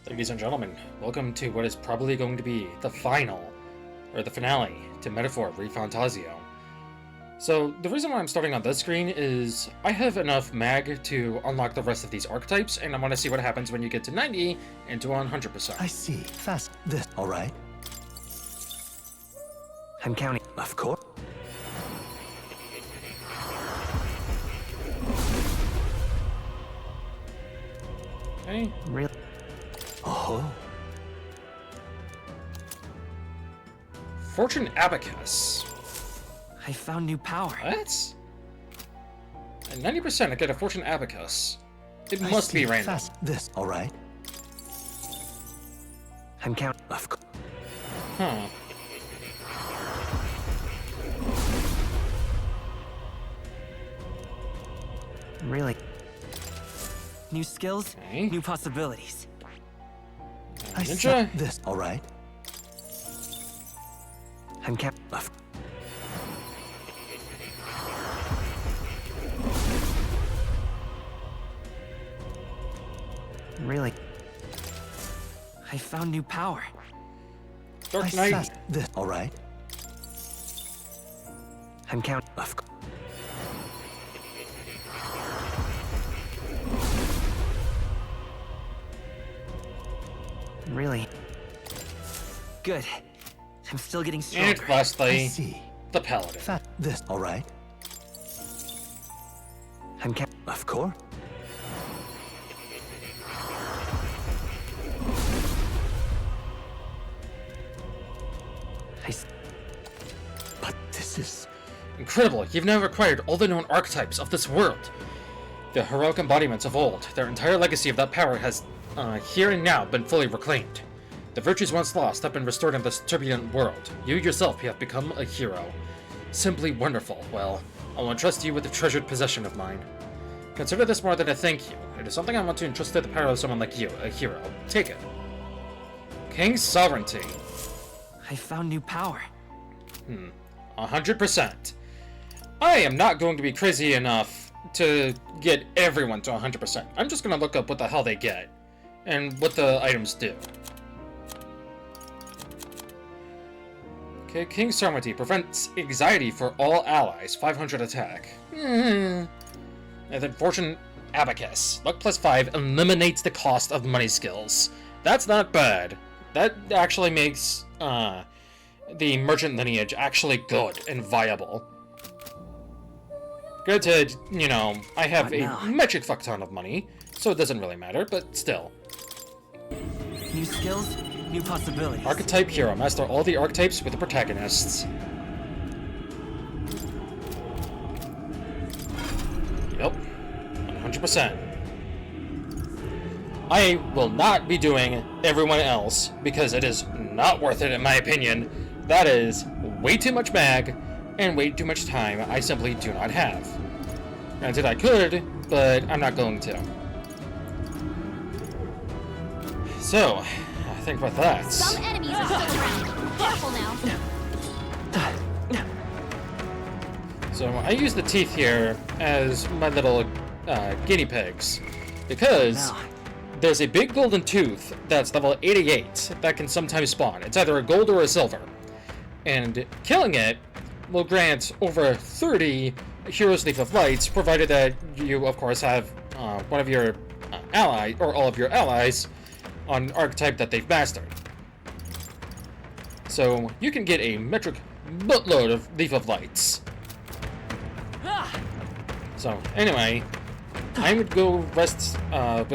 Ladies and gentlemen, welcome to what is probably going to be the final, or the finale, to Metaphor Refantazio. So, the reason why I'm starting on this screen is I have enough mag to unlock the rest of these archetypes, and I want to see what happens when you get to 90 and to 100%. I see. Fast. This. All right. I'm counting. Of course. Okay. Really? Oh. Fortune Abacus. I found new power. What? At 90% I get a Fortune Abacus. It must be random. Fast. This. All right. I'm counting. Of course. Huh. Really? New skills, Okay. new possibilities. I Ninja. said this. All right. I'm counting. Really? I found new power. Dark Knight. This. All right. I'm counting. Really? Good. I'm still getting stronger. And lastly, I see. the Paladin. This. All right. I'm counting. Of course. But this is... Incredible, you've now acquired all the known archetypes of this world. The heroic embodiments of old, their entire legacy of that power has, here and now, been fully reclaimed. The virtues once lost have been restored in this turbulent world. You yourself have become a hero. Simply wonderful. Well, I will entrust you with a treasured possession of mine. Consider this more than a thank you. It is something I want to entrust to the power of someone like you, a hero. Take it. King's Sovereignty. I found new power. 100%. I am not going to be crazy enough to get everyone to 100%. I'm just going to look up what the hell they get and what the items do. Okay, King's Sovereignty prevents anxiety for all allies, 500 attack. And then Fortune Abacus, luck +5 eliminates the cost of money skills. That's not bad. That actually makes the merchant lineage actually good and viable. Granted, you know, I have a metric fuck ton of money, so it doesn't really matter, but still. New skills, new possibilities. Archetype hero. Master all the archetypes with the protagonists. Yep. 100%. I will not be doing everyone else because it is not worth it in my opinion. That is way too much mag and way too much time I simply do not have. Granted, I could, but I'm not going to. So, I think with that. Some enemies are still around. Careful now. So I use the teeth here as my little guinea pigs because there's a big golden tooth that's level 88 that can sometimes spawn. It's either a gold or a silver. And killing it will grant over 30 Hero's Leaf of Lights, provided that you, of course, have one of your allies, or all of your allies, on an archetype that they've mastered. So you can get a metric buttload of Leaf of Lights. So anyway, I'm gonna go rest at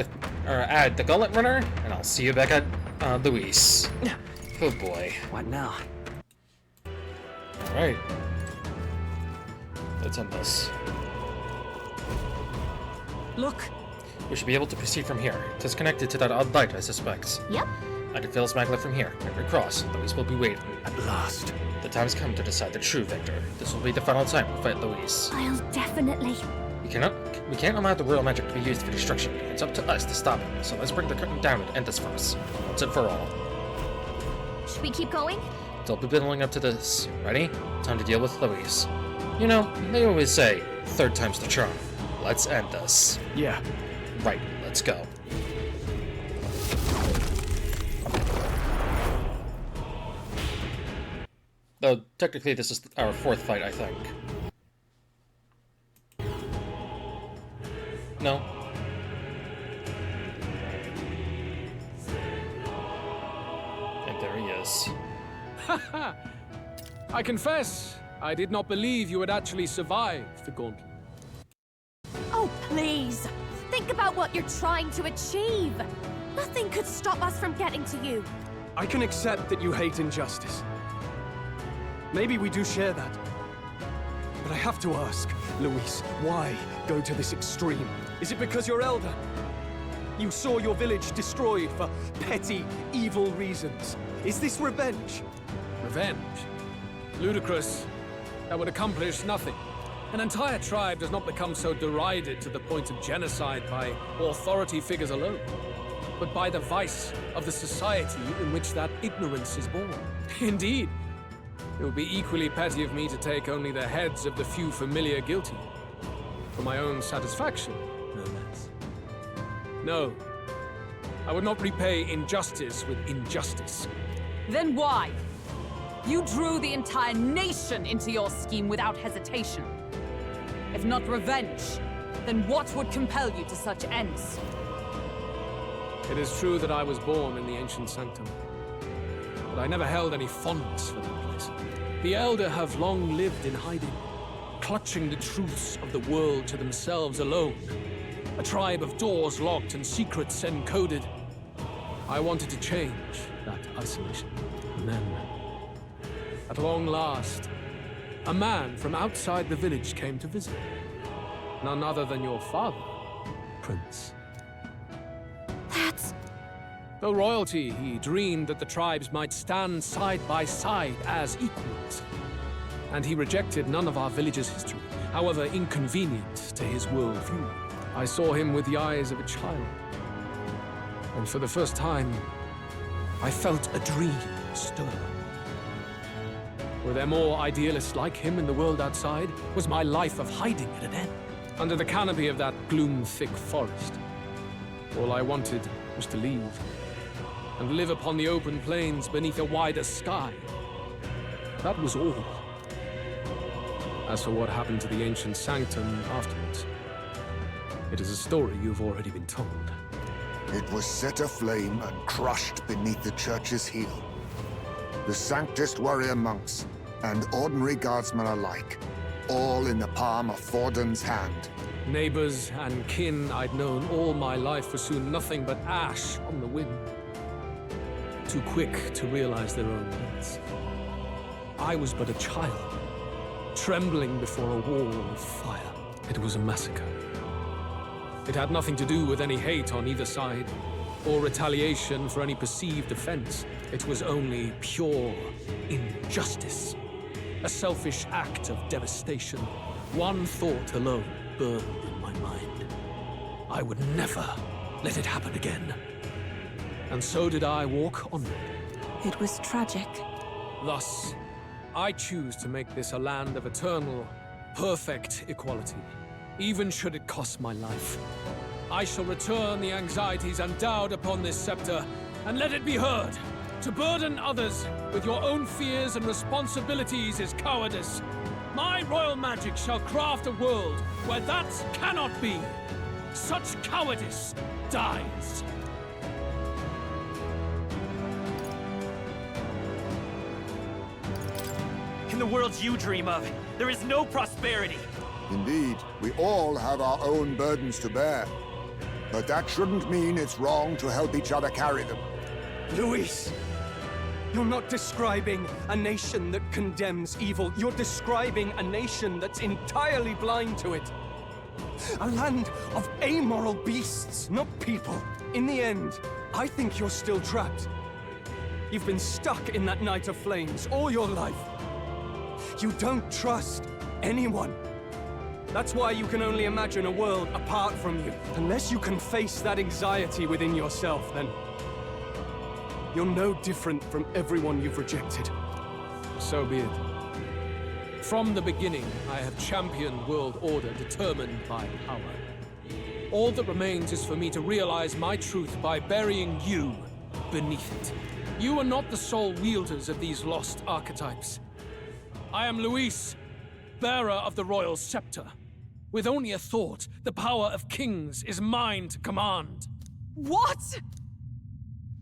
the Gauntlet Runner, and I'll see you back at Luis. Oh boy. What now? Alright. Let's end this. Look! We should be able to proceed from here. It is connected to that odd light, I suspect. Yep. I can feel Smagler from here. Every cross, Luis will be waiting. At last. The time's come to decide the true victor. This will be the final time we fight Luis. I'll definitely. We can't allow the royal magic to be used for destruction. It's up to us to stop it. So let's bring the curtain down and end this first. Once and for all. Should we keep going? Don't be building up to this. Ready? Time to deal with Luis. You know, they always say, third time's the charm. Let's end this. Yeah. Right, let's go. Though, technically, this is our fourth fight, I think. No. And there he is. Haha! I confess, I did not believe you would actually survive the gauntlet. Oh, please. Think about what you're trying to achieve. Nothing could stop us from getting to you. I can accept that you hate injustice. Maybe we do share that. But I have to ask, Luis, why go to this extreme? Is it because you're elder? You saw your village destroyed for petty, evil reasons. Is this revenge? Revenge? Ludicrous. That would accomplish nothing. An entire tribe does not become so derided to the point of genocide by authority figures alone, but by the vice of the society in which that ignorance is born. Indeed, it would be equally petty of me to take only the heads of the few familiar guilty. For my own satisfaction, no less. No, I would not repay injustice with injustice. Then why? You drew the entire nation into your scheme without hesitation. If not revenge, then what would compel you to such ends? It is true that I was born in the ancient sanctum, but I never held any fondness for that place. The Elder have long lived in hiding, clutching the truths of the world to themselves alone. A tribe of doors locked and secrets encoded. I wanted to change that isolation. And then, at long last, a man from outside the village came to visit. None other than your father, Prince. That's... Though royalty, he dreamed that the tribes might stand side by side as equals. And he rejected none of our village's history, however inconvenient to his worldview. I saw him with the eyes of a child. And for the first time, I felt a dream stir. Were there more idealists like him in the world outside? Was my life of hiding at an end? Under the canopy of that gloom-thick forest, all I wanted was to leave and live upon the open plains beneath a wider sky. That was all. As for what happened to the ancient sanctum afterwards, it is a story you've already been told. It was set aflame and crushed beneath the church's heel. The Sanctist warrior monks and ordinary guardsmen alike, all in the palm of Forden's hand. Neighbors and kin I'd known all my life were soon nothing but ash on the wind. Too quick to realize their own limits. I was but a child, trembling before a wall of fire. It was a massacre. It had nothing to do with any hate on either side, or retaliation for any perceived offense. It was only pure injustice. A selfish act of devastation. One thought alone burned in my mind. I would never let it happen again. And so did I walk onward. It was tragic. Thus, I choose to make this a land of eternal, perfect equality, even should it cost my life. I shall return the anxieties endowed upon this scepter, and let it be heard. To burden others with your own fears and responsibilities is cowardice. My royal magic shall craft a world where that cannot be. Such cowardice dies. In the worlds you dream of, there is no prosperity. Indeed, we all have our own burdens to bear. But that shouldn't mean it's wrong to help each other carry them. Luis! You're not describing a nation that condemns evil. You're describing a nation that's entirely blind to it. A land of amoral beasts, not people. In the end, I think you're still trapped. You've been stuck in that night of flames all your life. You don't trust anyone. That's why you can only imagine a world apart from you. Unless you can face that anxiety within yourself, then you're no different from everyone you've rejected. So be it. From the beginning, I have championed world order determined by power. All that remains is for me to realize my truth by burying you beneath it. You are not the sole wielders of these lost archetypes. I am Luis, bearer of the royal scepter. With only a thought, the power of kings is mine to command. What?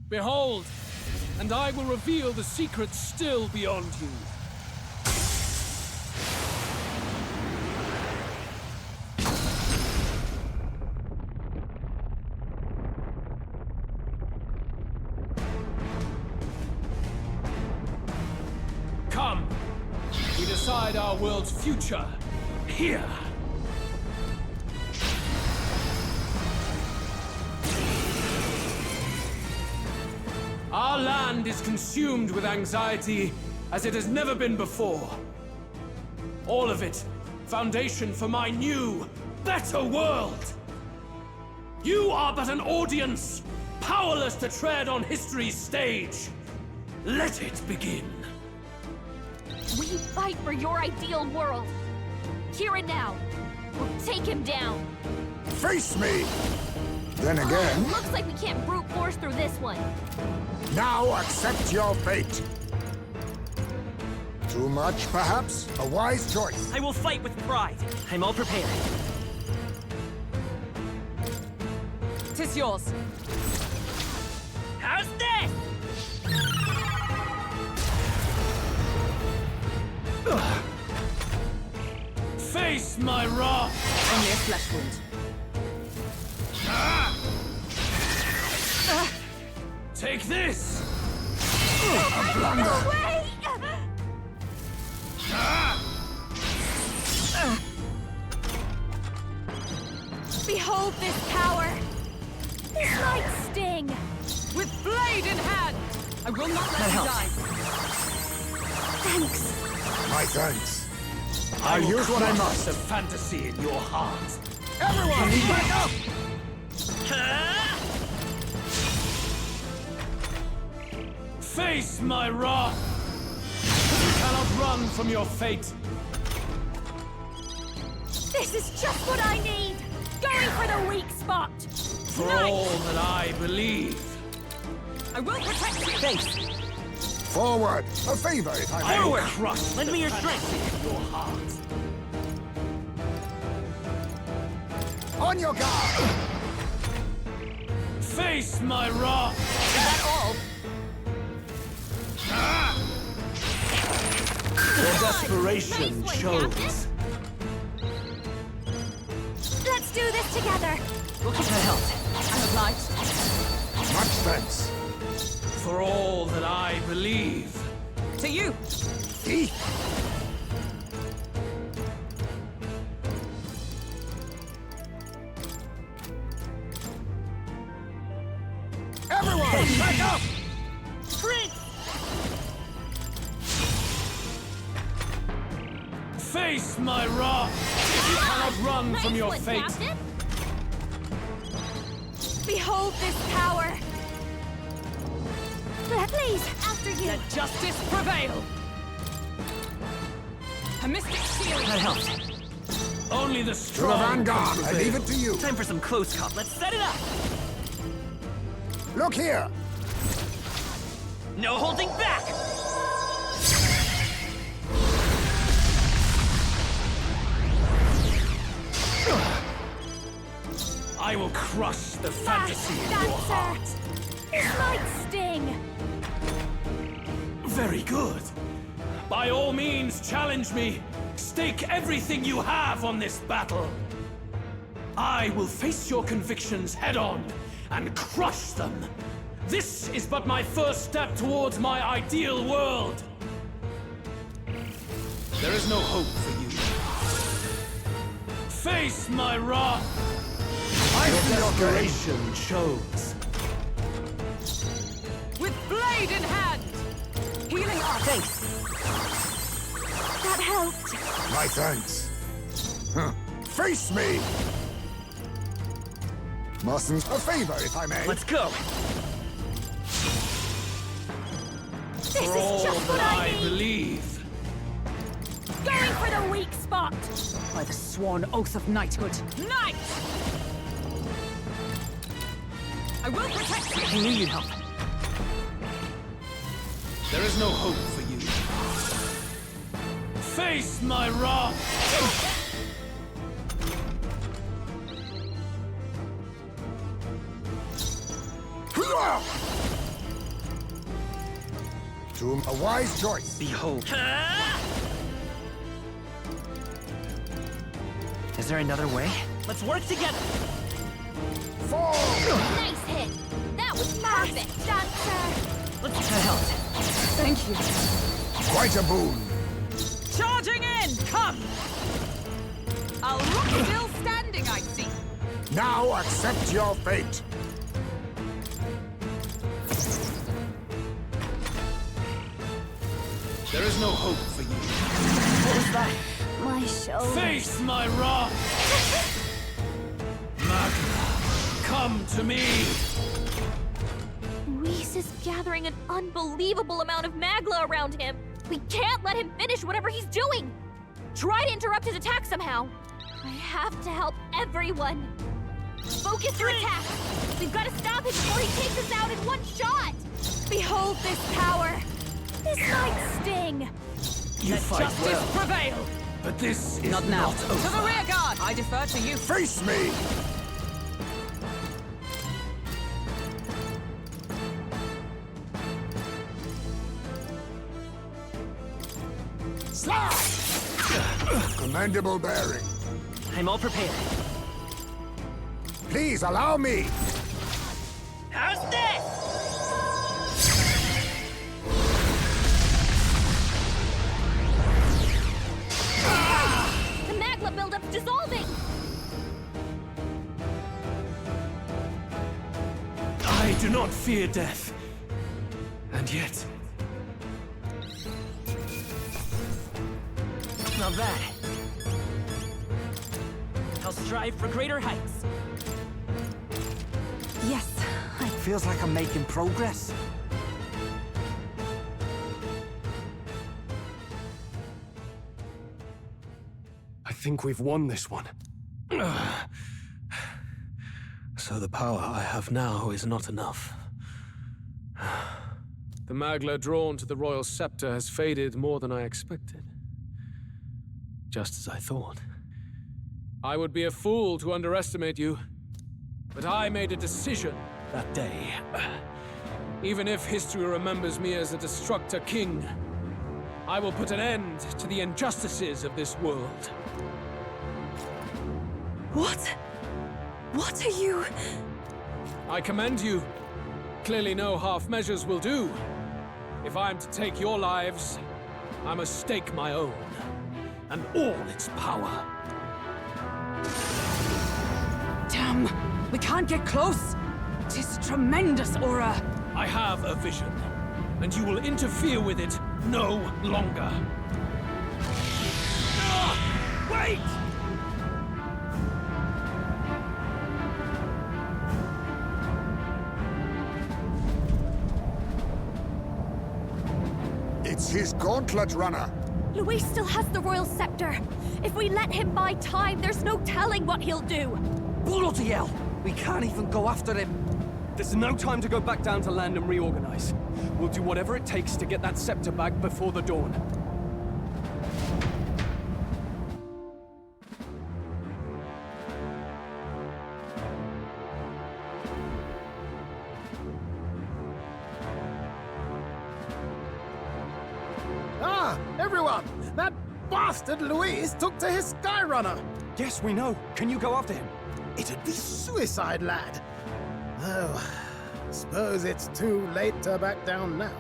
Behold, and I will reveal the secrets still beyond you. Come, we decide our world's future here. Our land is consumed with anxiety as it has never been before. All of it, foundation for my new, better world. You are but an audience, powerless to tread on history's stage. Let it begin. We fight for your ideal world. Here and now. We'll take him down. Face me! Then again, Looks like we can't brute force through this one. now accept your fate. Too much, perhaps? A wise choice. I will fight with pride. I'm all prepared. Tis yours. How's this? Face my wrath! Only a flesh wound. Take this! Wait! Behold this power! This light sting! With blade in hand! I will not let you die. Thanks. My thanks. I'll use what I must. The fantasy in your heart. Everyone, back up! Face my wrath! You cannot run from your fate. This is just what I need! Going for the weak spot! For all that I believe. I will protect you. Thanks. Forward! A favor, if I may. I will crush Lend the me your fantasy strength. in your heart. On your guard! Face my wrath! Is that all? Your desperation Nice one, shows. Let's do this together! We'll keep that help. I'm obliged. Much thanks. For all that I believe. To you. Eat. Everyone, back up! Prince! Face my wrath! You cannot run from your Nice one, fate. Captain. Behold this power! Please, after you! Let justice prevail. A mystic shield. That helps. Only the To the strong vanguard, can I leave it to you. Time for some close comp. Let's set it up. Look here! No holding back! I will crush the fantasy in your heart. Light sting! Very good. By all means, challenge me. Stake everything you have on this battle. I will face your convictions head-on and crush them. This is but my first step towards my ideal world. There is no hope for you. Face my wrath. Your desperation shows. With blade in hand. Healing arts. Thanks. That helped. My thanks. Huh. Face me! Mustn't a favor, if I may. Let's go. This For all is just what that I I need! believe. Going for the weak spot! By the sworn oath of knighthood. Knight! I will protect you. I knew you'd help. There is no hope for you. Face my wrath! A wise choice. Behold. Is there another way? Let's work together. Fall! Nice hit! That was perfect, Dancer! Let's To help. Thank you. Quite a boon. Charging in! Come! I'll look still standing, I see. Now accept your fate. There is no hope for you. What was that? My shoulder. Face my wrath! Magna, come to me! Luis is gathering an unbelievable amount of magla around him. We can't let him finish whatever he's doing. Try to interrupt his attack somehow. I have to help everyone. Focus your attack. We've got to stop him before he takes us out in one shot. Behold this power. This might sting. You Let fight justice well, prevail. but this is Not now. not To the over. rear guard. I defer to you. Face me! Slash! Commendable bearing. I'm all prepared. Please allow me. How's this? The magma buildup's dissolving. I do not fear death. And yet, Not bad. I'll strive for greater heights. Yes, it feels like I'm making progress. I think we've won this one. so the power I have now is not enough. The magla drawn to the royal scepter has faded more than I expected. Just as I thought. I would be a fool to underestimate you, but I made a decision that day. Even if history remembers me as a destructor king, I will put an end to the injustices of this world. What? What are you? I commend you. Clearly no half measures will do. If I am to take your lives, I must stake my own, and all its power. Damn! We can't get close! 'Tis tremendous aura! I have a vision, and you will interfere with it no longer. Wait! It's his gauntlet runner. Luis still has the royal scepter. If we let him buy time, there's no telling what he'll do. Bloody hell! We can't even go after him. There's no time to go back down to land and reorganize. We'll do whatever it takes to get that scepter back before the dawn. Ah, everyone! That bastard Luis took to his Skyrunner! Yes, we know. Can you go after him? It'd be suicide, lad. Oh, suppose it's too late to back down now.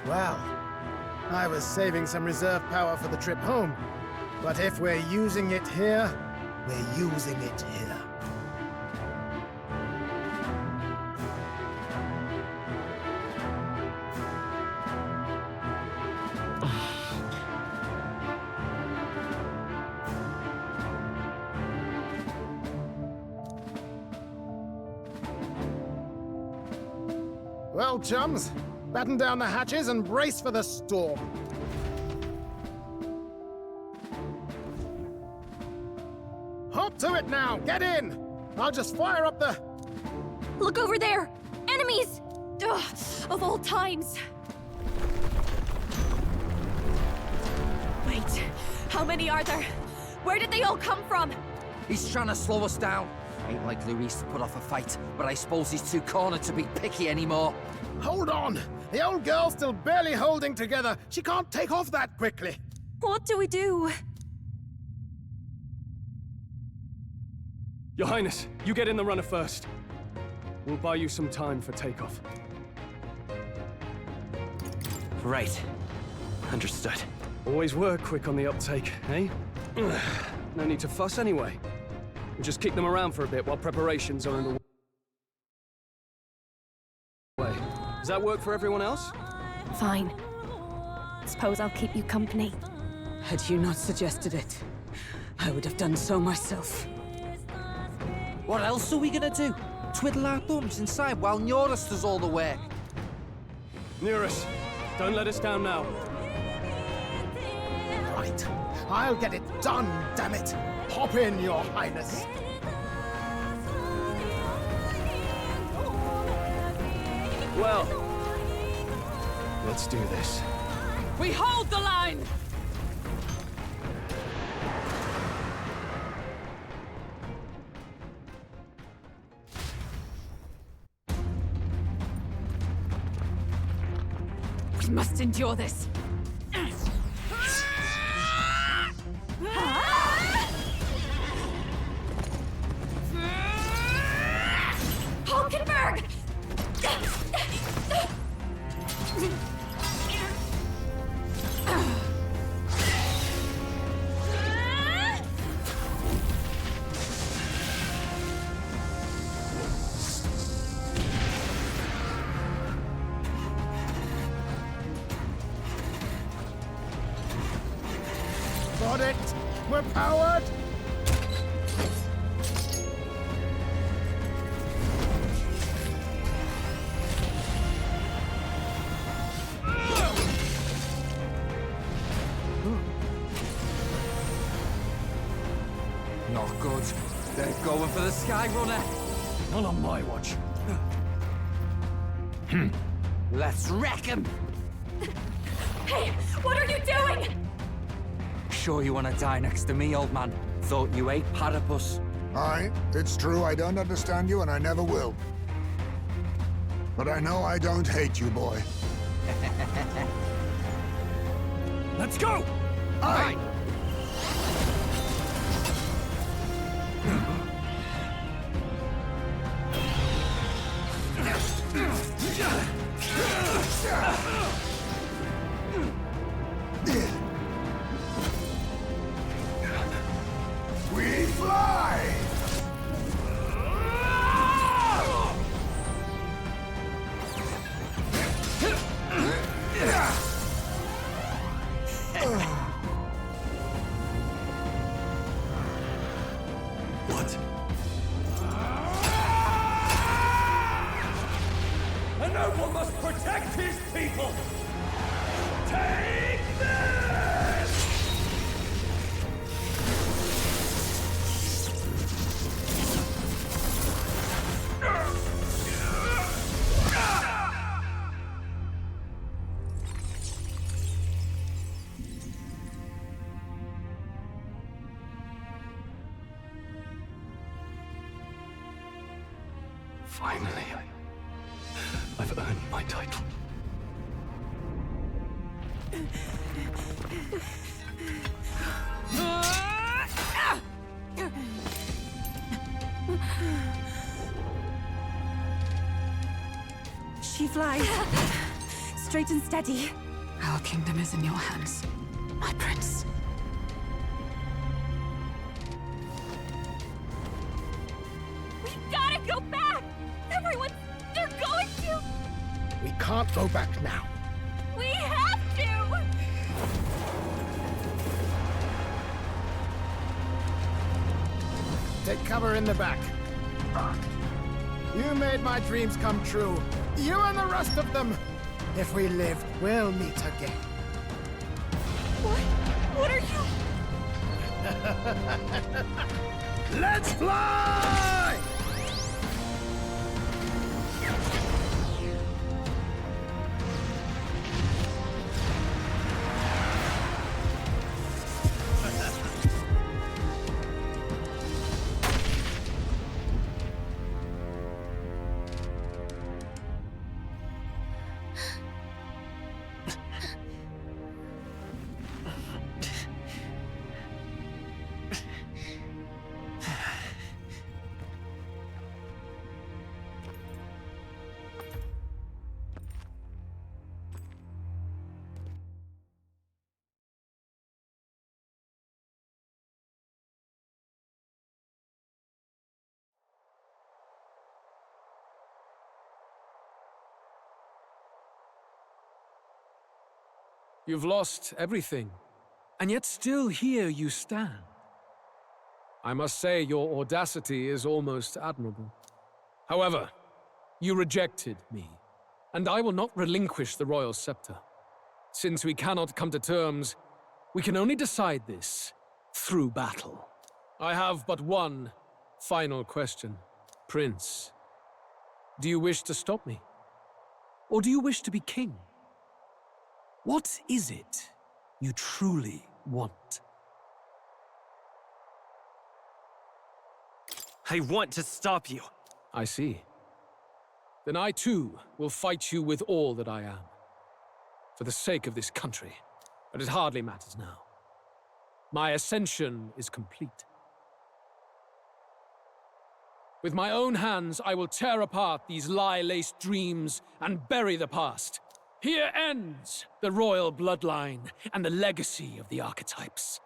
Well, I was saving some reserve power for the trip home. But if we're using it here, we're using it here. Well, chums, batten down the hatches and brace for the storm. Hop to it now! Get in! I'll just fire up the... Look over there! Enemies! Ugh, of all times. Right. How many are there? Where did they all come from? He's trying to slow us down. Ain't like Luis to put off a fight, but I suppose he's too cornered to be picky anymore. Hold on! The old girl's still barely holding together. She can't take off that quickly. What do we do? Your Highness, you get in the runner first. We'll buy you some time for takeoff. Right. Understood. Always were quick on the uptake, eh? No need to fuss anyway. We'll just kick them around for a bit while preparations are underway. Does that work for everyone else? Fine. Suppose I'll keep you company. Had you not suggested it, I would have done so myself. What else are we gonna do? Twiddle our thumbs inside while Norris does all the work? Nearest, don't let us down now. Right. I'll get it done, damn it! Hop in, Your Highness. Well, let's do this. We hold the line! We must endure this. Hulkenberg! Got it! We're powered! Not good. They're going for the Sky Runner. Not on my watch. Let's wreck him! Hey, what are you doing? Sure you want to die next to me, old man? Thought you ate platypus. Aye, it's true I don't understand you and I never will. But I know I don't hate you, boy. Let's go! Aye! We fly! What? A noble must protect his people! Take this! Finally, I've earned my title. She flies. Straight and steady. Our kingdom is in your hands, my prince. We gotta go back! Everyone, they're going to! We can't go back now. We have to! Take cover in the back. You made my dreams come true. You and the rest of them. If we live, we'll meet again. What are you... Let's fly! You've lost everything, and yet still here you stand. I must say your audacity is almost admirable. However, you rejected me, and I will not relinquish the royal scepter. Since we cannot come to terms, we can only decide this through battle. I have but one final question. Prince, do you wish to stop me? Or do you wish to be king? What is it you truly want? I want to stop you. I see. Then I too will fight you with all that I am. For the sake of this country. But it hardly matters now. My ascension is complete. With my own hands, I will tear apart these lie-laced dreams and bury the past. Here ends the royal bloodline and the legacy of the archetypes.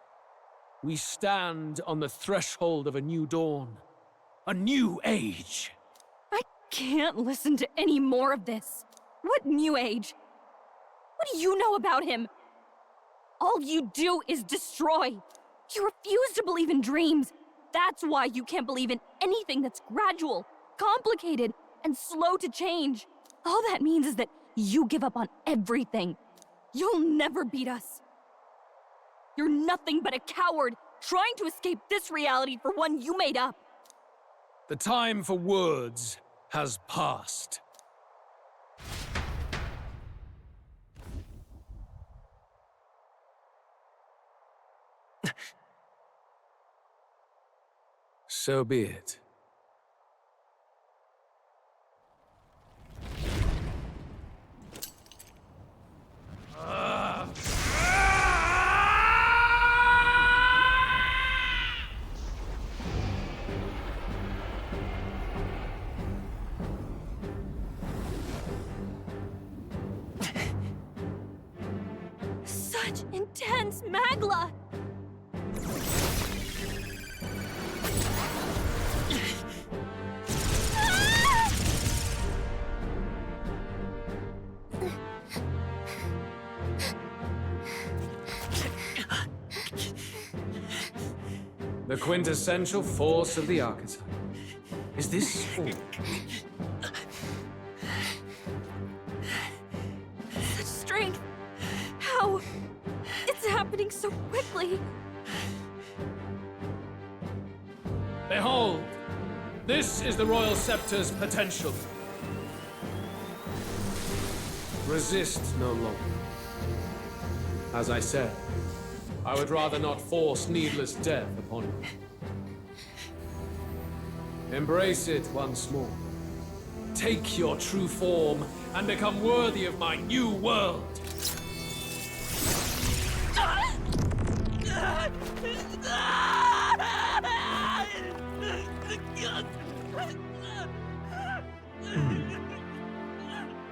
We stand on the threshold of a new dawn. A new age. I can't listen to any more of this. What new age? What do you know about him? All you do is destroy. You refuse to believe in dreams. That's why you can't believe in anything that's gradual, complicated, and slow to change. All that means is that you give up on everything. You'll never beat us. You're nothing but a coward trying to escape this reality for one you made up. The time for words has passed. So be it. Such intense magla! The quintessential force of the archetype. Is this all? Such strength! How? It's happening so quickly! Behold! This is the Royal Scepter's potential. Resist no longer. As I said, I would rather not force needless death upon you. Embrace it once more. Take your true form and become worthy of my new world.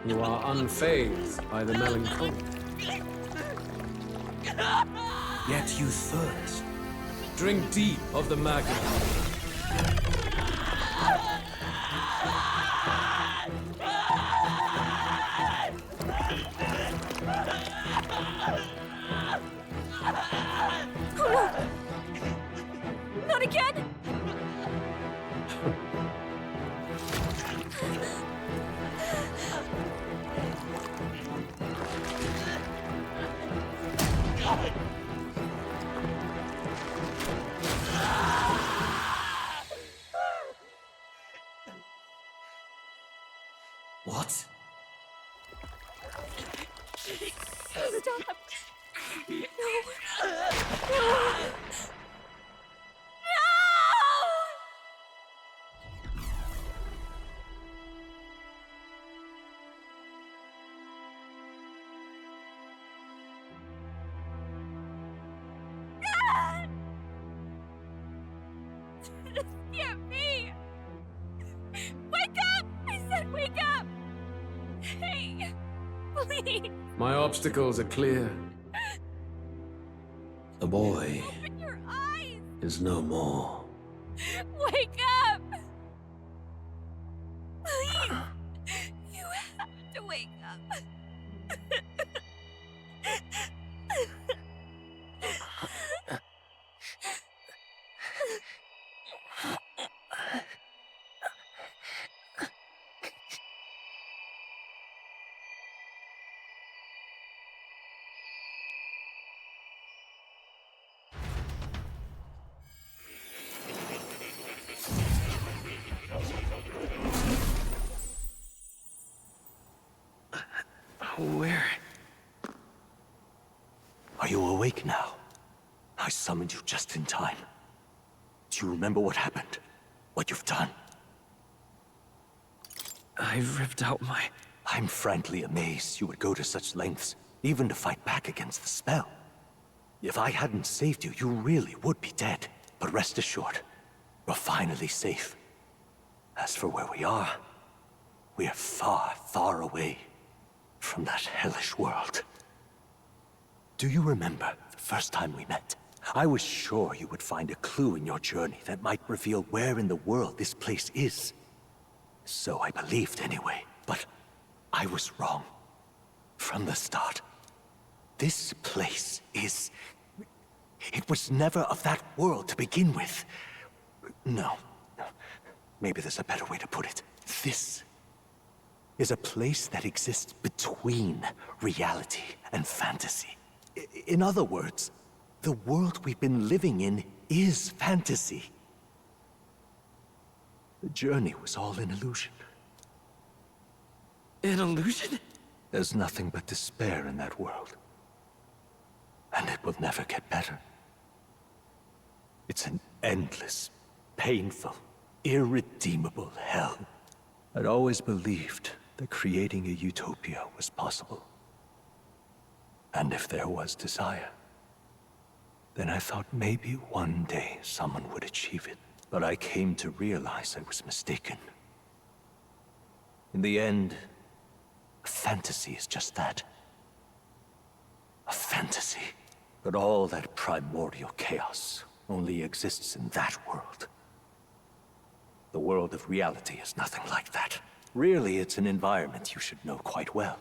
You are unfazed by the melancholy. Yet you thirst. Drink deep of the magma. Not again! What? Stop! No! No! This can't be! Wake up! I said wake up! Hey, please! My obstacles are clear. The boy Open your eyes! is no more. Wake up! Please! You have to wake up! Where? Are you awake now? I summoned you just in time. Do you remember what happened? What you've done? I ripped out my... I'm frankly amazed you would go to such lengths, even to fight back against the spell. If I hadn't saved you, you really would be dead. But rest assured, you're finally safe. As for where we are far, far away from that hellish world. Do you remember the first time we met? I was sure you would find a clue in your journey that might reveal where in the world this place is. So I believed anyway, but I was wrong. From the start. This place is... It was never of that world to begin with. No. Maybe there's a better way to put it. This is a place that exists between reality and fantasy. In other words, the world we've been living in is fantasy. The journey was all an illusion. An illusion? There's nothing but despair in that world. And it will never get better. It's an endless, painful, irredeemable hell. I'd always believed that creating a utopia was possible. And if there was desire, then I thought maybe one day someone would achieve it. But I came to realize I was mistaken. In the end, a fantasy is just that. A fantasy. But all that primordial chaos only exists in that world. The world of reality is nothing like that. Really, it's an environment you should know quite well.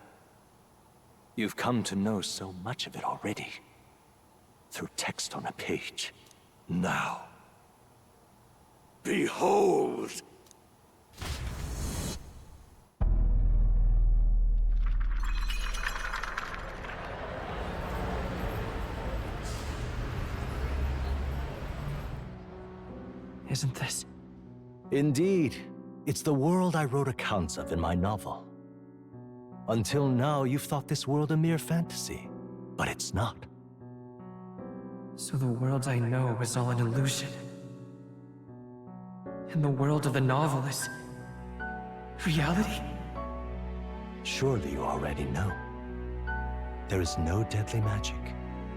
You've come to know so much of it already. Through text on a page. Now, behold! Isn't this? Indeed. It's the world I wrote accounts of in my novel. Until now, you've thought this world a mere fantasy. But it's not. So the world I know is all an illusion. And the world of the novel is... reality? Surely you already know. There is no deadly magic,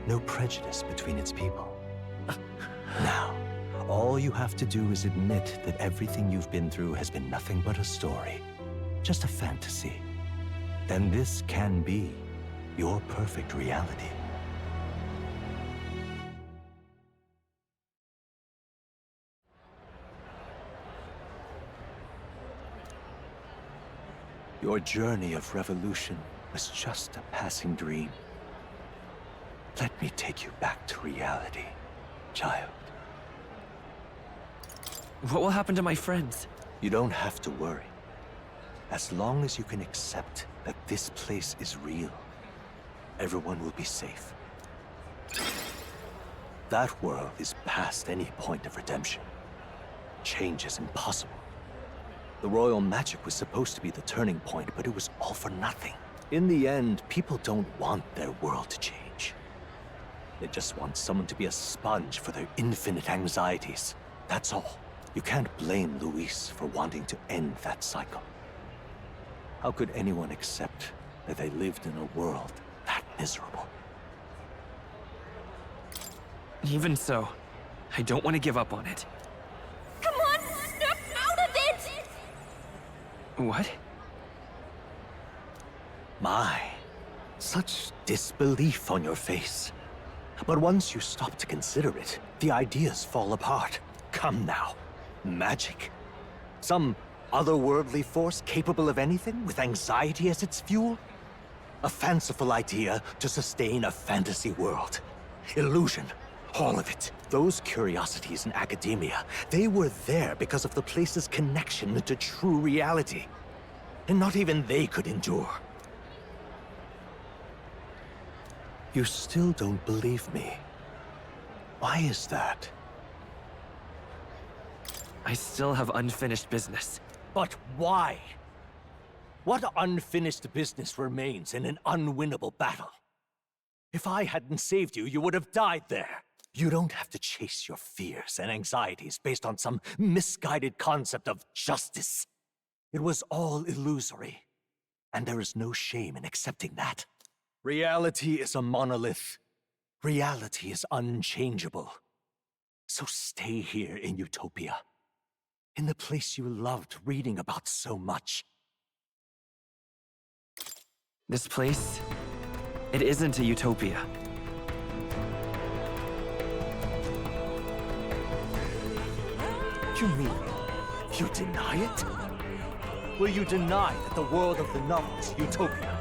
no prejudice between its people. Now, all you have to do is admit that everything you've been through has been nothing but a story, just a fantasy. Then this can be your perfect reality. Your journey of revolution was just a passing dream. Let me take you back to reality, child. What will happen to my friends? You don't have to worry. As long as you can accept that this place is real, everyone will be safe. That world is past any point of redemption. Change is impossible. The royal magic was supposed to be the turning point, but it was all for nothing. In the end, people don't want their world to change. They just want someone to be a sponge for their infinite anxieties. That's all. You can't blame Luis for wanting to end that cycle. How could anyone accept that they lived in a world that miserable? Even so, I don't want to give up on it. Come on, snap out of it! What? My, such disbelief on your face. But once you stop to consider it, the ideas fall apart. Come now. Magic? Some otherworldly force capable of anything, with anxiety as its fuel? A fanciful idea to sustain a fantasy world. Illusion. All of it. Those curiosities in academia, they were there because of the place's connection to true reality. And not even they could endure. You still don't believe me. Why is that? I still have unfinished business. But why? What unfinished business remains in an unwinnable battle? If I hadn't saved you, you would have died there. You don't have to chase your fears and anxieties based on some misguided concept of justice. It was all illusory, and there is no shame in accepting that. Reality is a monolith. Reality is unchangeable. So stay here in Utopia, in the place you loved reading about so much. This place, it isn't a utopia. You mean, you deny it? Will you deny that the world of the novel is Utopia?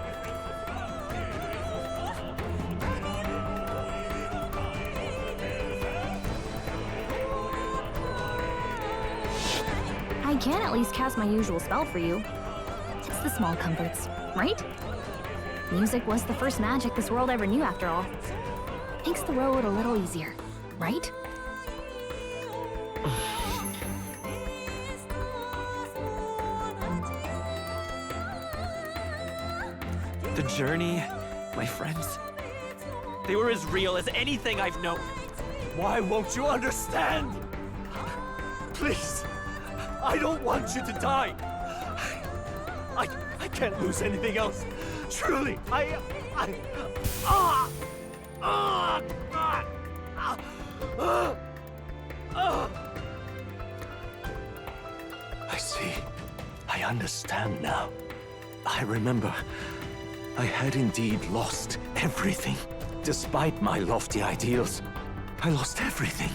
I can at least cast my usual spell for you. It's the small comforts, right? Music was the first magic this world ever knew, after all. Makes the road a little easier, right? The journey, my friends, they were as real as anything I've known. Why won't you understand? Please, I don't want you to die. I can't lose anything else. Truly, I see. I understand now. I remember. I had indeed lost everything. Despite my lofty ideals, I lost everything.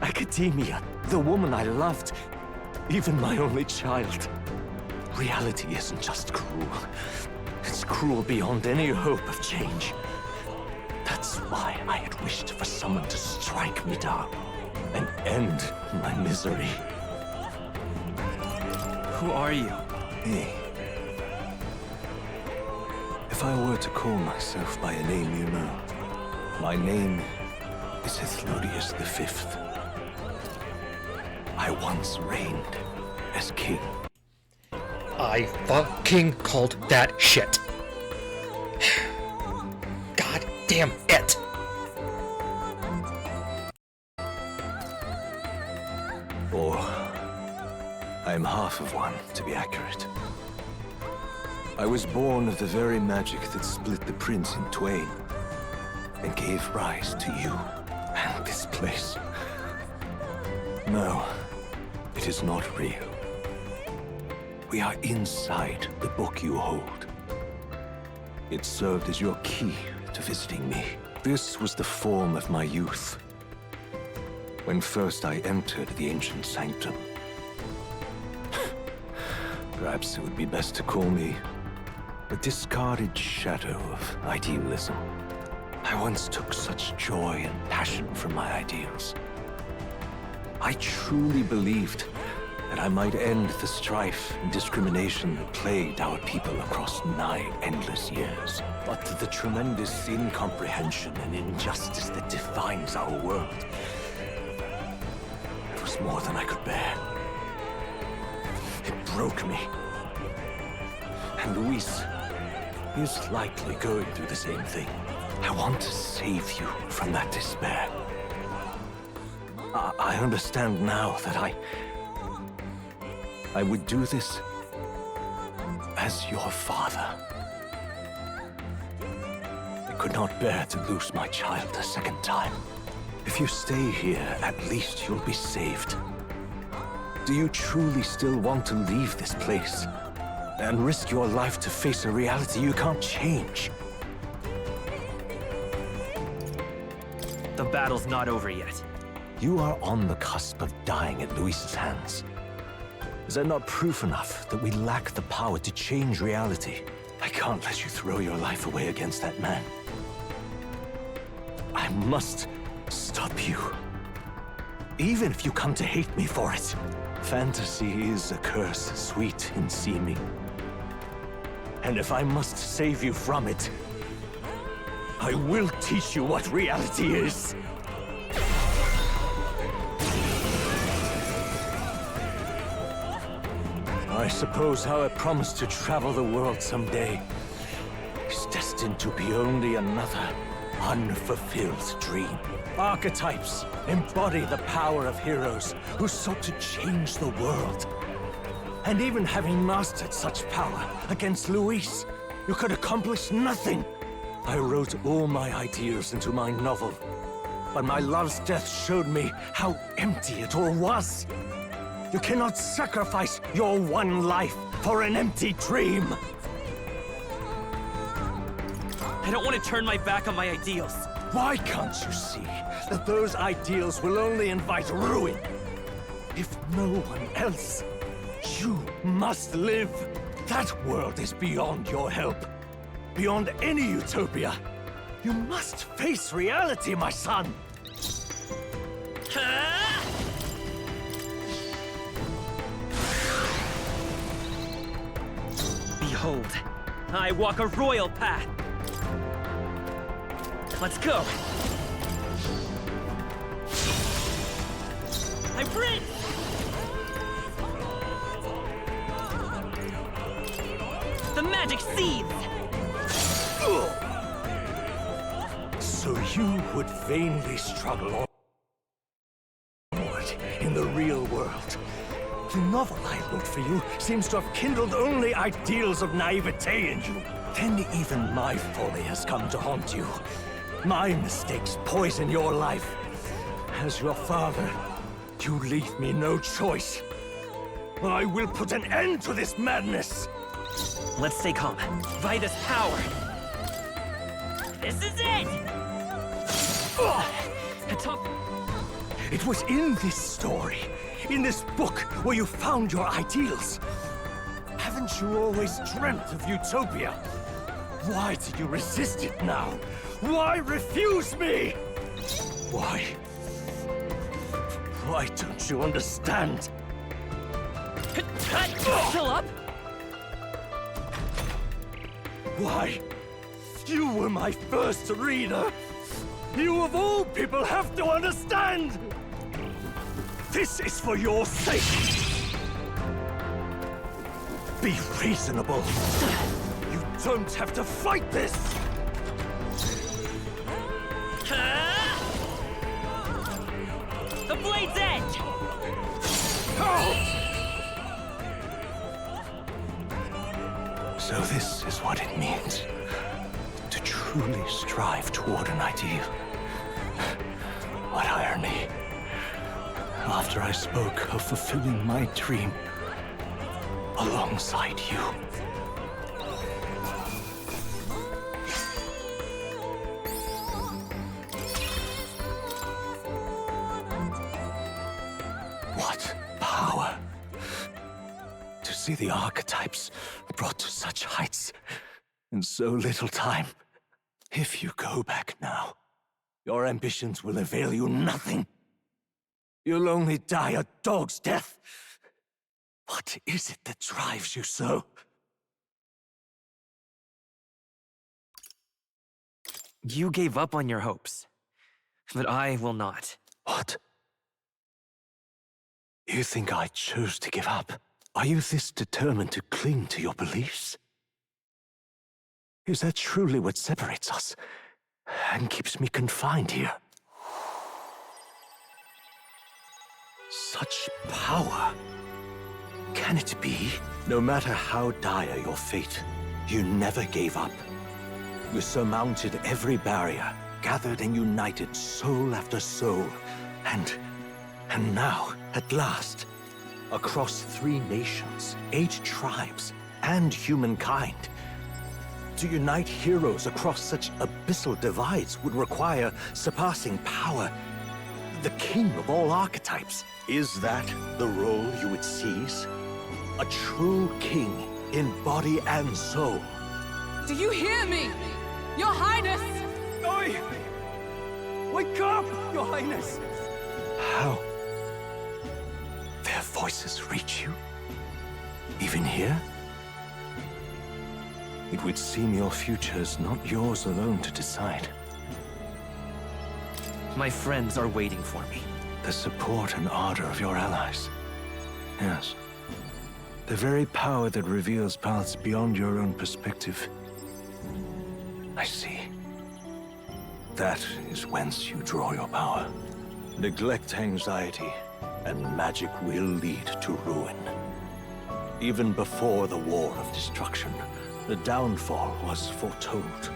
Academia, the woman I loved, even my only child. Reality isn't just cruel. It's cruel beyond any hope of change. That's why I had wished for someone to strike me down and end my misery. Who are you? Me. If I were to call myself by a name you know, my name is Hythlodius V. I once reigned as king. I fucking called that shit. God damn it. Or, I'm half of one, to be accurate. I was born of the very magic that split the prince in twain, and gave rise to you and this place. No, it is not real. We are inside the book you hold. It served as your key to visiting me. This was the form of my youth, when first I entered the ancient sanctum. Perhaps it would be best to call me a discarded shadow of idealism. I once took such joy and passion from my ideals. I truly believed that I might end the strife and discrimination that plagued our people across 9 endless years. But the tremendous incomprehension and injustice that defines our world, it was more than I could bear. It broke me. And Luis is likely going through the same thing. I want to save you from that despair. I understand now that I would do this as your father. I could not bear to lose my child a second time. If you stay here, at least you'll be saved. Do you truly still want to leave this place and risk your life to face a reality you can't change? The battle's not over yet. You are on the cusp of dying at Luis's hands. Is that not proof enough that we lack the power to change reality? I can't let you throw your life away against that man. I must stop you. Even if you come to hate me for it. Fantasy is a curse, sweet in seeming. And if I must save you from it, I will teach you what reality is. I I suppose our promise to travel the world someday is destined to be only another unfulfilled dream. Archetypes embody the power of heroes who sought to change the world. And even having mastered such power against Luis, you could accomplish nothing. I wrote all my ideals into my novel, but my love's death showed me how empty it all was. You cannot sacrifice your one life for an empty dream. I don't want to turn my back on my ideals. Why can't you see that those ideals will only invite ruin? If no one else, you must live. That world is beyond your help. Beyond any utopia. You must face reality, my son. Behold, I walk a royal path. Let's go. I'm free! The magic seeds! So you would vainly struggle onward in the real world. The novel I wrote for you seems to have kindled only ideals of naivete in you. Then even my folly has come to haunt you. My mistakes poison your life. As your father, you leave me no choice. I will put an end to this madness! Let's stay calm. By this power. This is it! It was in this story, in this book, where you found your ideals. Haven't you always dreamt of utopia? Why do you resist it now? Why refuse me? Why? Why don't you understand? Still up? Why? You were my first reader. You of all people have to understand! This is for your sake! Be reasonable. You don't have to fight this! The blade's edge! So this is what it means to truly strive toward an ideal. What irony. After I spoke of fulfilling my dream alongside you. What power! To see the archetypes brought to such heights in so little time. If you go back now, your ambitions will avail you nothing. You'll only die a dog's death. What is it that drives you so? You gave up on your hopes, but I will not. What? You think I chose to give up? Are you this determined to cling to your beliefs? Is that truly what separates us and keeps me confined here? Such power. Can it be? No matter how dire your fate, you never gave up. You surmounted every barrier, gathered and united soul after soul, and now, at last, across 3 nations, 8 tribes, and humankind. To unite heroes across such abyssal divides would require surpassing power. The king of all archetypes. Is that the role you would seize? A true king in body and soul. Do you hear me? Your Highness! Oi! Wake up, Your Highness! How? Their voices reach you? Even here? It would seem your future is not yours alone to decide. My friends are waiting for me. The support and ardor of your allies. Yes. The very power that reveals paths beyond your own perspective. I see. That is whence you draw your power. Neglect anxiety, and magic will lead to ruin. Even before the War of Destruction, the downfall was foretold.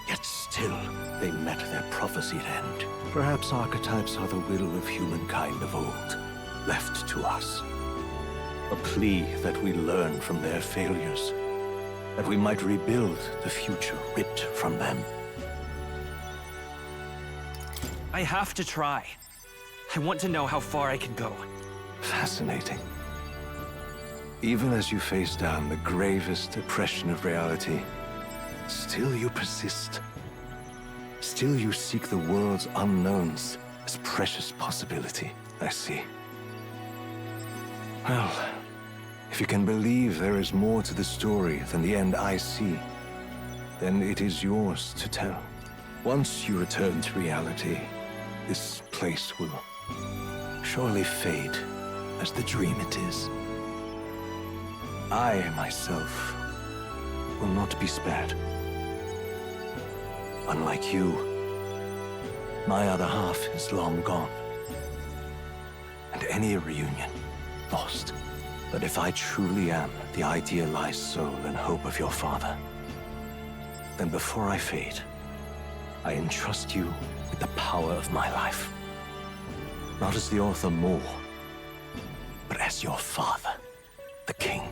Yet still, they met their prophesied end. Perhaps archetypes are the will of humankind of old, left to us. A plea that we learn from their failures, that we might rebuild the future ripped from them. I have to try. I want to know how far I can go. Fascinating. Even as you face down the gravest oppression of reality, still you persist. Still you seek the world's unknowns as precious possibility. I see. Well, if you can believe there is more to the story than the end I see, then it is yours to tell. Once you return to reality, this place will surely fade as the dream it is. I, myself, will not be spared. Unlike you, my other half is long gone. And any reunion, lost. But if I truly am the idealized soul and hope of your father, then before I fade, I entrust you with the power of my life. Not as the author Moore, but as your father, the king.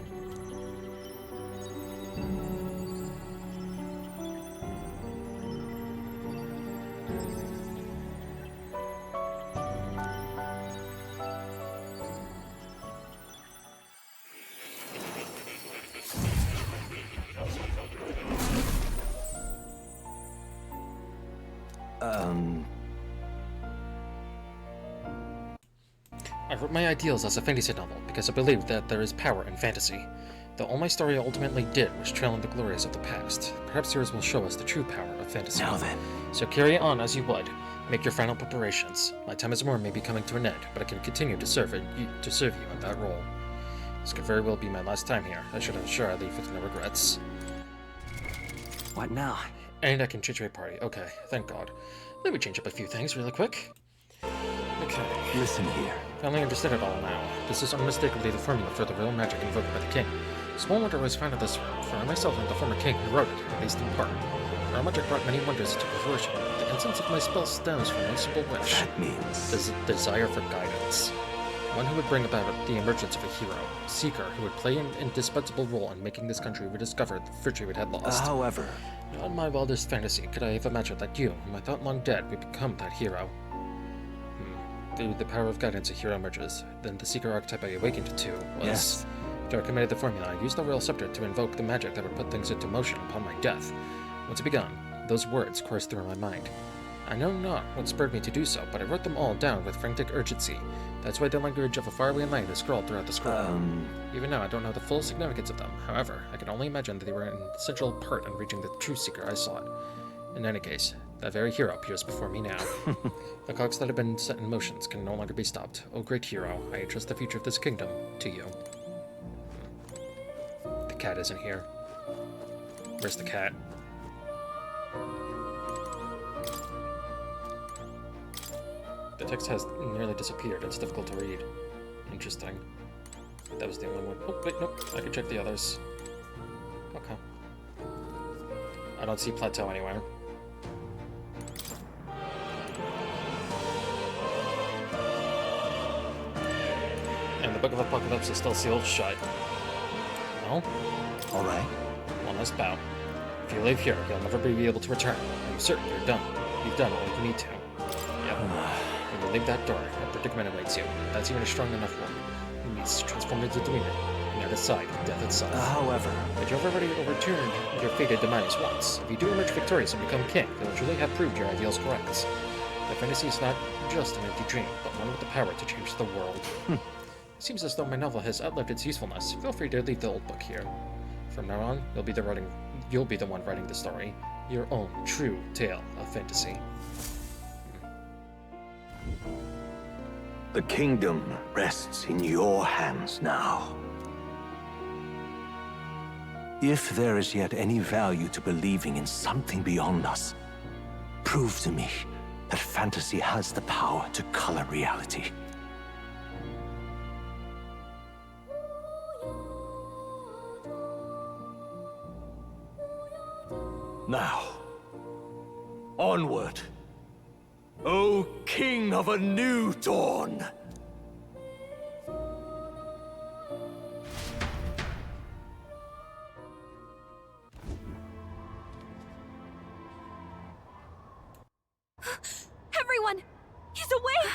I wrote my ideals as a fantasy novel because I believed that there is power in fantasy. Though all my story ultimately did was trail in the glories of the past, perhaps yours will show us the true power of fantasy. Now then. So carry on as you would. Make your final preparations. My time as Moore may be coming to an end, but I can continue to serve you in that role. This could very well be my last time here. I should ensure I leave with no regrets. What now? And I can change my party. Okay, thank God. Let me change up a few things really quick. Okay. Listen here. Finally understood it all now. This is unmistakably the formula for the real magic invoked by the king. Small wonder was found in this room, for I myself am the former king who wrote it, at least in part. Real magic brought many wonders into fruition. The essence of my spell stems from one simple wish. That means... The desire for guidance. One who would bring about the emergence of a hero, a seeker who would play an indispensable role in making this country rediscover the virtue it had lost. However... Not in my wildest fantasy could I have imagined that you, whom I thought long dead, would become that hero. Through the power of guidance, a hero emerges. Then the seeker archetype I awakened to was... Yes. After I committed the formula, I used the royal scepter to invoke the magic that would put things into motion upon my death. Once it begun, those words coursed through my mind. I know not what spurred me to do so, but I wrote them all down with frantic urgency. That's why the language of a faraway land is scrawled throughout the scroll. Even now, I don't know the full significance of them. However, I can only imagine that they were an essential part in reaching the true seeker I sought. In any case, that very hero appears before me now. The clocks that have been set in motions can no longer be stopped. O great hero, I entrust the future of this kingdom to you. The cat isn't here. Where's the cat? The text has nearly disappeared. It's difficult to read. Interesting. That was the only one. Oh, wait, nope. I can check the others. Okay. I don't see plateau anywhere. And the Book of Apocalypse is still sealed shut. No? Alright. One last bout. If you leave here, you'll never be able to return. I'm certain you're done. You've done all you need to. Yep. When you leave that door, a predicament awaits you. That's even a strong enough one. It needs to transform into a demon. On the other side, death itself. However... But you've already overturned your fated demise once. If you do emerge victorious and become king, you'll truly have proved your ideals correct. The fantasy is not just an empty dream, but one with the power to change the world. It seems as though my novel has outlived its usefulness. Feel free to leave the old book here. From now on, you'll be the one writing the story. Your own true tale of fantasy. The kingdom rests in your hands now. If there is yet any value to believing in something beyond us, prove to me that fantasy has the power to color reality. Now, onward, O King of a new dawn! Everyone! He's awake!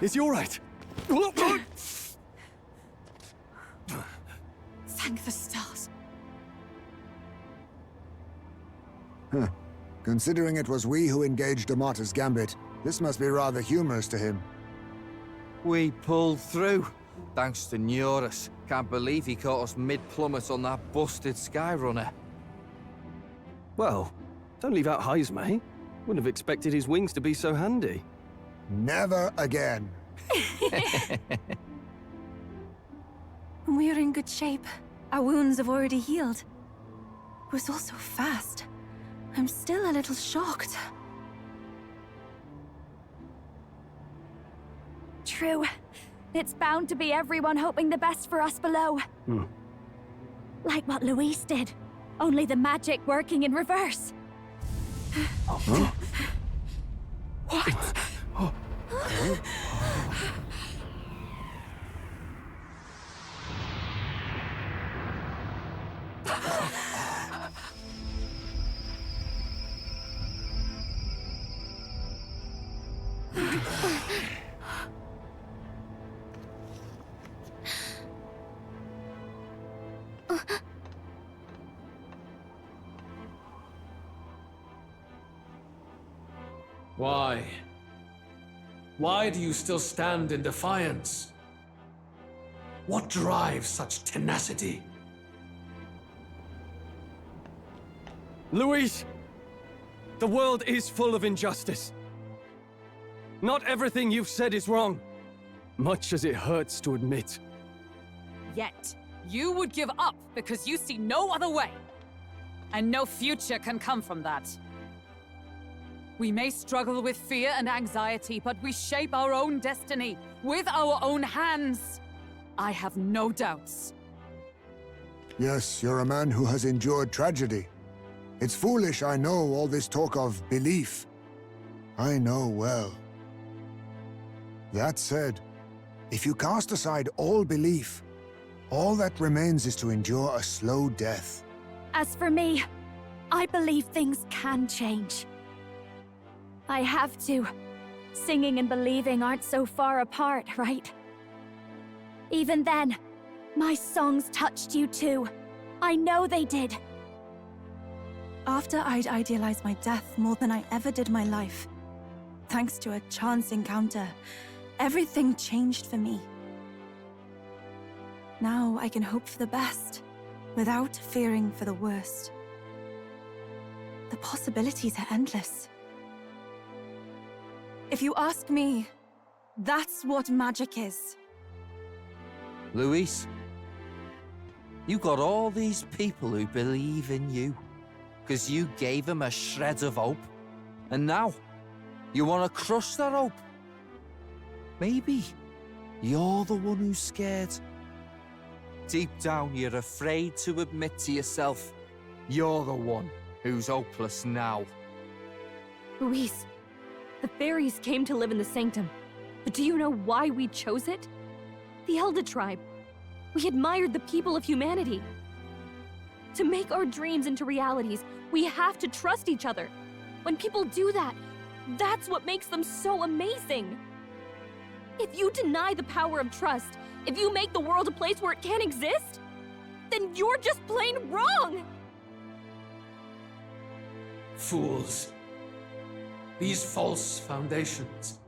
Is he all right? Thank the stars. Huh. Considering it was we who engaged Amata's gambit, this must be rather humorous to him. We pulled through, thanks to Neurus. Can't believe he caught us mid-plummet on that busted Skyrunner. Well, don't leave out Heismay. Wouldn't have expected his wings to be so handy. Never again. We're in good shape. Our wounds have already healed. It was all so fast. I'm still a little shocked. True. It's bound to be everyone hoping the best for us below. Like what Luis did. Only the magic working in reverse. What? Why? Why do you still stand in defiance? What drives such tenacity? Luis! The world is full of injustice. Not everything you've said is wrong, much as it hurts to admit. Yet, you would give up because you see no other way. And no future can come from that. We may struggle with fear and anxiety, but we shape our own destiny with our own hands. I have no doubts. Yes, you're a man who has endured tragedy. It's foolish, I know, all this talk of belief. I know well. That said, if you cast aside all belief, all that remains is to endure a slow death. As for me, I believe things can change. I have to. Singing and believing aren't so far apart, right? Even then, my songs touched you too. I know they did. After I'd idealized my death more than I ever did my life, thanks to a chance encounter, everything changed for me. Now I can hope for the best, without fearing for the worst. The possibilities are endless. If you ask me, that's what magic is. Luis, you got all these people who believe in you, because you gave them a shred of hope. And now, you want to crush that hope. Maybe you're the one who's scared. Deep down, you're afraid to admit to yourself, you're the one who's hopeless now. Luis, the fairies came to live in the Sanctum. But do you know why we chose it? The Elder Tribe. We admired the people of humanity. To make our dreams into realities, we have to trust each other. When people do that, that's what makes them so amazing. If you deny the power of trust, if you make the world a place where it can't exist, then you're just plain wrong! Fools. These false foundations.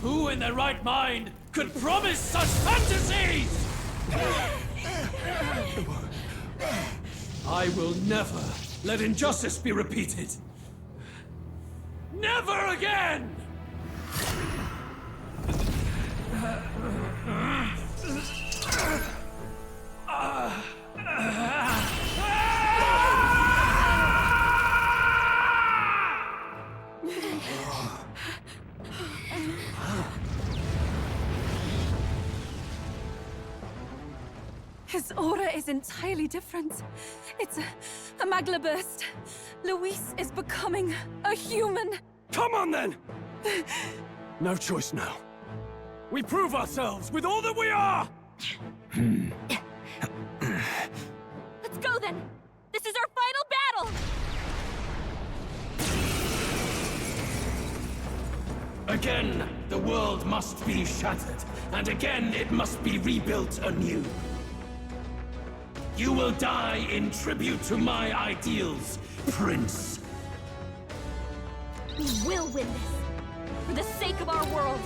Who in their right mind could promise such fantasies? I will never let injustice be repeated. Never again! entirely different. It's a magla burst. Luis is becoming a human. Come on then! No choice now. We prove ourselves with all that we are! Let's go then! This is our final battle! Again, the world must be shattered, and again it must be rebuilt anew. You will die in tribute to my ideals, Prince. We will win this! For the sake of our world!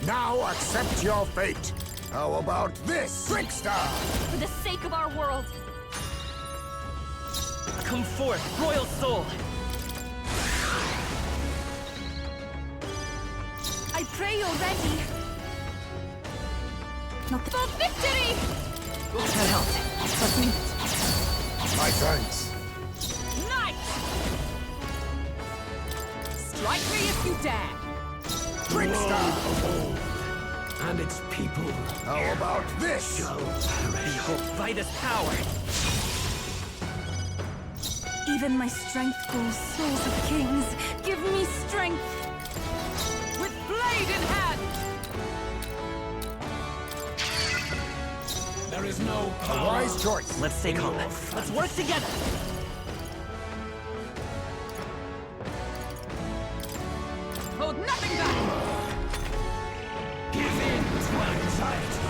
Now accept your fate. How about this, trickster? For the sake of our world! Come forth, royal soul! I pray you're ready. Not for victory! That helped. Let's meet. My thanks. Knight! Strike me if you dare! Trickster! And its people How about this? shall perish. Behold Vitus' power! Even my strength calls souls of kings. Give me strength! With blade in hand! There is no A power. wise choice. Let's stay calm. Let's work together! Hold nothing back! Give in to anxiety.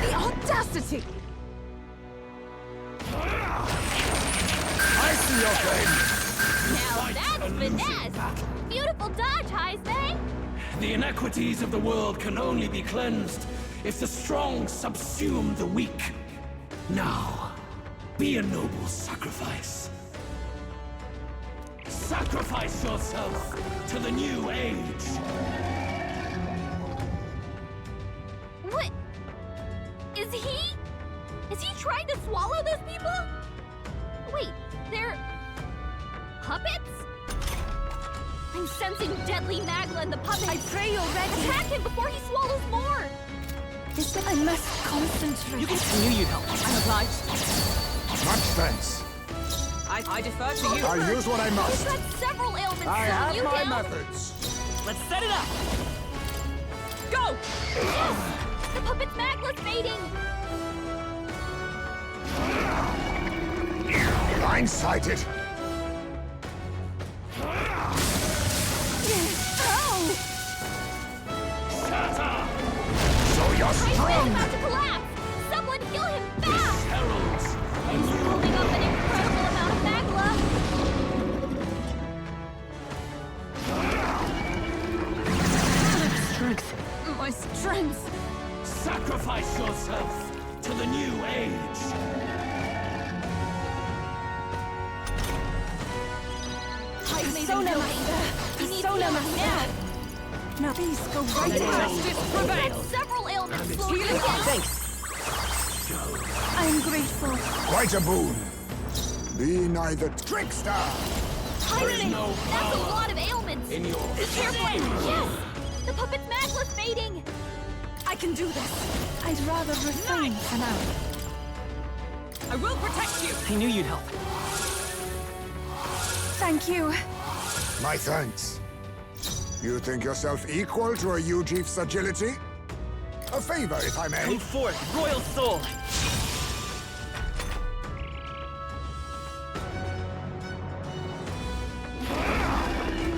The audacity! I see your flame. Now that's finesse! Beautiful dodge, Heisman! The inequities of the world can only be cleansed if the strong subsume the weak. Now, be a noble sacrifice. Sacrifice yourself to the new age. What? Is he trying to swallow those people? Wait, they're... puppets? I'm sensing deadly magla in the puppet. I pray you're ready. Attack him before he swallows more! I must concentrate. You can knew you'd help. I'm obliged. Much thanks. I defer to you. I'll use what I He's must. got several ailments, I so have you my down? methods. Let's set it up! Go! Yes! The puppet's magla's fading! Blindsided. So you're Heisman's strong. about to collapse! Someone heal him fast! Heralds, He's holding up an incredible amount of magla! My strength! sacrifice yourself to the new age. Heisman's Persona in Master! He needs Persona healing Master! now! Now please go right Let ahead. justice He's prevail! got several ailments it's slowing him healing. down! Thanks. I'm grateful. Quite a boon. Be neither trickster. Heisman, no that's a power lot of ailments! In your Be careful! Yes! The puppet's magla's fading! I can do this. I'd rather refrain for now. I will protect you! I knew you'd help. Thank you. My thanks. You think yourself equal to a Ujief's agility? A favor, if I may. Come forth, royal soul!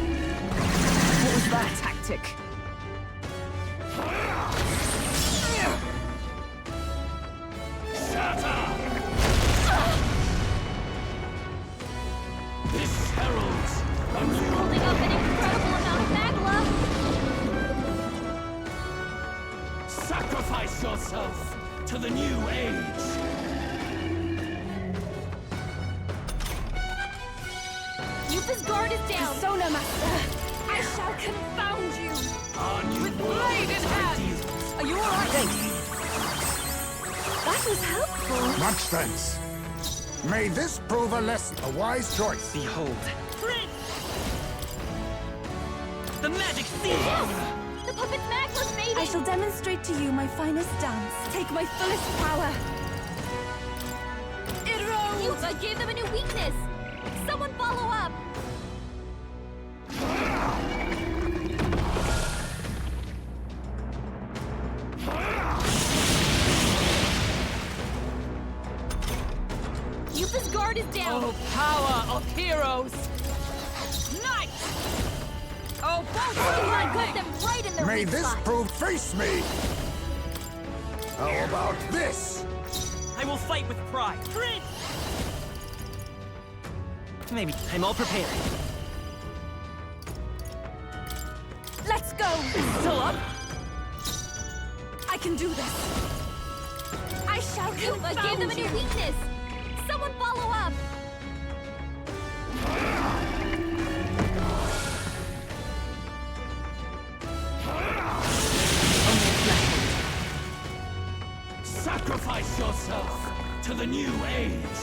What was that tactic? This heralds a He's new holding up an incredible amount of magla! sacrifice yourself to the new age. Yupa's guard is down! Persona Master! I shall confound you! Our new With world blade in hand! ideals. Are you alright? That was helpful. Much thanks. May this prove a lesson. A wise choice. Behold. The magic seed! The puppet's Magla's mating! I shall demonstrate to you my finest dance. Take my fullest power. Yuba gave them a new weakness! Someone follow up! Yuba's guard is down! Oh, power of heroes! Night! Oh, I got them right in their May weak this spot. prove face me! How about this? I will fight with pride. Prince! Maybe I'm all prepared. Let's go! Still up? I can do this. I shall Yuba gave them a confound new you. weakness! Someone follow up! Sacrifice yourself to the new age.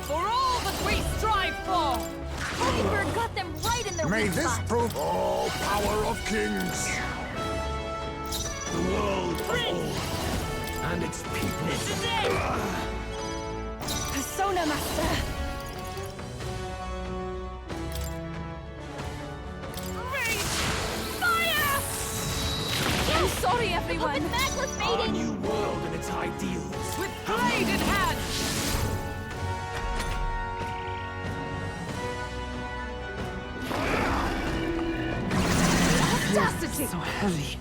For all that we strive for! Mockingbird got them right in their May weak this spot! prove all power of kings! The world of old and its people. This is it! Persona Master. Fire! I'm sorry, The everyone. puppet's Magla's Our mating! new world and its ideals. With blade in hand! Audacity! So heavy.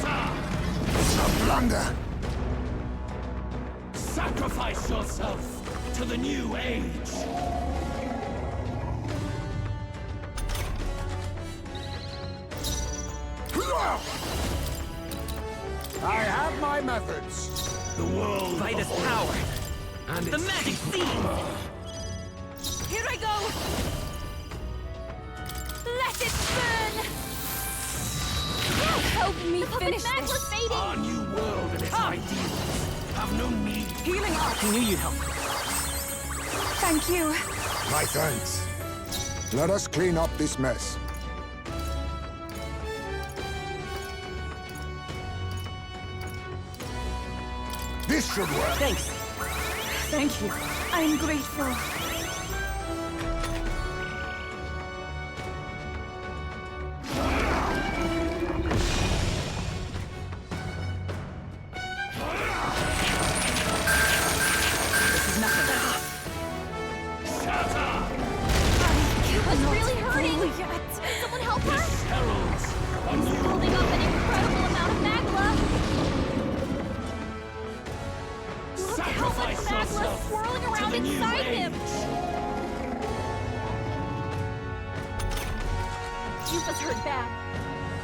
A blunder! Sacrifice yourself to the new age. I have my methods. The world By of this old power. and The its magic people. seed! Here I go. Let it burn. Help me The finish puppet's Magla's this. mating! Our new world and its ideals have no need. Healing arts! I knew you'd help. Thank you. My thanks. Let us clean up this mess. This should work. Thanks. Thank you. I'm grateful. This is nothing. Yuba's really hurting! Full yet. Can someone help her? Heralds a He's new building up an incredible amount of Magla! Look how much Sacrifice Magla's yourself swirling to around the new inside him! age. Yuba's hurt bad.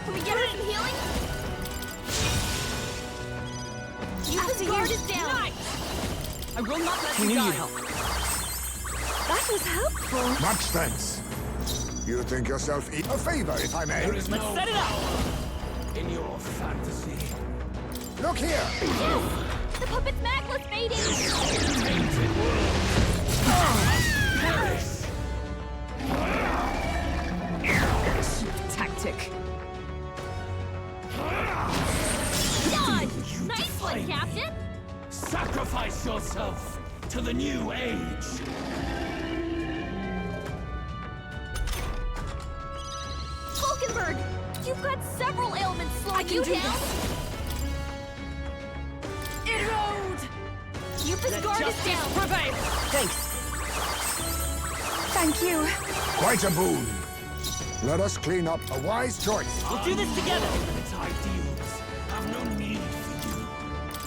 Can we get her some healing? Yuba's guard is down! I will not let I you knew die. you'd help. That was helpful. Much thanks. You think yourself a favor, if I may. There is Let's no set it up! power in your fantasy. Look here. Yes! The puppet's Magla's mating! Tainted world. Perish. Tactic. Dodge! You Nice defy one, me. Captain! Sacrifice yourself to the new age. Falkenberg! You've got several ailments slowing can you do down! Erode. Yuba's guard is Justice down! prevail! Thanks. Thank you. Quite a boon. Let us clean up. A wise choice. We'll do this together. And its ideals have no need for you.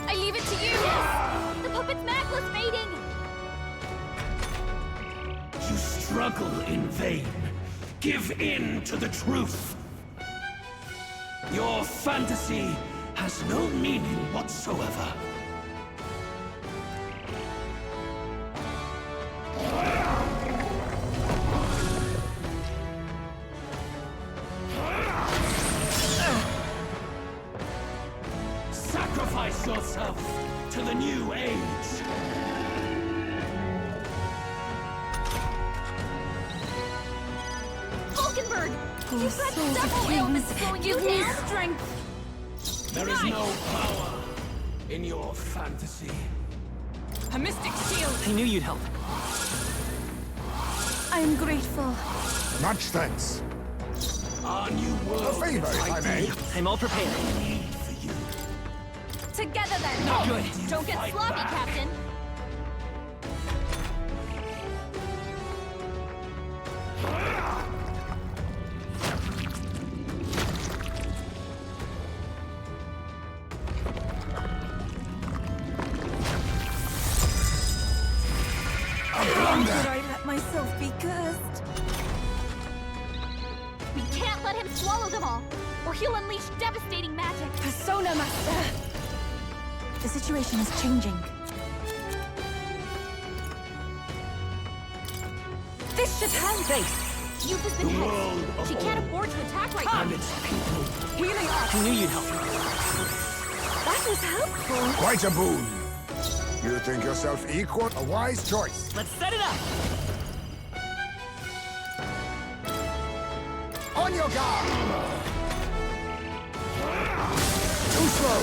I leave it to you! Yes! The puppet's Magla's mating! You struggle in vain. Give in to the truth. Your fantasy has no meaning whatsoever. Sacrifice yourself to the new age. Falkenberg! Oh, You've got souls of several kings, ailments slowing you give me down! strength! There is no power in your fantasy. A mystic shield! I knew you'd help. I am grateful. Much thanks. Our new world. A favor, if I may. I'm all prepared. Need for you. Together then! Not good. Don't get Fight sloppy, back. Captain! How did I let myself be cursed? We can't let him swallow them all, or he'll unleash devastating magic! Persona Master! The situation is changing. This should help! Thanks. Youth has been hit. She can't afford to attack right now. Healing up! I knew you'd help. That was helpful. Quite a boon. You think yourself equal? A wise choice. Let's set it up. On your guard! Too slow!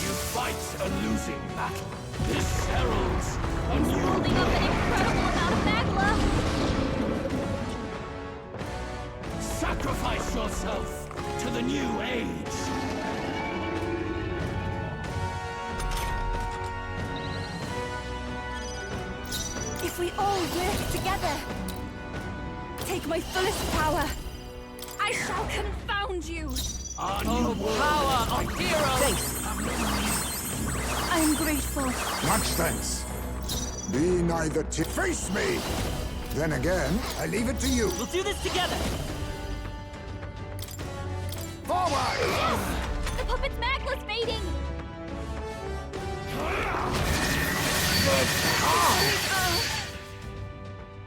You fight a losing battle. This heralds a He's new holding up an incredible amount of magma! Sacrifice yourself to the new age. If we all work together, take my fullest power, I shall confound you! Our new world. Power of heroes! Thanks. I am grateful. Much thanks. Be neither face me! Then again, I leave it to you. We'll do this together. Forward! The puppet's magma's fading!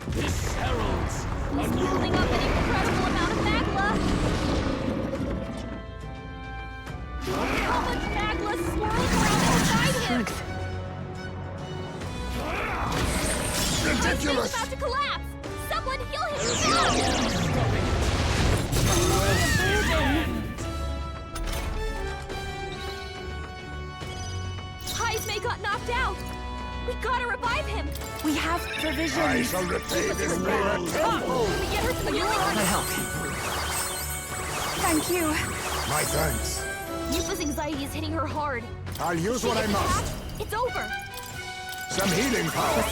This heralds a He's new building up an incredible amount of magma! How much magma swirls around inside him? He's Ridiculous! about to collapse! Someone heal him! Stop! Heismay got knocked out! We gotta revive him! We have provisions. I shall repay this mirror tenfold! We get her to the healing I arm! help. Thank you. My thanks. Yufa's anxiety is hitting her hard. I'll use She what I gets must. attacked, it's over! Some healing power.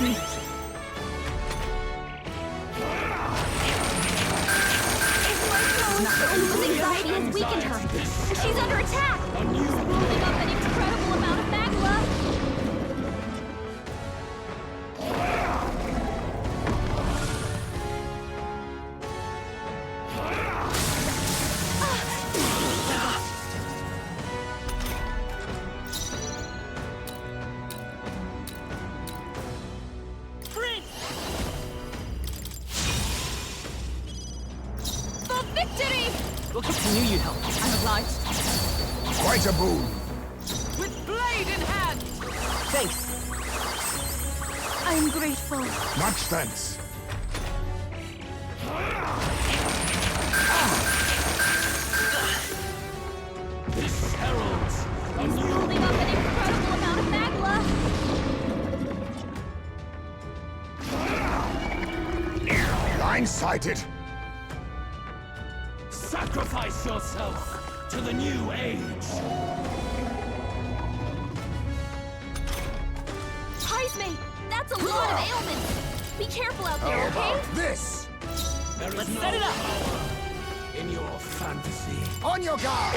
Yufa's anxiety has weakened her, and she's under attack! He's building up an incredible amount of magma! For victory! I knew you'd help. I'm obliged. Quite a boon. With blade in hand! Thanks. I am grateful. Much thanks. This heralds a He's new building up an incredible amount of magma! Blindsided. Sacrifice yourself to the new age. Heismay, that's a lot of ailments! Be careful out there, How okay? about this? There is Let's no set it up. power in your fantasy. On your guard!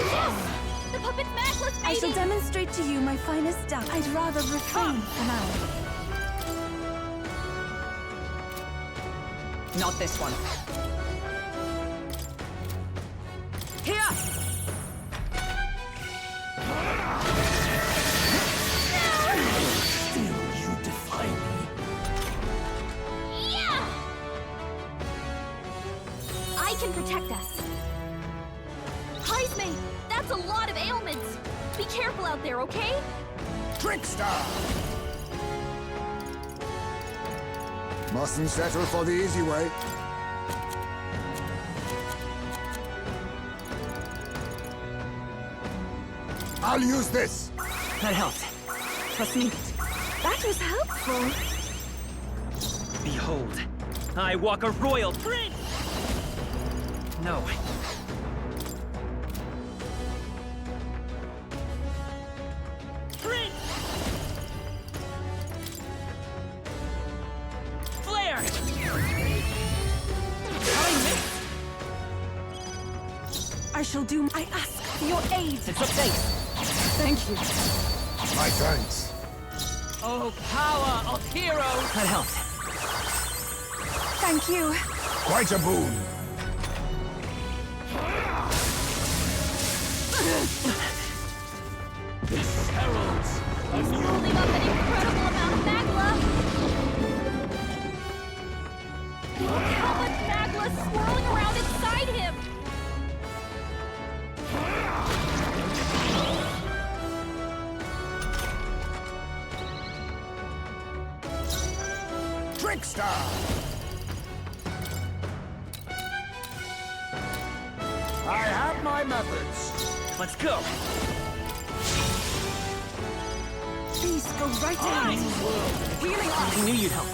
The puppet's magma's I shall fading! demonstrate to you my finest dance. I'd rather refrain for now. Not this one. Here! Still you defy me. Yeah! I can protect us. Heismay, that's a lot of ailments! Be Be careful out there, okay? Trickster! Mustn't settle for the easy way. I'll use this. That helped. Trust me. That was helpful. Behold, I walk a royal prince! No. Prince! Flare! I shall do. I ask for your aid. It's a face! Thank you. My thanks. Oh, power of heroes! That helped. Thank you. Quite a boon. This heralds a He's new holding up an incredible amount of magma. Look how much magma is swirling around inside him. Trickster! I have my methods. Let's go! Please go right ahead. Healing I us. knew you'd help.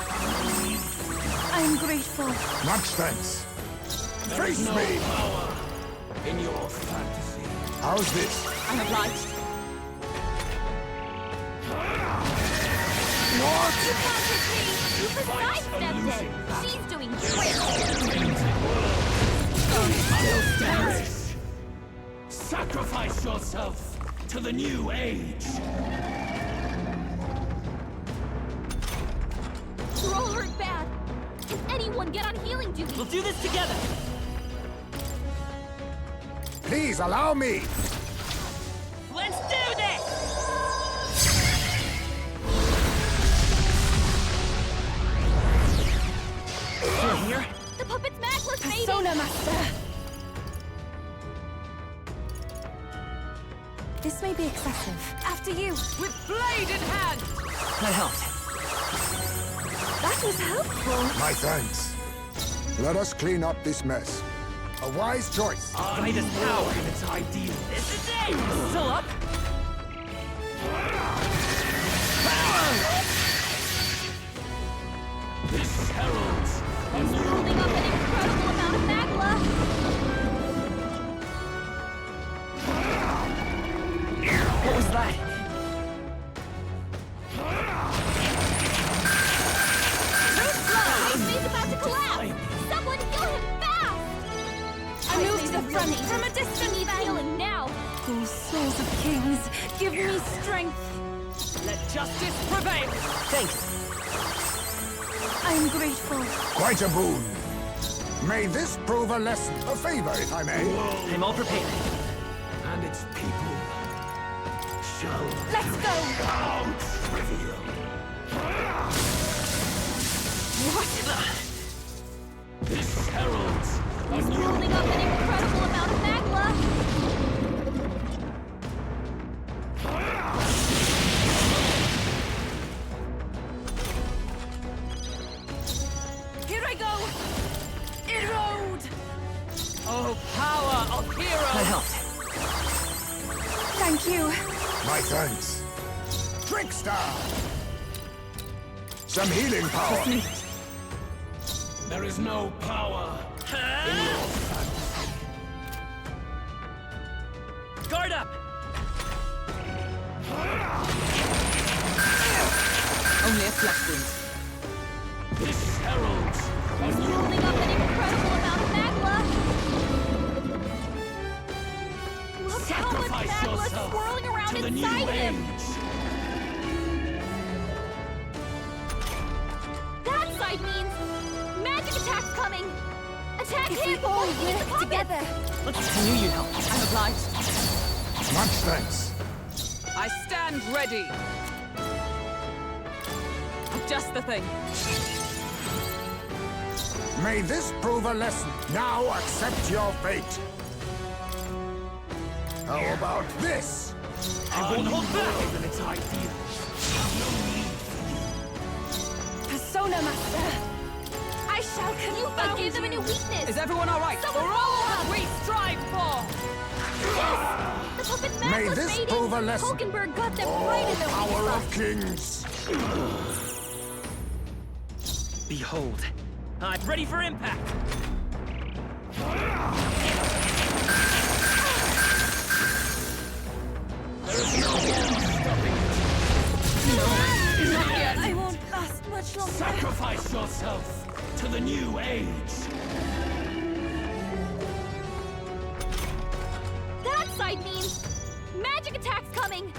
I am grateful. Much thanks. There is Face no me! power in your fantasy. How's this? I'm obliged. You can't hit me. You sidestepped it. She's doing great. Perish! Sacrifice yourself to the new age. We're all hurt bad. Can anyone get on healing duty? We'll do this together! Please allow me! Let's do this! Still here? The puppet's mackless, baby. Persona Master. This may be excessive. After you. With blade in hand! That helped. That was helpful. My thanks. Let us clean up this mess. A wise choice. Greatest power! In its ideal. It's the day! Still up? This heralds a He's new holding up an incredible amount of magma. What was that? He's about to collapse. Someone heal him fast. I move to the front running. from a distance. He needs healing now. Oh, souls of kings, give me strength. Let justice prevail! Thanks. I am grateful. Quite a boon. May this prove a lesson, a favor, if I may. I'm all prepared. and its people shall Let's go. how trivial. This heralds a He's new building up an incredible amount of magma. Here I go! Erode! Oh, power of heroes! That helped. Thank you. My thanks. Trickster! Some healing power. There is no power in your fantasy. Guard up! Only a flesh wound. This heralds a He's new building up an incredible amount of magma. Look how much Sacrifice magma is yourself swirling around to the new inside him. age. That side means magic attacks coming. Attack If him. we all Use the work puppet. together. I knew you'd help. I'm obliged. Much thanks. I stand ready. Just the thing. May this prove a lesson. Now accept your fate. How about this? I won't hold back in its ideals. Have no need for you. Persona Master! I shall confound gave them a new weakness! Is everyone all right? Someone For follow all up! that we strive for! Yes! The puppet's map May was this fading! prove a lesson. Hulkenberg got them right in their weak Power spot. of kings! Behold, I'm ready for impact. I won't last much longer. Sacrifice yourself to the new age. That side means magic attack's coming!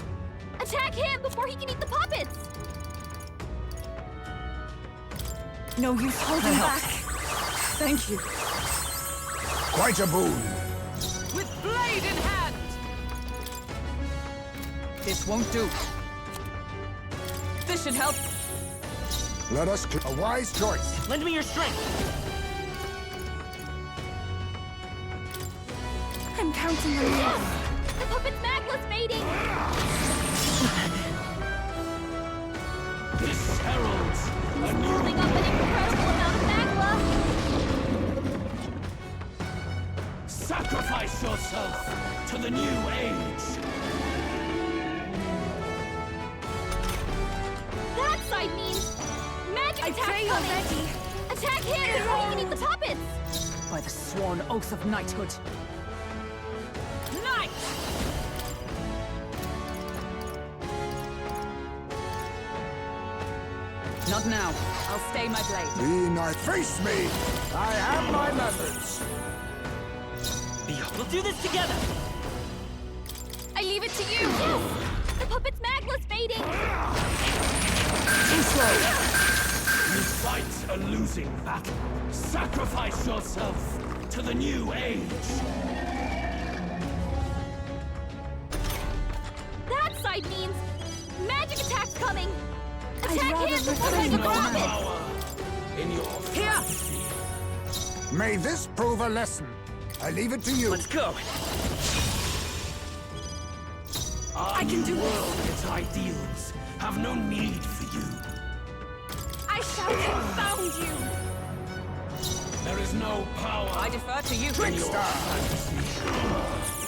Attack him before he can eat the puppets! No use holding back. Thank you. Quite a boon. With blade in hand! This won't do. This should help. Let us a wise choice. Lend me your strength. I'm counting on you. The puppet's magla's fading! This heralds a new Building up an incredible amount of magla! Sacrifice yourself to the new age. That side means magic attack's coming! already. Attack him before he can eat the puppets! By the sworn oath of knighthood. Knight! Not now. I'll stay my blade. Be not face me. I have my methods. Behold, we'll do this together. I leave it to you! Yes! The puppet's magla's fading! Too slow. You fight a losing battle. Sacrifice yourself to the new age. That side means magic attack's coming! I'd Attack rather him before he refrain can eat the from puppets! Power in your Here! May this prove a lesson. I leave it to you. Let's go. I can do world and its ideals have no need for you. I shall confound you! There is no power I defer to you. in your fantasy.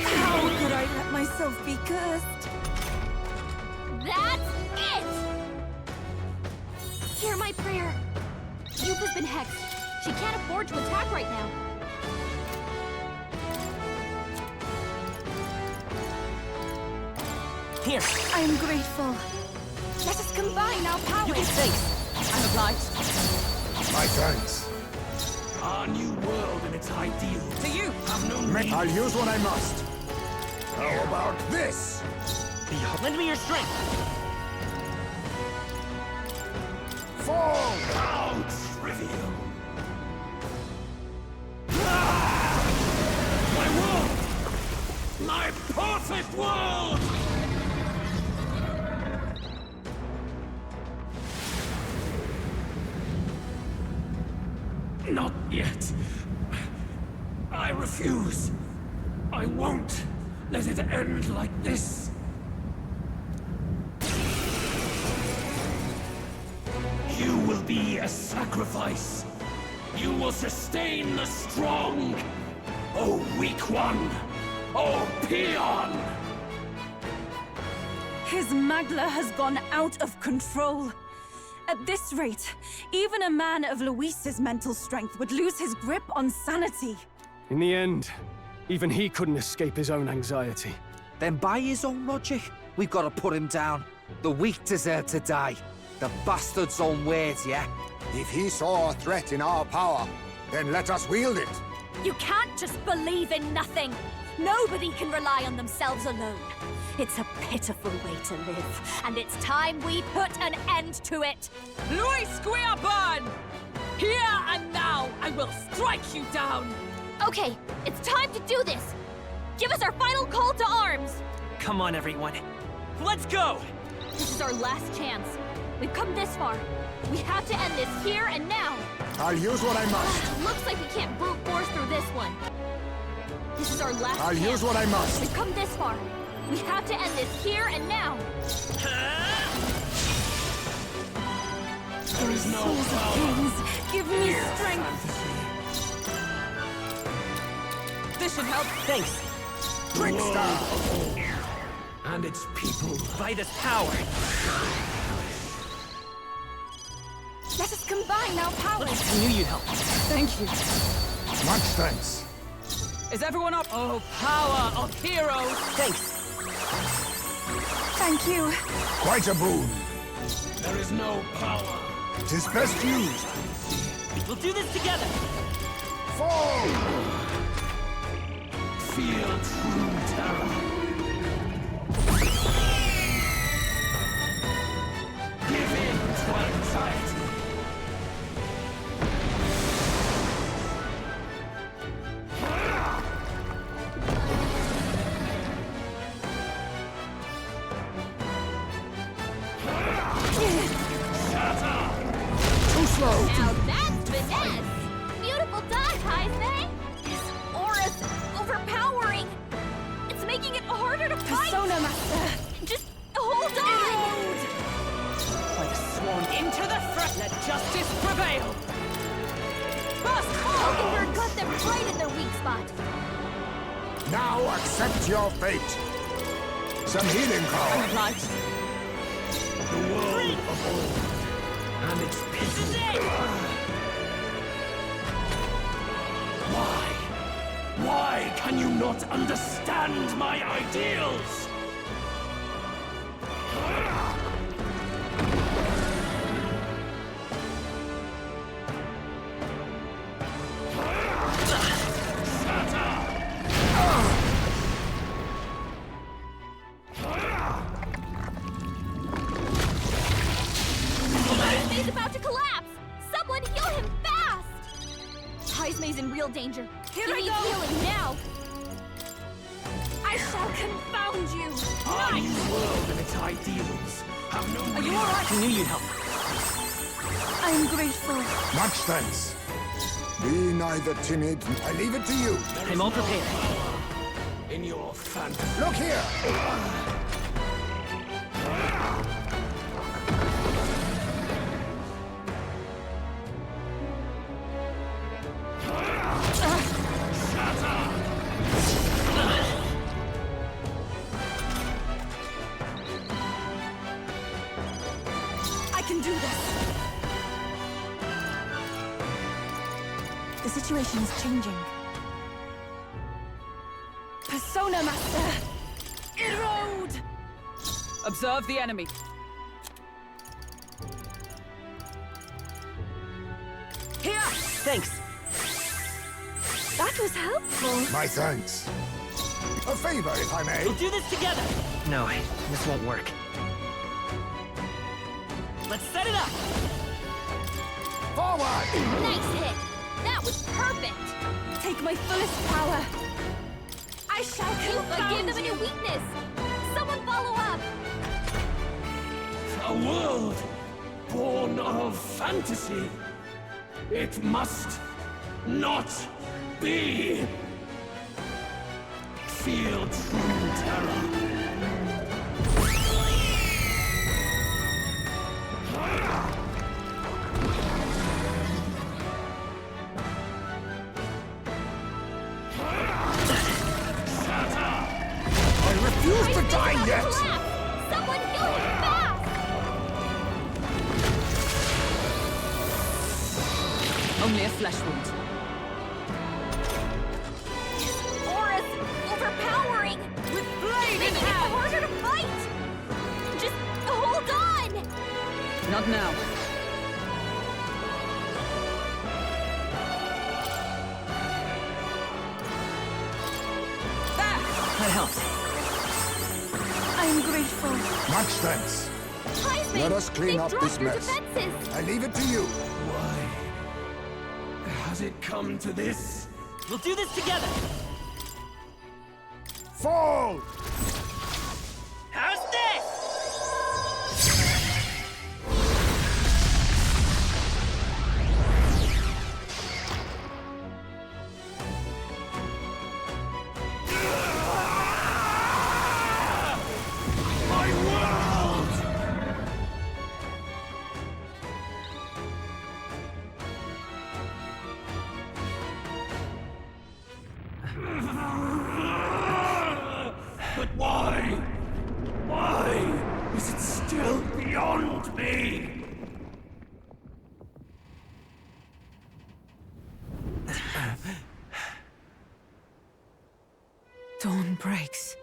How could I let myself be cursed? That's it! Hear my prayer. Youth has been hexed. She can't afford to attack right now. Here. I am grateful. Let us combine our powers. You can take. I'm obliged. My thanks. Our new world and its ideals To you. have no need. I'll use what I must. How about this? Behold, lend me your strength. Fall! How trivial. My world! My perfect world! Not yet. I refuse. I won't let it end like this. You will be a sacrifice. You will sustain the strong. Oh, weak one. Oh, peon. His Magla has gone out of control. At this rate, even a man of Luis's mental strength would lose his grip on sanity. In the end, even he couldn't escape his own anxiety. Then by his own logic, we've got to put him down. The weak deserve to die. The bastard's own words, yeah? If he saw a threat in our power, then let us wield it. You can't just believe in nothing. Nobody can rely on themselves alone. It's a pitiful way to live, and it's time we put an end to it. Luis Squeaburn! Here and now, I will strike you down! Okay, it's time to do this. Give us our final call to arms. Come on, everyone. Let's go! This is our last chance. We've come this far. We have to end this here and now. I'll use what I must. Looks like we can't brute force through this one. This is our last I'll chance. use what I must. We've come this far. We have to end this here and now. There is no power. Kings, give me Here, strength. fantasy. This should help. Thanks. Trickstar! And its people. By this power. Let us combine our powers. I knew you'd help. Thank you. Much thanks. Is everyone up? Oh, power of heroes! Thanks. Thank you. Quite a boon. There is no power. 'Tis best used. We'll do this together. Fall! Feel true terror. Give in to anxiety. Too slow! Now that's finesse! Beautiful dodge, Heisman! This aura's overpowering! It's making it harder to fight! Persona Master. Just hold on! By the sworn into the front, let justice prevail! Burst Oakenberg got them right in their weak spot! Now accept your fate. Some healing power. obliged. The world of old. And its people. Why? Why can you not understand my ideals? He's about to collapse! Someone heal him fast! Heismay's in real danger. Here he I needs go. healing now! I shall confound you. Our new world and its ideals have no Are you alright? I knew you'd help. I'm grateful. Much thanks. Be neither timid. I leave it to you. I'm all prepared. in your fantasy. Look here! I can do this. The situation is changing. Persona Master! Erode! Observe the enemy. Here! Thanks. That was helpful. My thanks. A favor, if I may. We'll do this together! No, this won't work. Let's set it up! Forward! Nice hit! That was perfect! Take my fullest power. I shall Gave confound them a new you. weakness! Someone follow up! A world born of fantasy. It must not be. Feel true terror. I refuse to die yet! Collapse! Someone heal him fast! Only a flesh wound. Aura's overpowering! With blade in Making it hand! harder to fight! Just hold on! Not now. There! That helps. I'm grateful. Much thanks. Heisman, Let us clean they've up dropped this your mess. defenses! I leave it to you. Why has it come to this? We'll do this together! Fall! not me! Dawn breaks.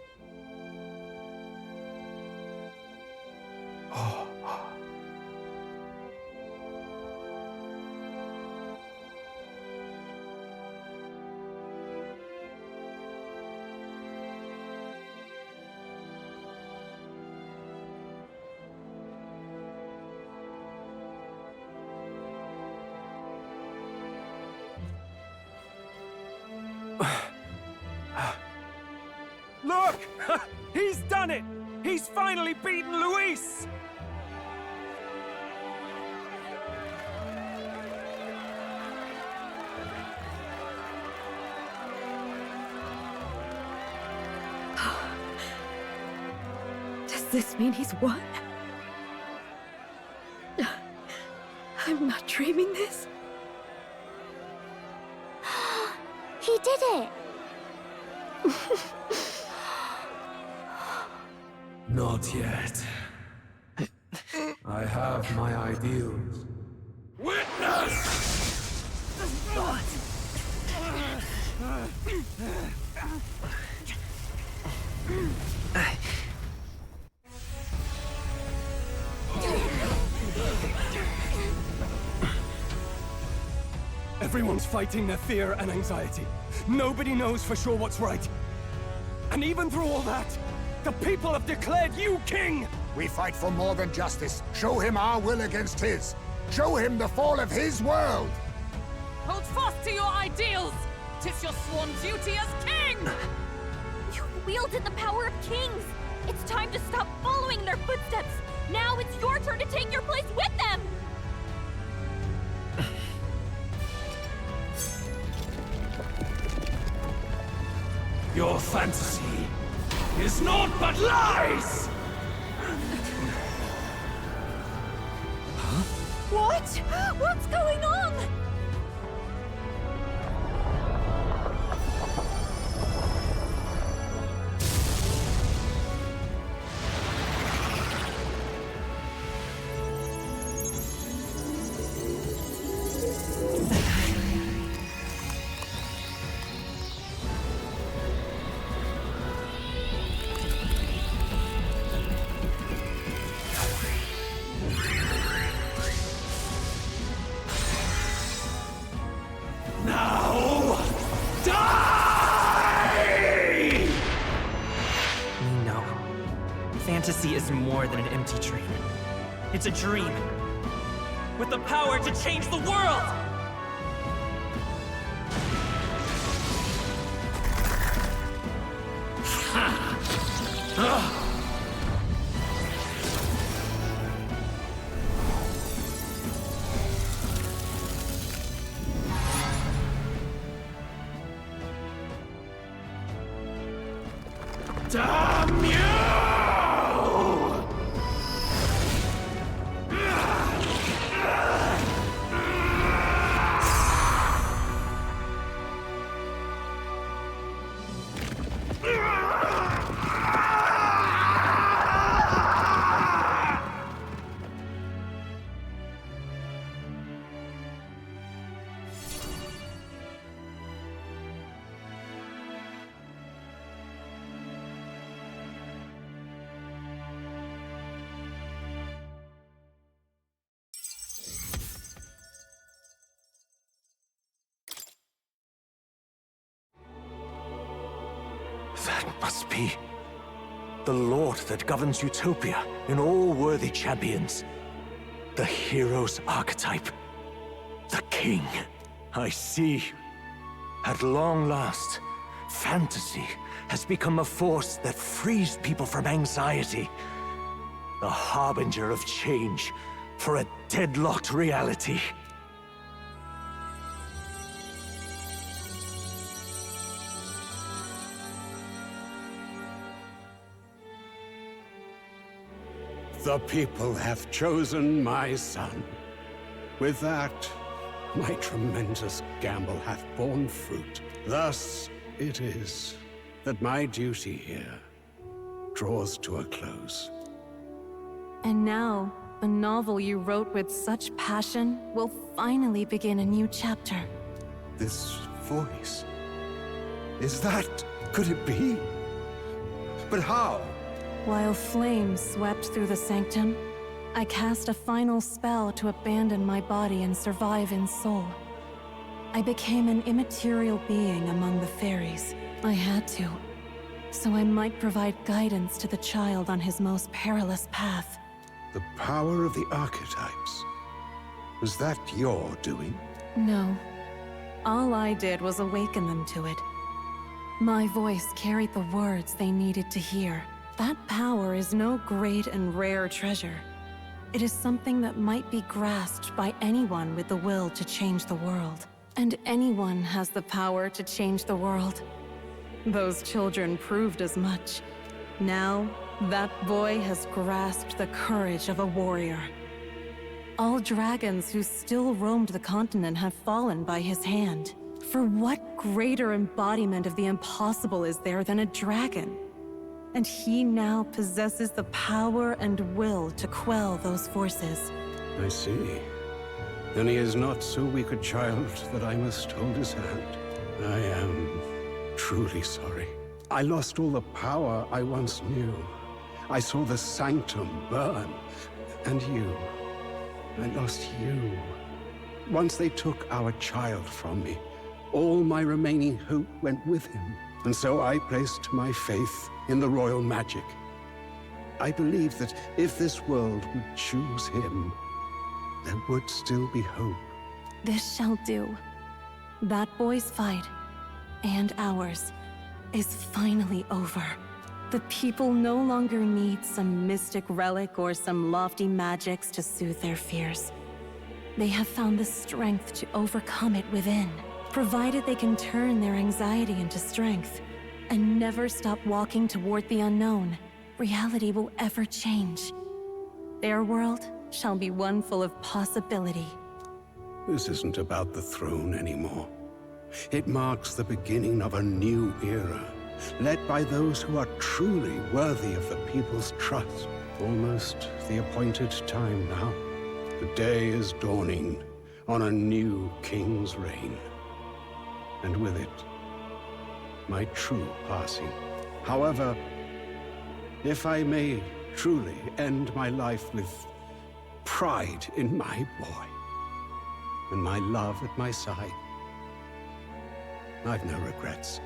Look! He's done it! He's finally beaten Luis! Does this mean he's won? I'm not dreaming this. He did it! Not yet. I have my ideals. Everyone's fighting their fear and anxiety. Nobody knows for sure what's right. And even through all that, the people have declared you king! We fight for more than justice. Show him our will against his. Show him the fall of his world! Hold fast to your ideals! 'Tis your sworn duty as king! You've wielded the power of kings! It's time to stop following in their footsteps! Now it's your turn to take your place with them! Your fantasy is naught but lies! What? What's going on? Fantasy is more than an empty dream. It's a dream with the power to change the world! Damn you! That must be the Lord that governs Utopia in all worthy champions. The hero's archetype. The king. I see. At long last, fantasy has become a force that frees people from anxiety. The harbinger of change for a deadlocked reality. The people have chosen my son. With that, my tremendous gamble hath borne fruit. Thus it is that my duty here draws to a close. And now, The novel you wrote with such passion will finally begin a new chapter. This voice. Is that... could it be? But how? While flames swept through the sanctum, I cast a final spell to abandon my body and survive in soul. I became an immaterial being among the fairies. I had to, so I might provide guidance to the child on his most perilous path. The power of the archetypes. Was that your doing? No. All I did was awaken them to it. My voice carried the words they needed to hear. That power is no great and rare treasure. It is something that might be grasped by anyone with the will to change the world. And anyone has the power to change the world. Those children proved as much. Now, that boy has grasped the courage of a warrior. All dragons who still roamed the continent have fallen by his hand. For what greater embodiment of the impossible is there than a dragon? And he now possesses the power and will to quell those forces. I see. Then he is not so weak a child that I must hold his hand. I am truly sorry. I lost all the power I once knew. I saw the sanctum burn. And you. I lost you. Once they took our child from me, all my remaining hope went with him. And so I placed my faith in the royal magic. I believed that if this world would choose him, there would still be hope. This shall do. That boy's fight, and ours, is finally over. The people no longer need some mystic relic or some lofty magics to soothe their fears. They have found the strength to overcome it within. Provided they can turn their anxiety into strength, and never stop walking toward the unknown, reality will ever change. Their world shall be one full of possibility. This isn't about the throne anymore. It marks the beginning of a new era, led by those who are truly worthy of the people's trust. Almost the appointed time now. The day is dawning on a new king's reign. And with it, my true passing. However, if I may truly end my life with pride in my boy, and my love at my side, I've no regrets.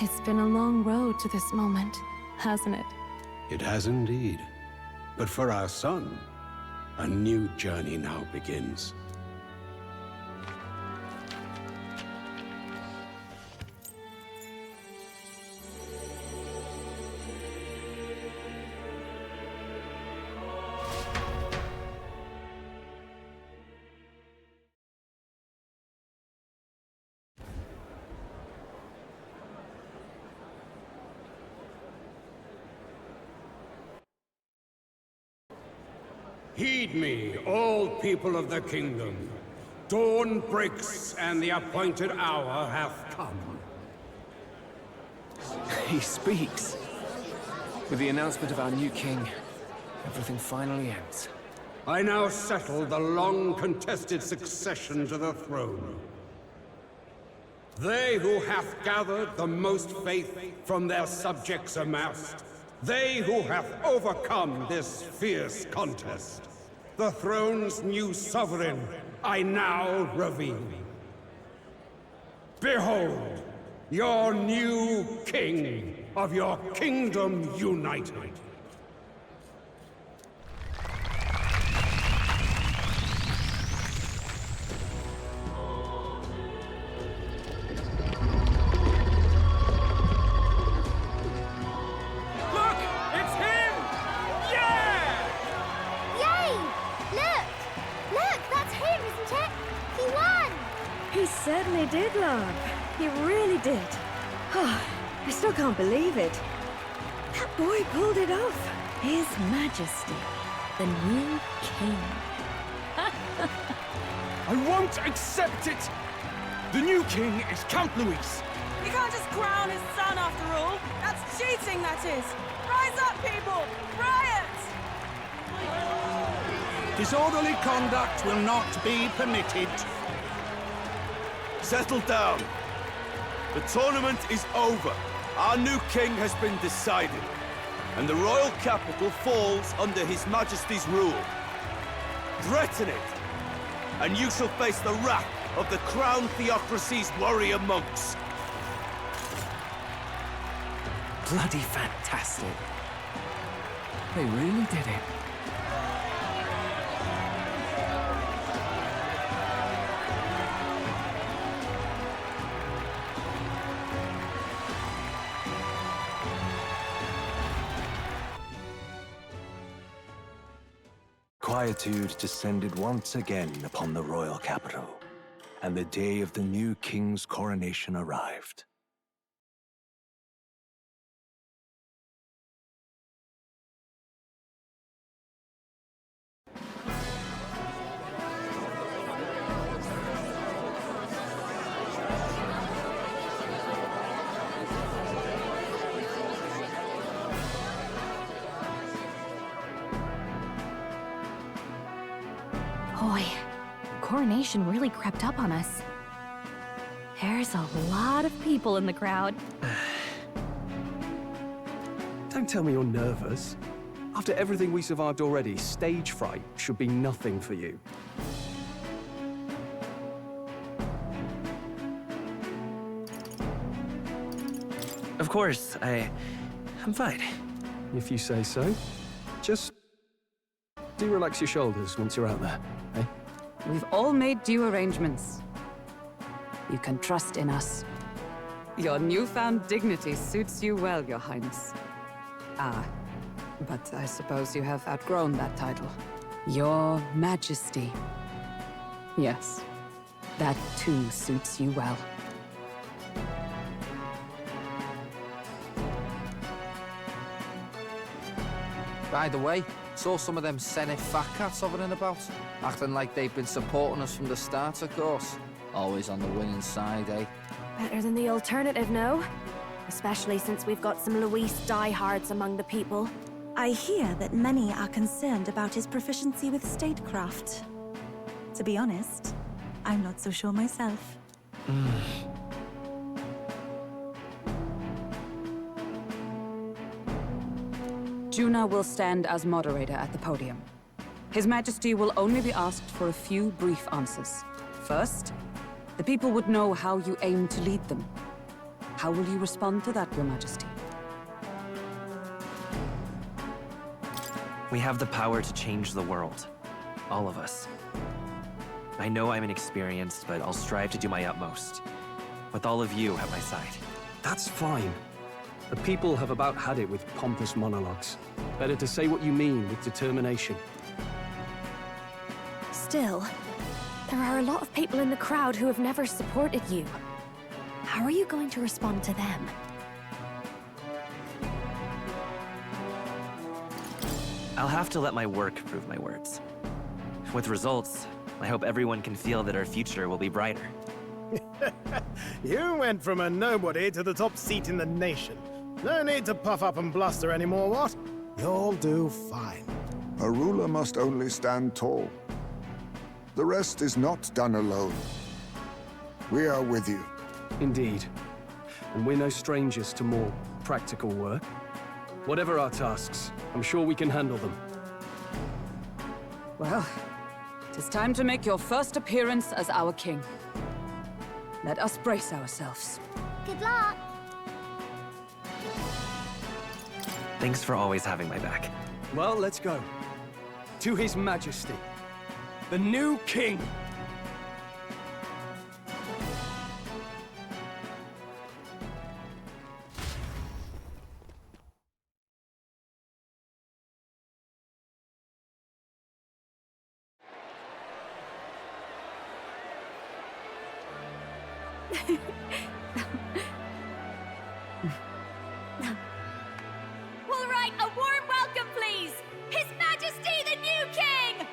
It's been a long road to this moment, hasn't it? It has indeed. But for our son, a new journey now begins. Heed me, all people of the kingdom. Dawn breaks, and the appointed hour hath come. He speaks. With the announcement of our new king, everything finally ends. I now settle the long-contested succession to the throne. They who hath gathered the most faith from their subjects amassed, they who have overcome this fierce contest, the throne's new sovereign, I now reveal. Behold, your new king of your kingdom united. Certainly did, love. He really did. Oh, I still can't believe it. That boy pulled it off. His Majesty, the new king. I won't accept it! The new king is Count Luis. You can't just crown his son after all. That's cheating, that is. Rise up, people! Riot! Disorderly conduct will not be permitted. Settle down. The tournament is over. Our new king has been decided, and the royal capital falls under His Majesty's rule. Threaten it, and you shall face the wrath of the Crown Theocracy's warrior monks. Bloody fantastic. They really did it. Quietude descended once again upon the royal capital, and the day of the new king's coronation arrived. Boy, coronation really crept up on us. There's a lot of people in the crowd. Don't tell me you're nervous. After everything we survived already, stage fright should be nothing for you. Of course, I'm fine. If you say so. Just do relax your shoulders once you're out there, eh? We've all made due arrangements. You can trust in us. Your newfound dignity suits you well, Your Highness. Ah, but I suppose you have outgrown that title. Your Majesty. Yes, that too suits you well. By the way, saw some of them Senate fat cats hovering about, acting like they've been supporting us from the start, of course. Always on the winning side, eh? Better than the alternative, no? Especially since we've got some Luis diehards among the people. I hear that many are concerned about his proficiency with statecraft. To be honest, I'm not so sure myself. Juna will stand as moderator at the podium. His Majesty will only be asked for a few brief answers. First, the people would know how you aim to lead them. How will you respond to that, Your Majesty? We have the power to change the world. All of us. I know I'm inexperienced, but I'll strive to do my utmost. With all of you at my side. That's fine. The people have about had it with pompous monologues. Better to say what you mean with determination. Still, there are a lot of people in the crowd who have never supported you. How are you going to respond to them? I'll have to let my work prove my words. With results, I hope everyone can feel that our future will be brighter. You went from a nobody to the top seat in the nation. No need to puff up and bluster anymore, what? You'll do fine. A ruler must only stand tall. The rest is not done alone. We are with you. Indeed. And we're no strangers to more practical work. Whatever our tasks, I'm sure we can handle them. Well, it is time to make your first appearance as our king. Let us brace ourselves. Good luck! Thanks for always having my back. Well, let's go. To His Majesty, the new king. All right, a warm welcome, please! His Majesty, the new king!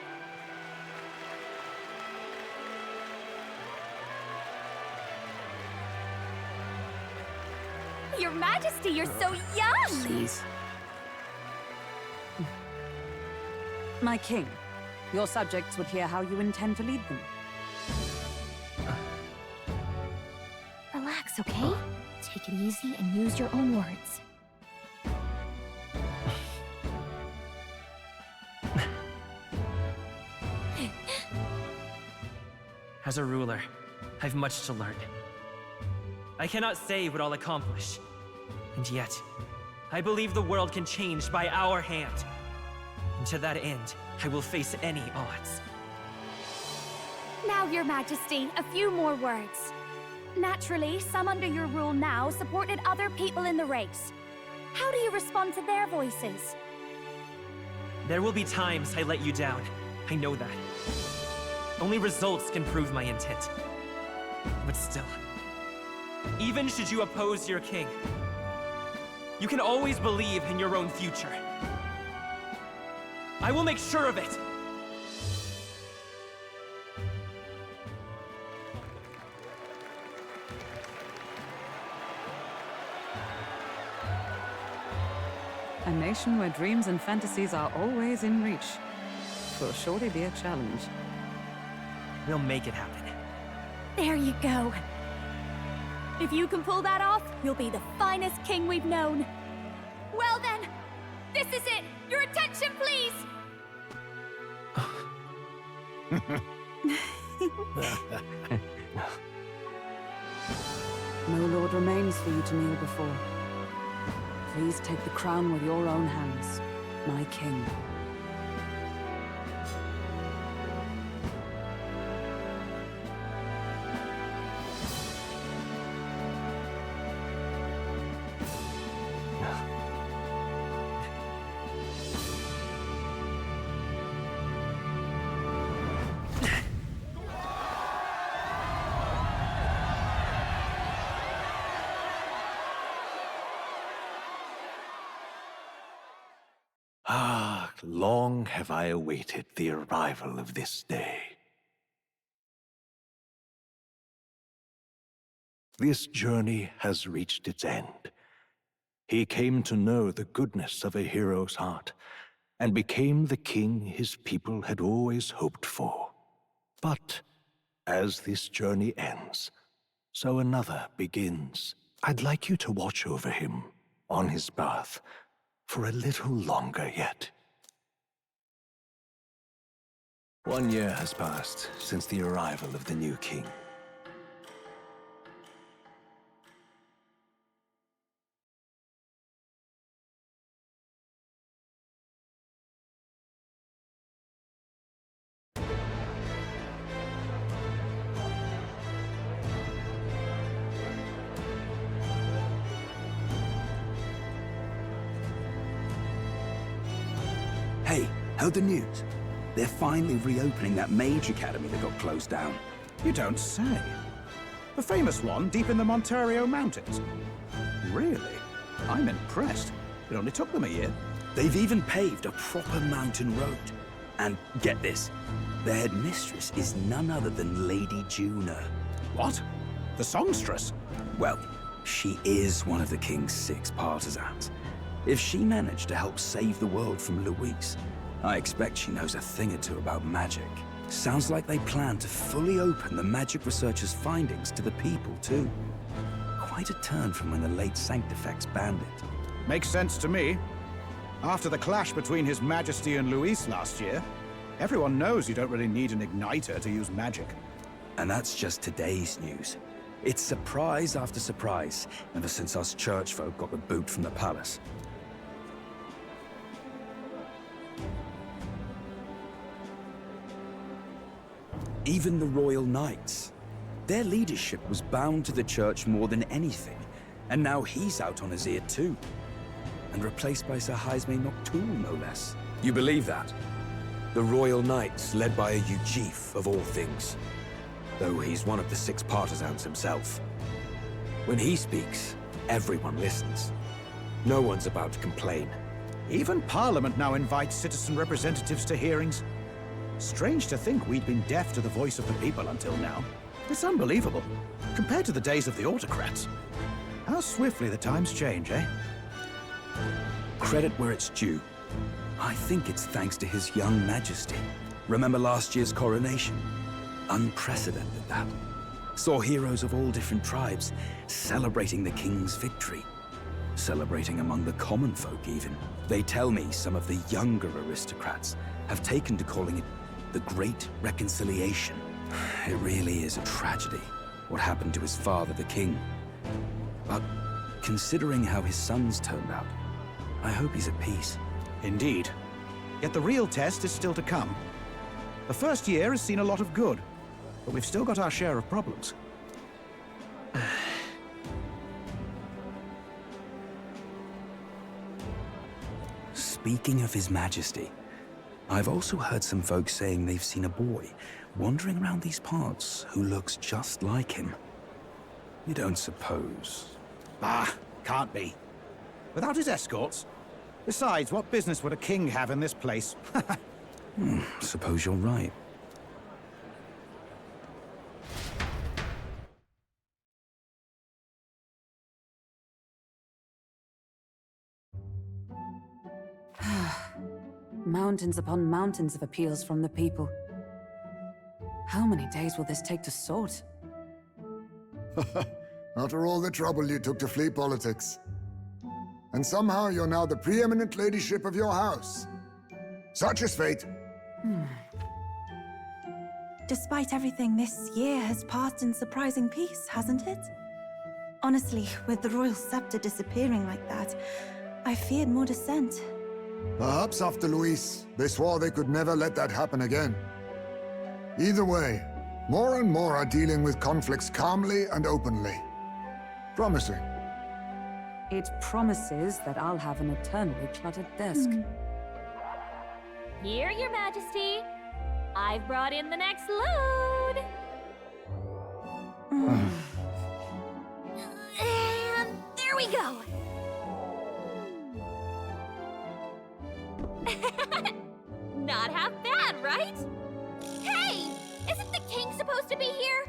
Your Majesty, you're so young! Please. My king, Your subjects would hear how you intend to lead them. Relax, okay? Take it easy and use your own words. As a ruler, I've much to learn. I cannot say what I'll accomplish. And yet, I believe the world can change by our hand. And to that end, I will face any odds. Now, Your Majesty, a few more words. Naturally, some under your rule now supported other people in the race. How do you respond to their voices? There will be times I let you down. I know that. Only results can prove my intent. But still, even should you oppose your king, you can always believe in your own future. I will make sure of it! A nation where dreams and fantasies are always in reach. Will surely be a challenge. We'll make it happen. There you go. If you can pull that off, you'll be the finest king we've known. Well then, this is it! Your attention, please! No lord remains for you to kneel before. Please take the crown with your own hands, my king. Ah, long have I awaited the arrival of this day. This journey has reached its end. He came to know the goodness of a hero's heart, and became the king his people had always hoped for. But as this journey ends, so another begins. I'd like you to watch over him on his path for a little longer yet. 1 year has passed since the arrival of the new king. Hey, heard the news? They're finally reopening that mage academy that got closed down. You don't say. The famous one deep in the Montario Mountains. Really? I'm impressed. It only took them a year. They've even paved a proper mountain road. And get this, their headmistress is none other than Lady Juno. What? The songstress? Well, she is one of the king's 6 partisans. If she managed to help save the world from Luis, I expect she knows a thing or two about magic. Sounds like they plan to fully open the magic researchers' findings to the people, too. Quite a turn from when the late Sanctifex banned it. Makes sense to me. After the clash between His Majesty and Luis last year, everyone knows you don't really need an igniter to use magic. And that's just today's news. It's surprise after surprise, ever since us churchfolk got the boot from the palace. Even the Royal Knights. Their leadership was bound to the church more than anything, and now he's out on his ear too. And replaced by Sir Jaime Noctul, no less. You believe that? The Royal Knights, led by a Uchief of all things. Though he's one of the 6 partisans himself. When he speaks, everyone listens. No one's about to complain. Even Parliament now invites citizen representatives to hearings. Strange to think we'd been deaf to the voice of the people until now. It's unbelievable, compared to the days of the autocrats. How swiftly the times change, eh? Credit where it's due. I think it's thanks to His young Majesty. Remember last year's coronation? Unprecedented, that. Saw heroes of all different tribes celebrating the king's victory. Celebrating among the common folk, even. They tell me some of the younger aristocrats have taken to calling it the Great Reconciliation. It really is a tragedy, what happened to his father, the king. But considering how his sons turned out, I hope he's at peace. Indeed. Yet the real test is still to come. The first year has seen a lot of good, but we've still got our share of problems. Speaking of His Majesty, I've also heard some folks saying they've seen a boy wandering around these parts who looks just like him. You don't suppose? Ah, can't be. Without his escorts? Besides, what business would a king have in this place? Suppose you're right. Mountains upon mountains of appeals from the people. How many days will this take to sort? After all the trouble you took to flee politics. And somehow you're now the preeminent ladyship of your house. Such is fate. Despite everything, this year has passed in surprising peace, hasn't it? Honestly, with the royal scepter disappearing like that, I feared more dissent. Perhaps after Luis, they swore they could never let that happen again. Either way, more and more are dealing with conflicts calmly and openly. Promising. It promises that I'll have an eternally cluttered desk. Here, Your Majesty. I've brought in the next load. And there we go. Not half bad, right? Hey! Isn't the king supposed to be here?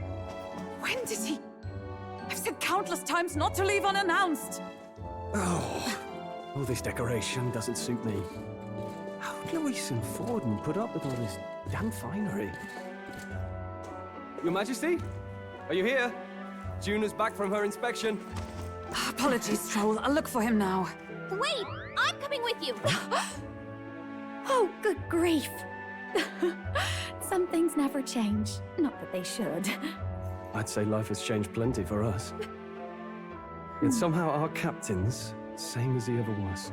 When did he? I've said countless times not to leave unannounced. Oh, all this decoration doesn't suit me. How would Luis and Forden put up with all this damn finery? Your Majesty? Are you here? Juna's back from her inspection. Apologies, Troll. I'll look for him now. Wait! I'm coming with you! Oh, good grief. Some things never change. Not that they should. I'd say life has changed plenty for us. Yet somehow our captain's same as he ever was.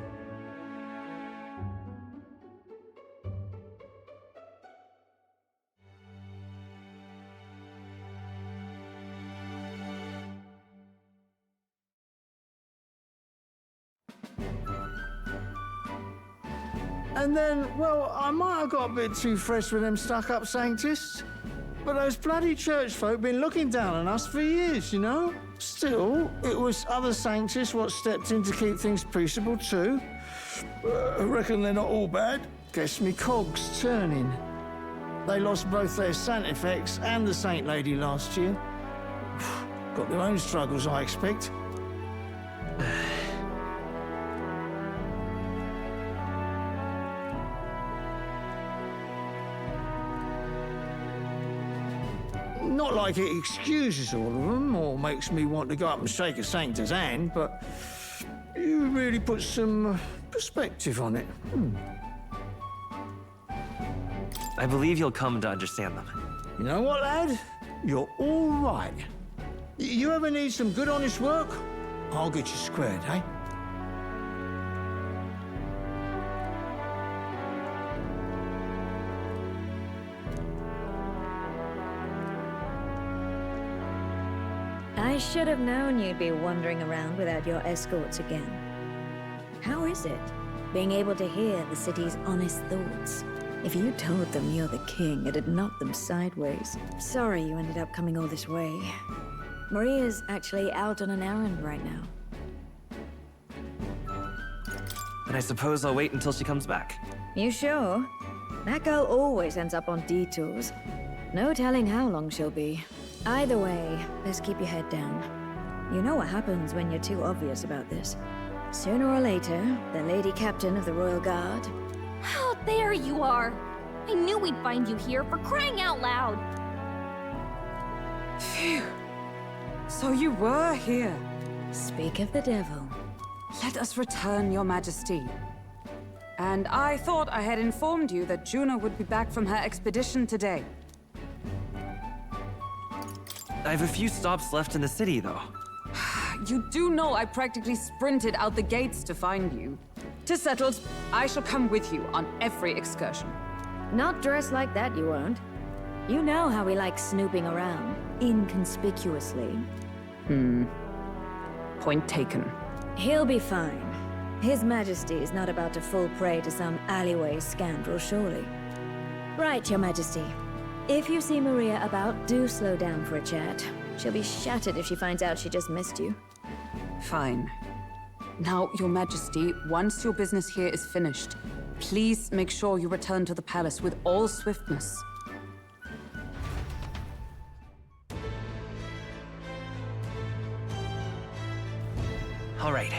And then, well, I might have got a bit too fresh with them stuck-up Sanctists. But those bloody church folk been looking down on us for years, you know? Still, it was other Sanctists what stepped in to keep things peaceable too. I reckon they're not all bad. Guess me cogs turning. They lost both their Santifex and the Saint Lady last year. Got their own struggles, I expect. Not like it excuses all of them or makes me want to go up and shake a Sanctor's hand, but you really put some perspective on it. I believe you'll come to understand them. You know what, lad? You're all right. You ever need some good, honest work? I'll get you squared, eh? I should have known you'd be wandering around without your escorts again. How is it, being able to hear the city's honest thoughts? If you told them you're the king, it'd knock them sideways. Sorry you ended up coming all this way. Maria's actually out on an errand right now. And I suppose I'll wait until she comes back. You sure? That girl always ends up on detours. No telling how long she'll be. Either way, let's keep your head down. You know what happens when you're too obvious about this. Sooner or later, the Lady Captain of the Royal Guard... Oh, there you are! I knew we'd find you here, for crying out loud. Phew. So you were here. Speak of the devil. Let us return, Your Majesty. And I thought I had informed you that Juno would be back from her expedition today. I have a few stops left in the city, though. You do know I practically sprinted out the gates to find you. 'Tis settled. I shall come with you on every excursion. Not dressed like that, you won't. You know how we like snooping around, inconspicuously. Point taken. He'll be fine. His Majesty is not about to fall prey to some alleyway scoundrel, surely. Right, Your Majesty. If you see Maria about, do slow down for a chat. She'll be shattered if she finds out she just missed you. Fine. Now, Your Majesty, once your business here is finished, please make sure you return to the palace with all swiftness. All right.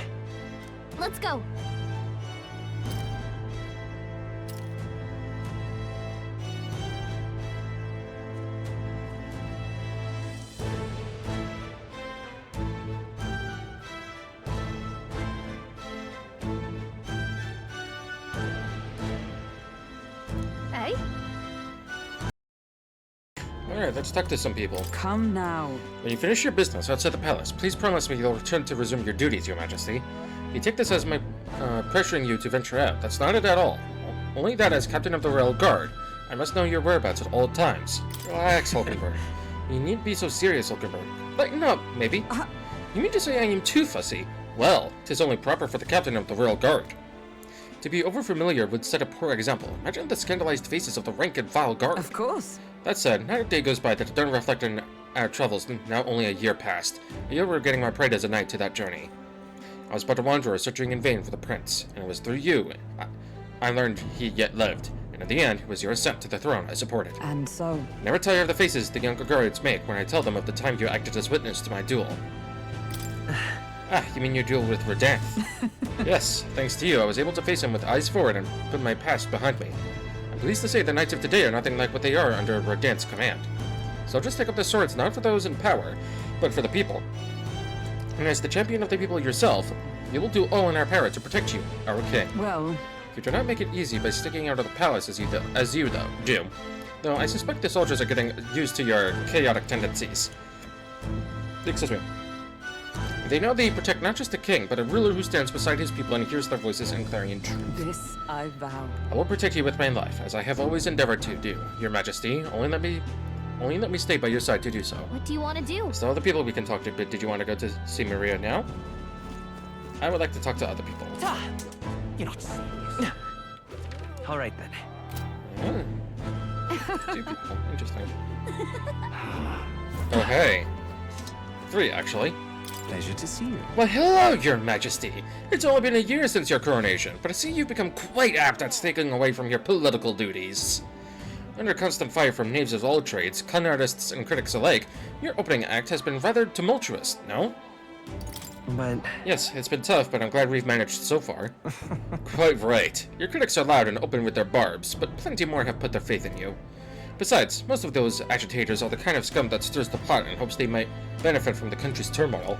Let's go. Hey? Alright, let's talk to some people. Come now. When you finish your business outside the palace, please promise me you'll return to resume your duties, Your Majesty. You take this as my pressuring you to venture out. That's not it at all. Only that as Captain of the Royal Guard, I must know your whereabouts at all times. Relax, Hulkenberg. You needn't be so serious, Hulkenberg. Lighten up, maybe. You mean to say I am too fussy? Well, 'tis only proper for the Captain of the Royal Guard. To be overfamiliar would set a poor example. Imagine the scandalized faces of the rank and file guard. Of course. That said, not a day goes by that don't reflect on our travels, now only a year past. A year were getting my pride as a knight to that journey. I was but a wanderer searching in vain for the prince, and it was through you I learned he yet lived, and in the end, it was your ascent to the throne I supported. And so? Never tire of the faces the younger guards make when I tell them of the time you acted as witness to my duel. You mean your duel with Verdanth? Yes, thanks to you, I was able to face him with eyes forward and put my past behind me. I'm pleased to say the knights of today are nothing like what they are under Verdanth's command. So just take up the swords not for those in power, but for the people. And as the champion of the people yourself, you will do all in our power to protect you, our king. Well, you do not make it easy by sticking out of the palace as you do. Though I suspect the soldiers are getting used to your chaotic tendencies. Excuse me. They know they protect not just the king, but a ruler who stands beside his people and hears their voices in clarion truth. This I vow. I will protect you with my life, as I have always endeavored to do, Your Majesty. Only let me stay by your side to do so. What do you want to do? So other people we can talk to, but did you want to go to see Maria now? I would like to talk to other people. You're not serious. All right, then. Two people. Interesting. Oh, hey. 3, actually. Pleasure to see you. Well, hello, Your Majesty. It's only been a year since your coronation, but I see you've become quite apt at sneaking away from your political duties. Under constant fire from knaves of all trades, con artists and critics alike, your opening act has been rather tumultuous, no? But... Yes, it's been tough, but I'm glad we've managed so far. Quite right. Your critics are loud and open with their barbs, but plenty more have put their faith in you. Besides, most of those agitators are the kind of scum that stirs the pot in hopes they might benefit from the country's turmoil.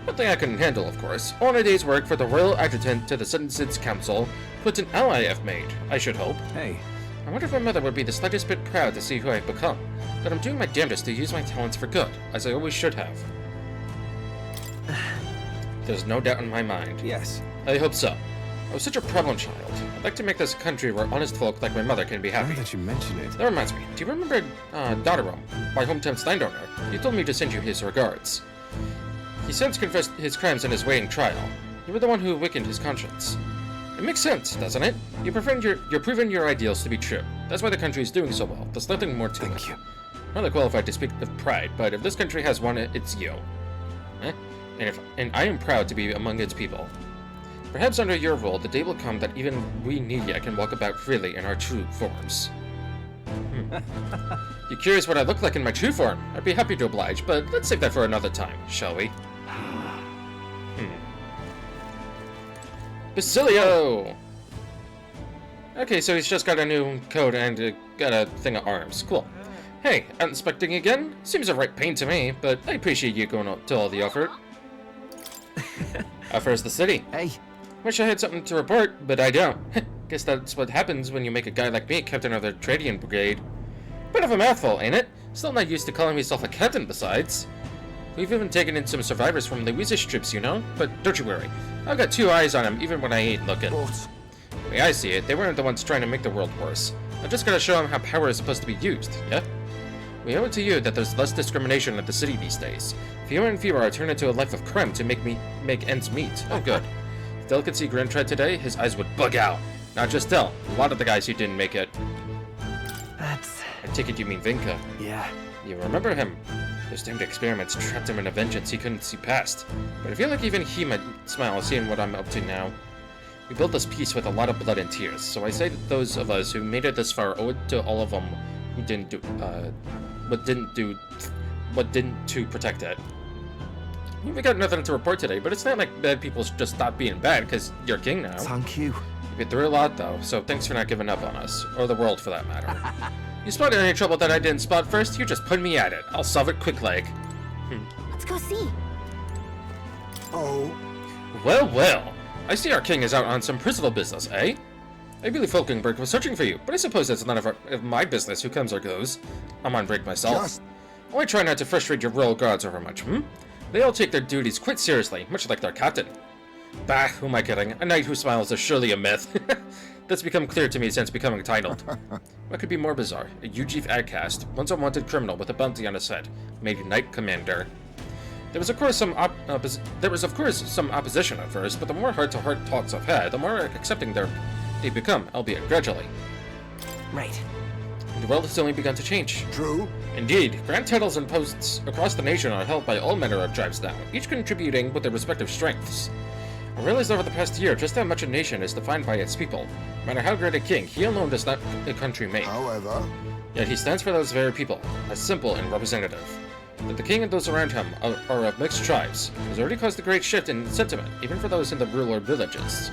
One thing I couldn't handle, of course. On a day's work for the Royal Adjutant to the Citizens' Council, puts an ally I've made, I should hope. Hey. I wonder if my mother would be the slightest bit proud to see who I've become. That I'm doing my damnedest to use my talents for good, as I always should have. There's no doubt in my mind. Yes. I hope so. I was such a problem child. I'd like to make this a country where honest folk like my mother can be happy. Now that you mention it. That reminds me. Do you remember Dotterom, my hometown landowner? He told me to send you his regards. He since confessed his crimes in his weighing trial. You were the one who awakened his conscience. It makes sense, doesn't it? You've proven your ideals to be true. That's why the country is doing so well. There's nothing more to it. Thank you. I'm not qualified to speak of pride, but if this country has one, it's you. And I am proud to be among its people. Perhaps under your rule, the day will come that even we Nidia can walk about freely in our true forms. You curious what I look like in my true form? I'd be happy to oblige, but let's save that for another time, shall we? Basilio! Okay, so he's just got a new coat and got a thing of arms. Cool. Hey, out inspecting again? Seems a right pain to me, but I appreciate you going to all the effort. First, the city. Hey. Wish I had something to report, but I don't. Guess that's what happens when you make a guy like me captain of the Tradian Brigade. Bit of a mouthful, ain't it? Still not used to calling myself a captain, besides. We've even taken in some survivors from the Weezish troops, you know? But don't you worry. I've got 2 eyes on them, even when I ain't looking. The way I see it, they weren't the ones trying to make the world worse. I just gotta show them how power is supposed to be used, yeah? We owe it to you that there's less discrimination at the city these days. Fewer and fewer are turned into a life of crime to make ends meet. Oh, good. If Del could see Grin tried today, his eyes would bug out. Not just Del, a lot of the guys who didn't make it. That's... I take it you mean Vinka. Yeah. You remember him? Those damned experiments trapped him in a vengeance he couldn't see past. But I feel like even he might smile seeing what I'm up to now. We built this peace with a lot of blood and tears, so I say that those of us who made it this far owe it to all of them who didn't do, what didn't to protect it. We got nothing to report today, but it's not like bad people just stop being bad because you're king now. Thank you. We've been through a lot though, so thanks for not giving up on us, or the world for that matter. You spotted any trouble that I didn't spot first, you just put me at it. I'll solve it quick like. Let's go see. Oh. Well, well. I see our king is out on some personal business, eh? I believe Falkenberg was searching for you, but I suppose that's none of my business who comes or goes. I'm on break myself. Only try not to frustrate your royal guards over much, They all take their duties quite seriously, much like their captain. Bah, who am I kidding? A knight who smiles is surely a myth. That's become clear to me since becoming titled. What could be more bizarre? A UG outcast, once a wanted criminal with a bounty on his head, made knight commander. There was of course some opposition at first, but the more heart-to-heart talks I've had, the more accepting they become, albeit gradually. Right. The world has only begun to change. True. Indeed, grand titles and posts across the nation are held by all manner of tribes now, each contributing with their respective strengths. I realized over the past year just how much a nation is defined by its people. No matter how great a king, he alone does not a country make. However, yet he stands for those very people, as simple and representative. That the king and those around him are of mixed tribes has already caused a great shift in sentiment, even for those in the rural villages.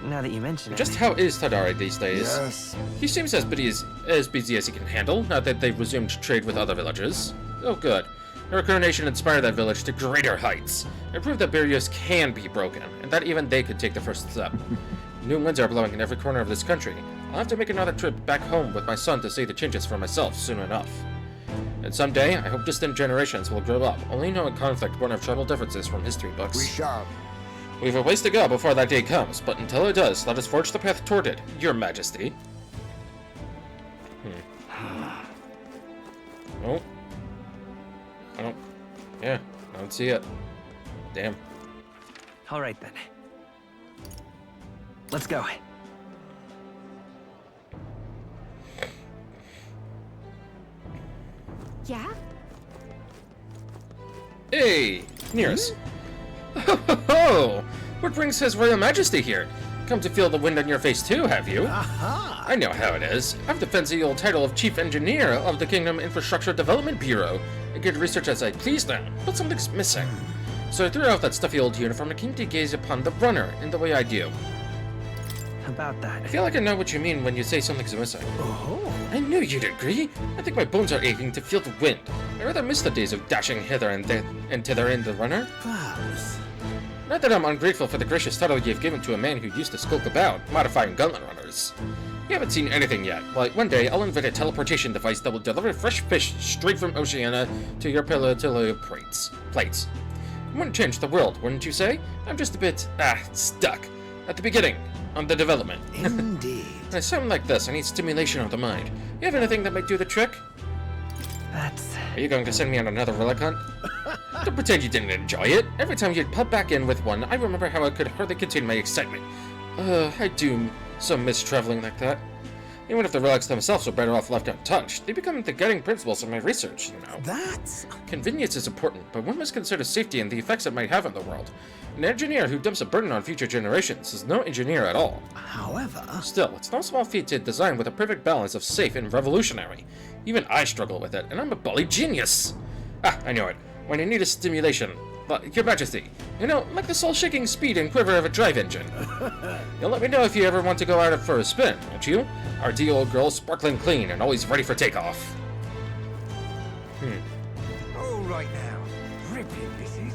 Now that you mention it. Just how is Tadari these days? Yes. He seems as busy as he can handle, now that they've resumed trade with other villages. Oh good. Her coronation inspired that village to greater heights. It proved that barriers can be broken, and that even they could take the first step. New winds are blowing in every corner of this country. I'll have to make another trip back home with my son to see the changes for myself soon enough. And someday, I hope distant generations will grow up, only knowing conflict born of tribal differences from history books. We shall. We've a ways to go before that day comes, but until it does, let us forge the path toward it, Your Majesty. Oh. I don't... Yeah, I don't see it. Damn. Alright then. Let's go. Yeah? Hey, Nearest. Oh, what brings His Royal Majesty here? Come to feel the wind on your face too, have you? Aha! I know how it is. I've the fancy old title of Chief Engineer of the Kingdom Infrastructure Development Bureau. I could research as I please now, but something's missing. So I threw off that stuffy old uniform and came to gaze upon the runner in the way I do. About that. I feel like I know what you mean when you say something's missing. Oh. I knew you'd agree. I think my bones are aching to feel the wind. I rather miss the days of dashing hither and thither in the runner. Perhaps. Not that I'm ungrateful for the gracious title you've given to a man who used to skulk about, modifying gauntlet runners. You haven't seen anything yet. Well, one day I'll invent a teleportation device that will deliver fresh fish straight from Oceania to your pillow plates. It wouldn't change the world, wouldn't you say? I'm just a bit, stuck. At the beginning, on the development. Indeed. When something like this, I need stimulation of the mind. You have anything that might do the trick? That's... Are you going to send me on another relic hunt? Don't pretend you didn't enjoy it. Every time you'd pop back in with one, I remember how I could hardly contain my excitement. I do so miss traveling like that. Even if the relics themselves are better off left untouched, they become the guiding principles of my research, you know. That's... Convenience is important, but one must consider safety and the effects it might have on the world. An engineer who dumps a burden on future generations is no engineer at all. However... Still, it's no small feat to design with a perfect balance of safe and revolutionary. Even I struggle with it, and I'm a bully genius! I know it. When you need a stimulation, But, Your Majesty, you know, like the soul-shaking speed and quiver of a drive engine. You'll let me know if you ever want to go out for a spin, won't you? Our dear old girl, sparkling clean and always ready for takeoff. All right now. Ripping this is.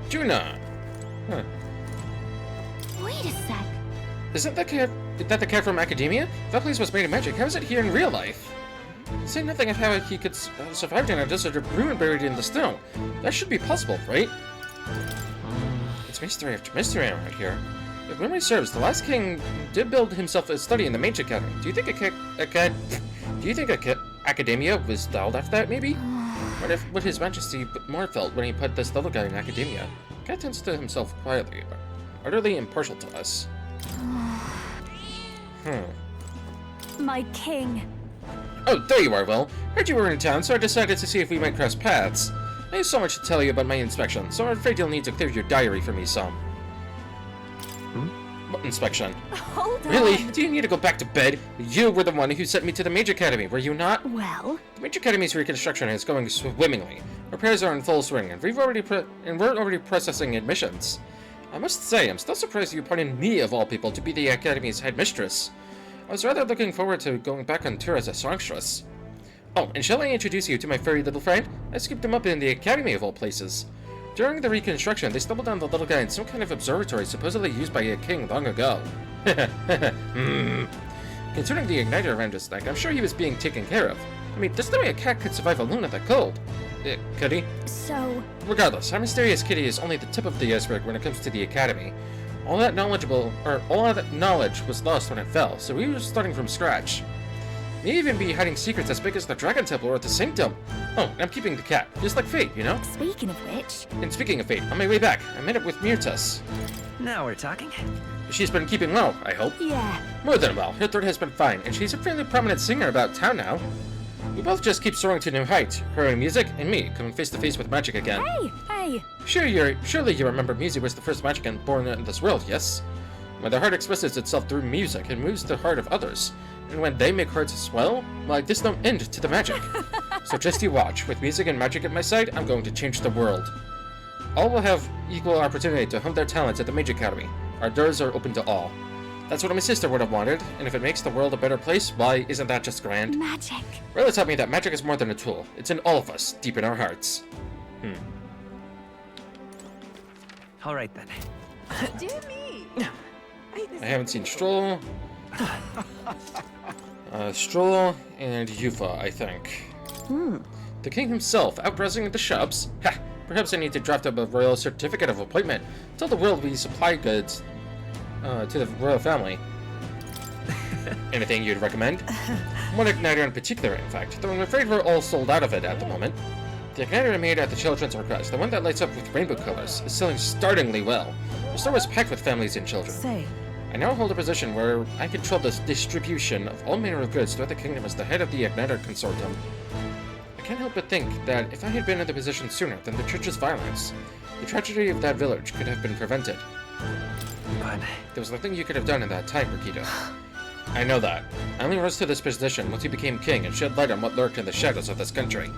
Juna. Huh. Wait a sec. Isn't that the cat from Academia? That place was made of magic. How is it here in real life? Say nothing of how he could survive in a desert of ruin buried in the snow. That should be possible, right? It's mystery after mystery around here. If memory serves, the last king did build himself a study in the Mage Academy. Do you think Academia was styled after that, maybe? What His Majesty more felt when he put this little guy in Academia? Cat tends to himself quietly, but utterly impartial to us. My king. Oh, there you are, Will. Heard you were in town, so I decided to see if we might cross paths. I have so much to tell you about my inspection, so I'm afraid you'll need to clear your diary for me some. What inspection? Hold on. Really? Do you need to go back to bed? You were the one who sent me to the Mage Academy, were you not? Well? The Mage Academy's reconstruction is going swimmingly. Repairs are in full swing, and we're already processing admissions. I must say, I'm still surprised you appointed me, of all people, to be the Academy's headmistress. I was rather looking forward to going back on tour as a songstress. Oh, and shall I introduce you to my furry little friend? I scooped him up in the Academy of all places. During the reconstruction, they stumbled on the little guy in some kind of observatory supposedly used by a king long ago. Considering the igniter around his neck, I'm sure he was being taken care of. I mean, there's no way a cat could survive alone in that cold. Could he? So... Regardless, our mysterious kitty is only the tip of the iceberg when it comes to the Academy. All that knowledge was lost when it fell, so we were starting from scratch. May even be hiding secrets as big as the Dragon Temple or the Sanctum. Oh, and I'm keeping the cat, just like fate, you know? Speaking of which... And speaking of fate, on my way back, I met up with Myrtus. Now we're talking? She's been keeping well, I hope. Yeah. More than well. Her throat has been fine, and she's a fairly prominent singer about town now. We both just keep soaring to new heights. Her in music, and me, coming face to face with magic again. Hey! Surely you remember music was the first magic born in this world, yes? When the heart expresses itself through music, it moves the heart of others. And when they make hearts swell, well, there's no end to the magic. So just you watch. With music and magic at my side, I'm going to change the world. All will have equal opportunity to hone their talents at the Mage Academy. Our doors are open to all. That's what my sister would have wanted, and if it makes the world a better place, why, isn't that just grand? Magic. Rayla taught me that magic is more than a tool. It's in all of us, deep in our hearts. All right, then. Dear me. I haven't seen Stroll. Stroll and Yufa, I think. The king himself, out browsing in the shops. Ha! Perhaps I need to draft up a royal certificate of appointment. Tell the world we supply goods to the royal family. Anything you'd recommend? One igniter in particular, in fact, though I'm afraid we're all sold out of it at the moment. The igniter I made at the children's request, the one that lights up with rainbow colors, is selling startlingly well. The store was packed with families and children. Say. I now hold a position where I control the distribution of all manner of goods throughout the kingdom as the head of the igniter consortium. I can't help but think that if I had been in the position sooner than the church's violence, the tragedy of that village could have been prevented. But there was nothing you could have done in that time, Brigida. I know that. I only rose to this position once you became king and shed light on what lurked in the shadows of this country.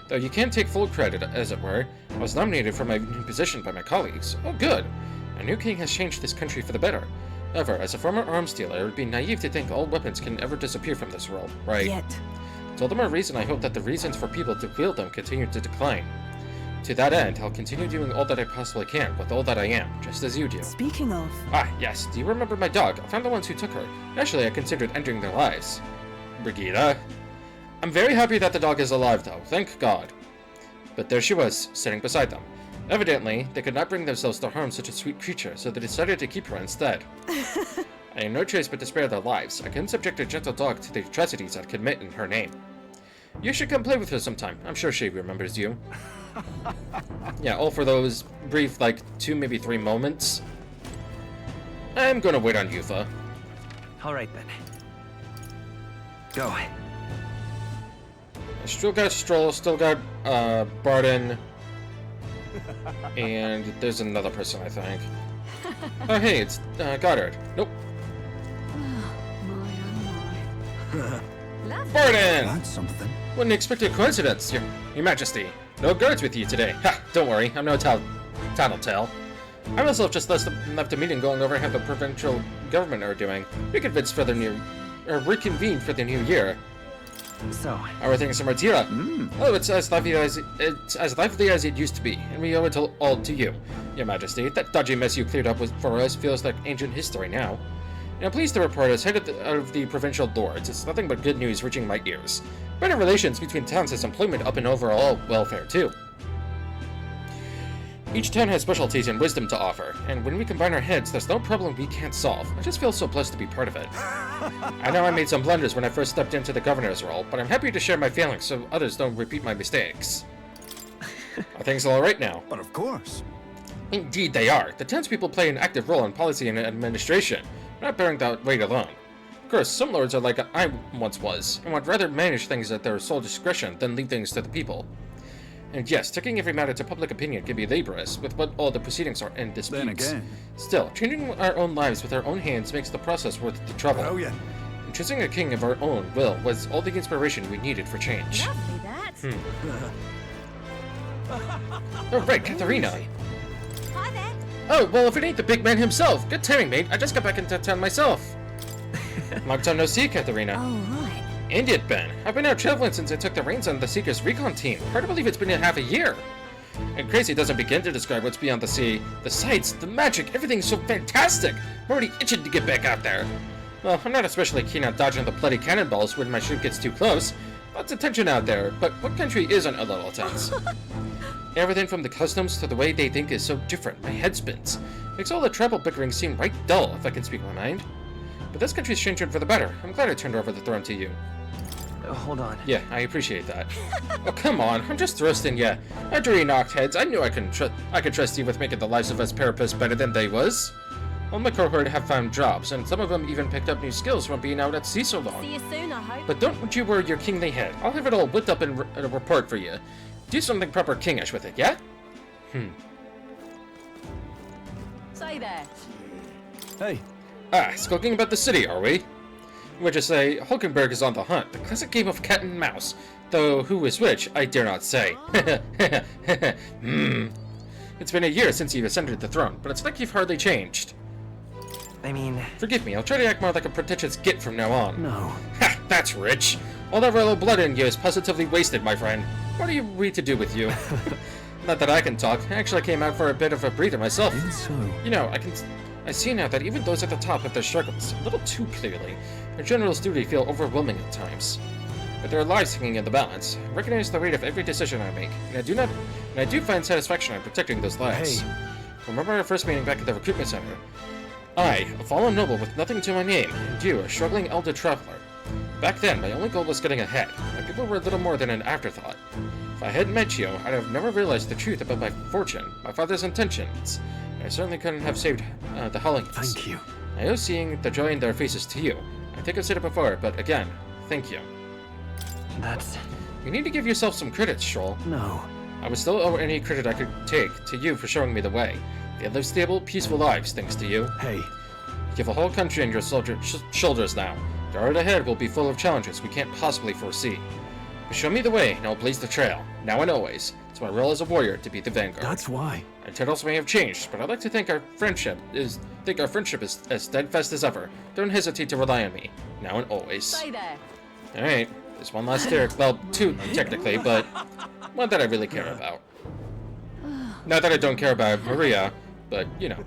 Though you can't take full credit, as it were, I was nominated for my new position by my colleagues. Oh, good! A new king has changed this country for the better. However, as a former arms dealer, it would be naive to think all weapons can ever disappear from this world, right? Yet. To all the more reason I hope that the reasons for people to wield them continue to decline. To that end, I'll continue doing all that I possibly can with all that I am, just as you do. Speaking of... Ah, yes, do you remember my dog? I found the ones who took her. Actually, I considered ending their lives. Brigida. I'm very happy that the dog is alive, though, thank God. But there she was, sitting beside them. Evidently, they could not bring themselves to harm such a sweet creature, so they decided to keep her instead. I had no choice but to spare their lives. I couldn't subject a gentle dog to the atrocities I'd commit in her name. You should come play with her sometime. I'm sure she remembers you. Yeah, all for those brief, 2, maybe 3 moments. I'm gonna wait on Yufa. Alright then. Go. I still got Stroll, still got, Barden. And there's another person, I think. Oh, hey, it's, Goddard. Nope. Barden! That's something. What an unexpected coincidence, Your Majesty. No guards with you today. Ha! Don't worry, I'm no tattletale. I myself just left a meeting going over how the provincial government are doing. Reconvene for the new year. So, how are things in Martira? Oh, it's as lively as it used to be, and we owe it all to you, Your Majesty. That dodgy mess you cleared up for us feels like ancient history now. I'm pleased to report, as head of the provincial lords, it's nothing but good news reaching my ears. Better relations between towns has employment up and overall welfare too. Each town has specialties and wisdom to offer, and when we combine our heads, there's no problem we can't solve. I just feel so blessed to be part of it. I know I made some blunders when I first stepped into the governor's role, but I'm happy to share my feelings so others don't repeat my mistakes. Are things all right now? But of course. Indeed they are. The townspeople play an active role in policy and administration, not bearing that weight alone. Of course, some lords are like I once was, and would rather manage things at their sole discretion than leave things to the people. And yes, taking every matter to public opinion can be laborious, with what all the proceedings are in disputes. Then again. Still, changing our own lives with our own hands makes the process worth the trouble. Oh yeah. And choosing a king of our own will was all the inspiration we needed for change. Lovely, that. Oh right, Katharina. Hi there. Oh, well, if it ain't the big man himself. Good timing, mate. I just got back into town myself. Long time no see, Katharina. Oh, right. And yet, Ben. I've been out traveling since I took the reins on the Seeker's recon team. Hard to believe it's been half a year. And crazy doesn't begin to describe what's beyond the sea. The sights, the magic, everything's so fantastic. I'm already itching to get back out there. Well, I'm not especially keen on dodging the bloody cannonballs when my ship gets too close. Lots of tension out there, but what country isn't a little tense? Everything from the customs to the way they think is so different. My head spins. Makes all the travel bickering seem right dull, if I can speak my mind. But this country's changing for the better. I'm glad I turned over the throne to you. Hold on. Yeah, I appreciate that. Oh, come on. I'm just thrusting ya. After you knocked heads, I knew I could trust you with making the lives of us Parapists better than they was. All my cohort have found jobs, and some of them even picked up new skills from being out at sea so long. See you soon, I hope. But don't you worry your kingly head. I'll have it all whipped up in a report for you. Do something proper kingish with it, yeah? Say there. Hey. Skulking about the city, are we? Which is say, Hulkenberg is on the hunt. The classic game of cat and mouse. Though who is which, I dare not say. It's been a year since you've ascended the throne, but it's like you've hardly changed. I mean... Forgive me, I'll try to act more like a pretentious git from now on. No. Ha! That's rich! All that royal blood in you is positively wasted, my friend. What are we to do with you? Not that I can talk. I actually came out for a bit of a breather myself. So. You know, I see now that even those at the top have their struggles, a little too clearly. Their general's duty feel overwhelming at times. But their lives hanging in the balance. I recognize the weight of every decision I make, and I do find satisfaction in protecting those lives. Hey. Remember our first meeting back at the recruitment center? I, a fallen noble with nothing to my name, and you, a struggling elder traveler. Back then, my only goal was getting ahead. My people were little more than an afterthought. If I hadn't met you, I'd have never realized the truth about my fortune, my father's intentions. I certainly couldn't have saved the Hollings. Thank you. I owe seeing the joy in their faces to you. I think I've said it before, but again, thank you. That's... You need to give yourself some credit, Stroll. No. I would still owe any credit I could take to you for showing me the way. They live stable, peaceful lives, thanks to you. Hey. You have a whole country on your shoulders now. The road ahead will be full of challenges we can't possibly foresee. But show me the way, and I'll blaze the trail, now and always. It's my role as a warrior to be the vanguard. That's why. Our titles may have changed, but I'd like to think our friendship is as steadfast as ever. Don't hesitate to rely on me, now and always. Stay there. Alright, there's one last character. Well, two, technically, but one that I really care about. Not that I don't care about Maria, but, you know.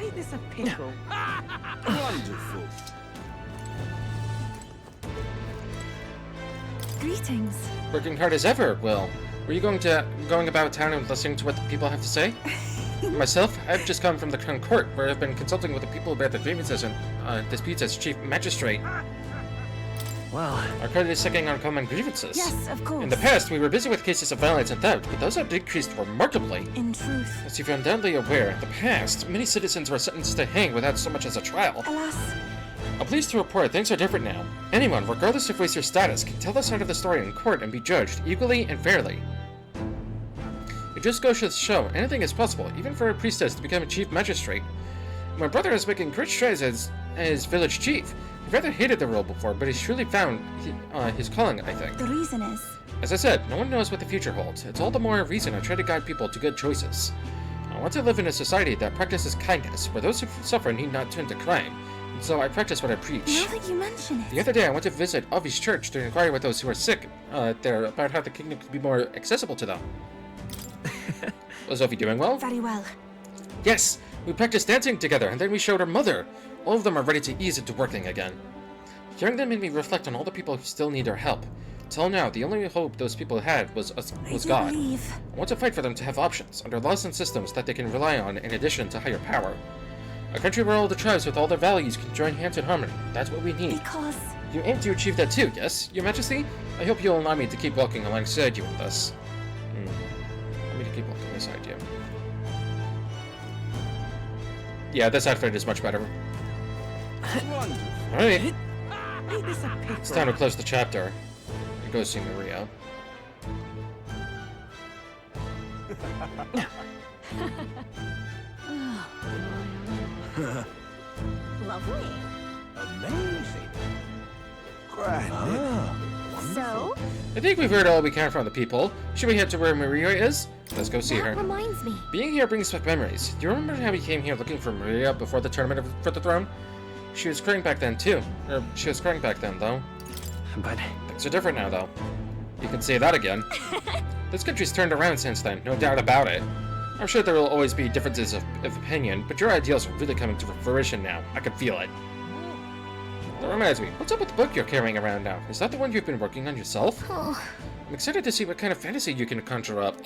Ain't this a pickle? Wonderful. Greetings. Working hard as ever, Will. Were you going about town and listening to what the people have to say? Myself, I've just come from the Crown Court, where I've been consulting with the people about the grievances and disputes as Chief Magistrate. Well... Our court is seeking on common grievances. Yes, of course. In the past, we were busy with cases of violence and theft, but those have decreased remarkably. In truth. As you're undoubtedly aware, in the past, many citizens were sentenced to hang without so much as a trial. Alas. I'm pleased to report things are different now. Anyone, regardless of race or status, can tell their side of the story in court and be judged equally and fairly. It just goes to show anything is possible, even for a priestess to become a chief magistrate. My brother is making great strides as village chief. If rather hated the role before, but he's truly found his calling, I think. The reason is... As I said, no one knows what the future holds. It's all the more reason I try to guide people to good choices. I want to live in a society that practices kindness, where those who suffer need not turn to crime. And so I practice what I preach. Now that you mention it... The other day I went to visit Avi's church to inquire with those who are sick there about how the kingdom could be more accessible to them. Was Avi doing well? Very well. Yes! We practiced dancing together, and then we showed her mother. All of them are ready to ease into working again. Hearing them made me reflect on all the people who still need our help. Till now, the only hope those people had was God. I want to fight for them to have options, under laws and systems that they can rely on in addition to higher power. A country where all the tribes with all their values can join hands in harmony. That's what we need. Because... You aim to achieve that too, yes, Your Majesty? I hope you'll allow me to keep walking alongside you in this. Allow me to keep walking beside you. Yeah, this outfit is much better. Alright. It's time to close the chapter and go see Maria. Lovely. Amazing. Grand. So? I think we've heard all we can from the people. Should we head to where Maria is? Let's go see her. That reminds me. Being here brings back memories. Do you remember how we came here looking for Maria before the tournament for the throne? She was crying back then too. She was crying back then though. But things are different now though. You can say that again. This country's turned around since then, no doubt about it. I'm sure there will always be differences of opinion, but your ideals are really coming to fruition now. I can feel it. That reminds me, what's up with the book you're carrying around now? Is that the one you've been working on yourself? Oh. I'm excited to see what kind of fantasy you can conjure up.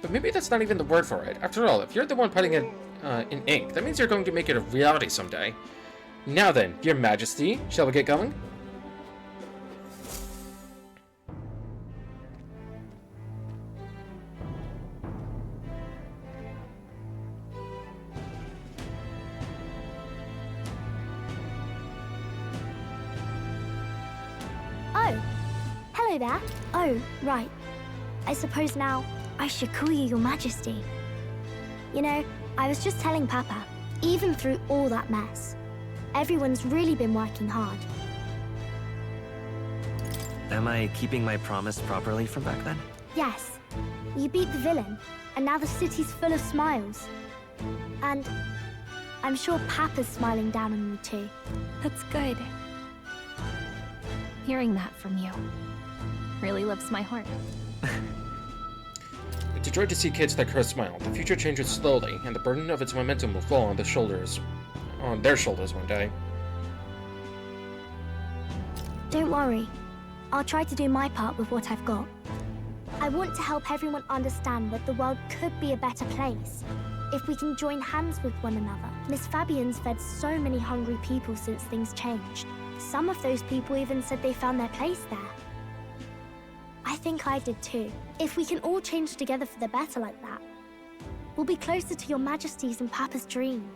But maybe that's not even the word for it. After all, if you're the one putting it in ink, that means you're going to make it a reality someday. Now then, Your Majesty, shall we get going? Oh, hello there. Oh, right. I suppose now I should call you Your Majesty. You know, I was just telling Papa, even through all that mess, everyone's really been working hard. Am I keeping my promise properly from back then? Yes, you beat the villain, and now the city's full of smiles. And I'm sure Papa's smiling down on you too. That's good. Hearing that from you really lifts my heart. It's a joy to see kids like her smile. The future changes slowly, and the burden of its momentum will fall on their shoulders one day. Don't worry. I'll try to do my part with what I've got. I want to help everyone understand that the world could be a better place if we can join hands with one another. Miss Fabian's fed so many hungry people since things changed. Some of those people even said they found their place there. I think I did too. If we can all change together for the better like that, we'll be closer to Your Majesty's and Papa's dream.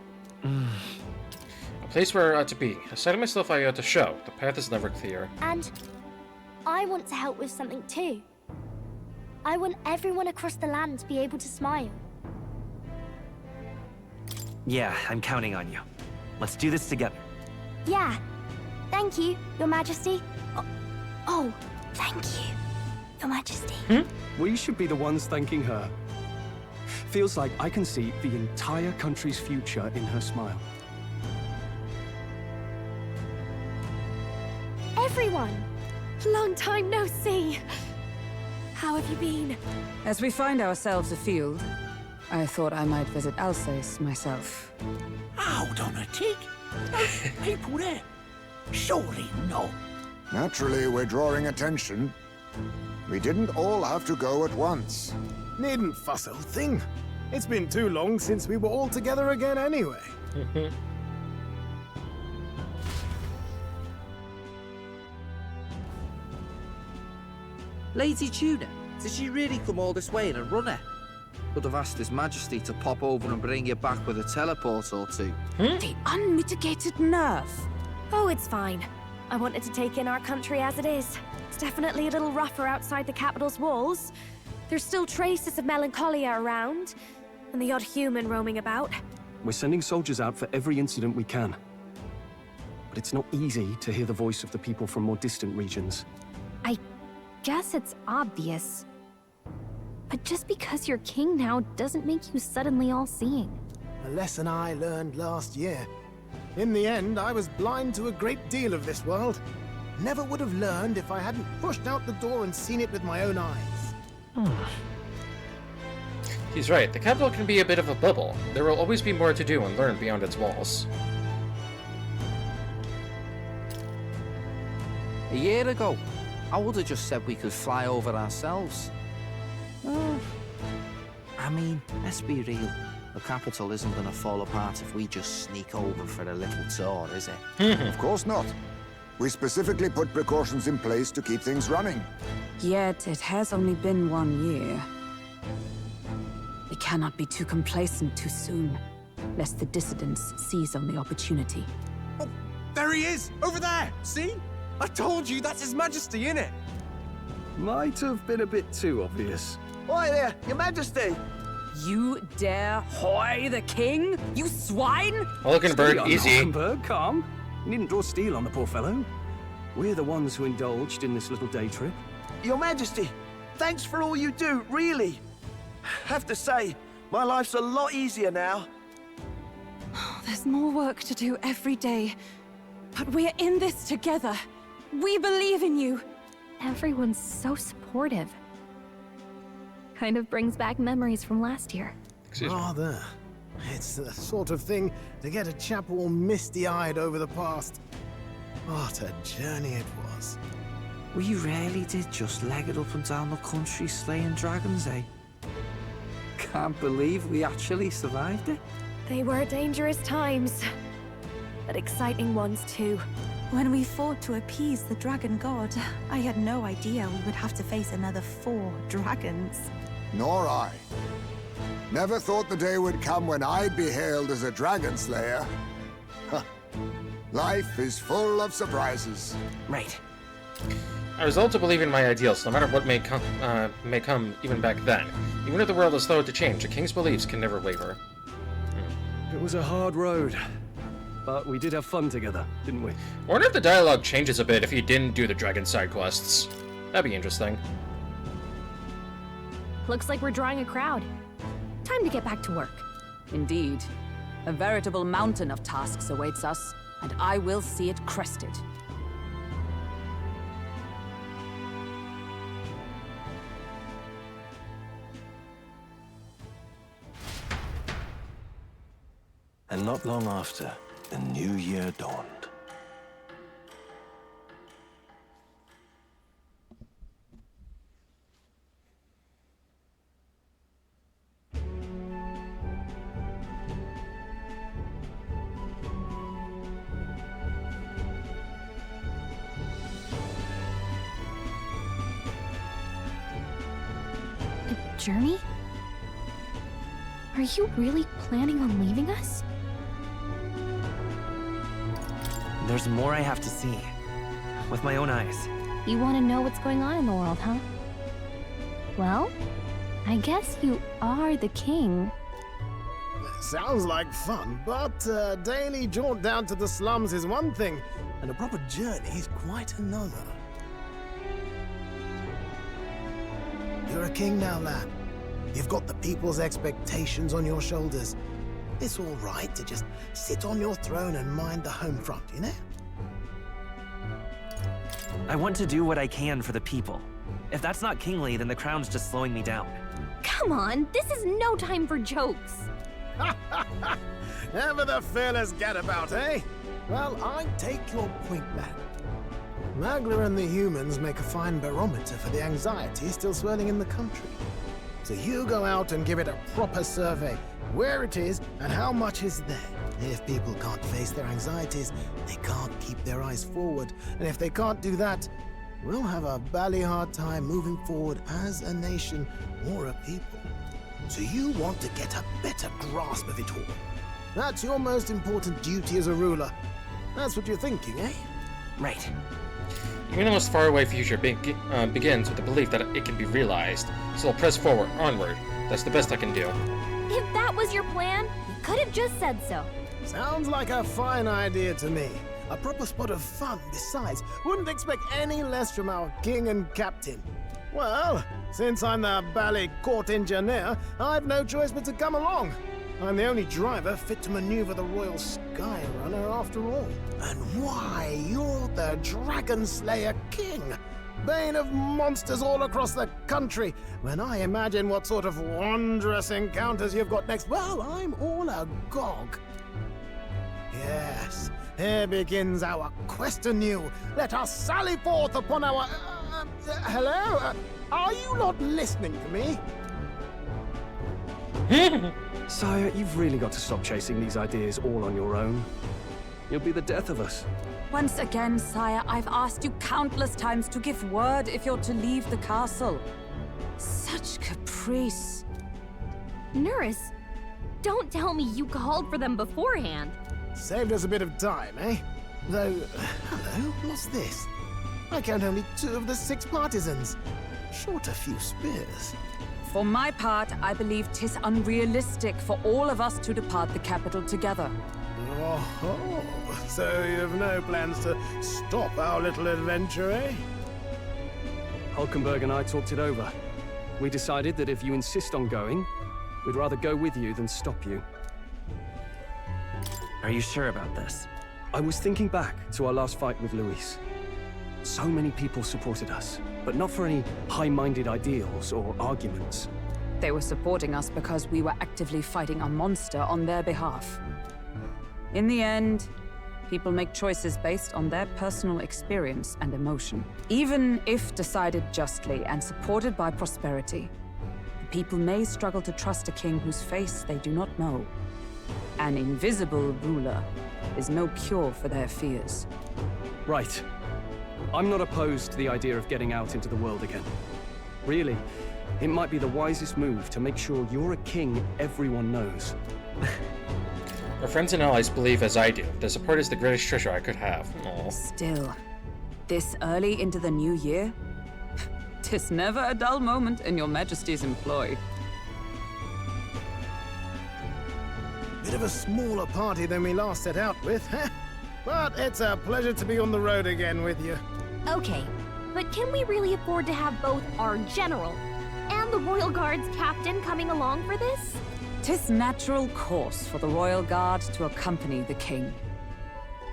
A place where I ought to be. A side of myself I ought to show. The path is never clear. And I want to help with something too. I want everyone across the land to be able to smile. Yeah, I'm counting on you. Let's do this together. Yeah. Thank you, Your Majesty. Oh, thank you, Your Majesty. We should be the ones thanking her. Feels like I can see the entire country's future in her smile. Everyone! Long time no see. How have you been? As we find ourselves afield, I thought I might visit Alsace myself. Hold on a tick. Those people there. Surely not. Naturally, we're drawing attention. We didn't all have to go at once. Needn't fuss, old thing. It's been too long since we were all together again anyway. Lady Tuna, did she really come all this way in a runner? Could have asked His Majesty to pop over and bring you back with a teleport or two. The unmitigated nerve. Oh, it's fine. I wanted to take in our country as it is. It's definitely a little rougher outside the capital's walls. There's still traces of melancholia around, and the odd human roaming about. We're sending soldiers out for every incident we can. but it's not easy to hear the voice of the people from more distant regions. I guess it's obvious. But just because you're king now doesn't make you suddenly all-seeing. A lesson I learned last year. In the end, I was blind to a great deal of this world. Never would have learned if I hadn't pushed out the door and seen it with my own eyes. He's right. The capital can be a bit of a bubble. There will always be more to do and learn beyond its walls. A year ago, I would have just said we could fly over ourselves. I mean, let's be real. The capital isn't going to fall apart if we just sneak over for a little tour, is it? Of course not. We specifically put precautions in place to keep things running. Yet it has only been 1 year. We cannot be too complacent too soon, lest the dissidents seize on the opportunity. Oh, there he is! Over there! See? I told you, that's His Majesty, innit? Might have been a bit too obvious. Oi there, Your Majesty! You dare hoy the king? You swine! Hulkenberg, Steady on, easy. Hulkenberg, calm. You needn't draw steel on the poor fellow. We're the ones who indulged in this little day trip. Your Majesty, thanks for all you do, really. Have to say, my life's a lot easier now. There's more work to do every day. But we're in this together. We believe in you. Everyone's so supportive. Kind of brings back memories from last year. Rather. It's the sort of thing to get a chap all misty-eyed over the past. What a journey it was. We really did just leg it up and down the country slaying dragons, eh? Can't believe we actually survived it. They were dangerous times, but exciting ones too. When we fought to appease the dragon god, I had no idea we would have to face another 4 dragons. Nor I. Never thought the day would come when I'd be hailed as a dragon slayer. Huh. Life is full of surprises. Right. I resolved to believe in my ideals, no matter what may come even back then. Even if the world is slow to change, a king's beliefs can never waver. It was a hard road, but we did have fun together, didn't we? I wonder if the dialogue changes a bit if you didn't do the dragon side quests. That'd be interesting. Looks like we're drawing a crowd. Time to get back to work. Indeed. A veritable mountain of tasks awaits us, and I will see it crested. And not long after, the new year dawned. A journey? Are you really planning on leaving us? There's more I have to see. With my own eyes. You want to know what's going on in the world, huh? Well, I guess you are the king. Sounds like fun, but a daily jaunt down to the slums is one thing, and a proper journey is quite another. You're a king now, lad. You've got the people's expectations on your shoulders. It's all right to just sit on your throne and mind the home front, you know? I want to do what I can for the people. If that's not kingly, then the crown's just slowing me down. Come on, this is no time for jokes. Ever the fearless gadabout, eh? Well, I take your point, lad. Magla and the humans make a fine barometer for the anxiety still swirling in the country. So you go out and give it a proper survey. Where it is and how much is there. If people can't face their anxieties, they can't keep their eyes forward. And if they can't do that, we'll have a bally hard time moving forward as a nation or a people. So you want to get a better grasp of it all. That's your most important duty as a ruler. That's what you're thinking, eh? Right. Even the most faraway future begins with the belief that it can be realized. So I'll press forward, onward. That's the best I can do. If that was your plan, you could have just said so. Sounds like a fine idea to me. A proper spot of fun, besides. Wouldn't expect any less from our king and captain. Well, since I'm the ballet court engineer, I've no choice but to come along. I'm the only driver fit to maneuver the Royal Skyrunner after all. And why, you're the Dragon Slayer King, bane of monsters all across the country. When I imagine what sort of wondrous encounters you've got next, well, I'm all agog. Yes, here begins our quest anew. Let us sally forth upon our... hello? Are you not listening to me? Sire, you've really got to stop chasing these ideas all on your own. You'll be the death of us. Once again, sire, I've asked you countless times to give word if you're to leave the castle. Such caprice. Nurse, don't tell me you called for them beforehand. Saved us a bit of time, eh? Though, hello, what's this? I count only 2 of the 6 partisans. Short a few spears. For my part, I believe 'tis unrealistic for all of us to depart the capital together. Oh, so you've no plans to stop our little adventure, eh? Hulkenberg and I talked it over. We decided that if you insist on going, we'd rather go with you than stop you. Are you sure about this? I was thinking back to our last fight with Luis. So many people supported us, but not for any high-minded ideals or arguments. They were supporting us because we were actively fighting a monster on their behalf. In the end, people make choices based on their personal experience and emotion. Even if decided justly and supported by prosperity, the people may struggle to trust a king whose face they do not know. An invisible ruler is no cure for their fears. Right. I'm not opposed to the idea of getting out into the world again. Really, it might be the wisest move to make sure you're a king everyone knows. Our friends and allies believe as I do. The support is the greatest treasure I could have. Aww. Still, this early into the new year? 'Tis never a dull moment in your Majesty's employ. Bit of a smaller party than we last set out with, huh? But it's a pleasure to be on the road again with you. Okay, but can we really afford to have both our general and the Royal Guard's captain coming along for this? 'Tis natural course for the Royal Guard to accompany the king.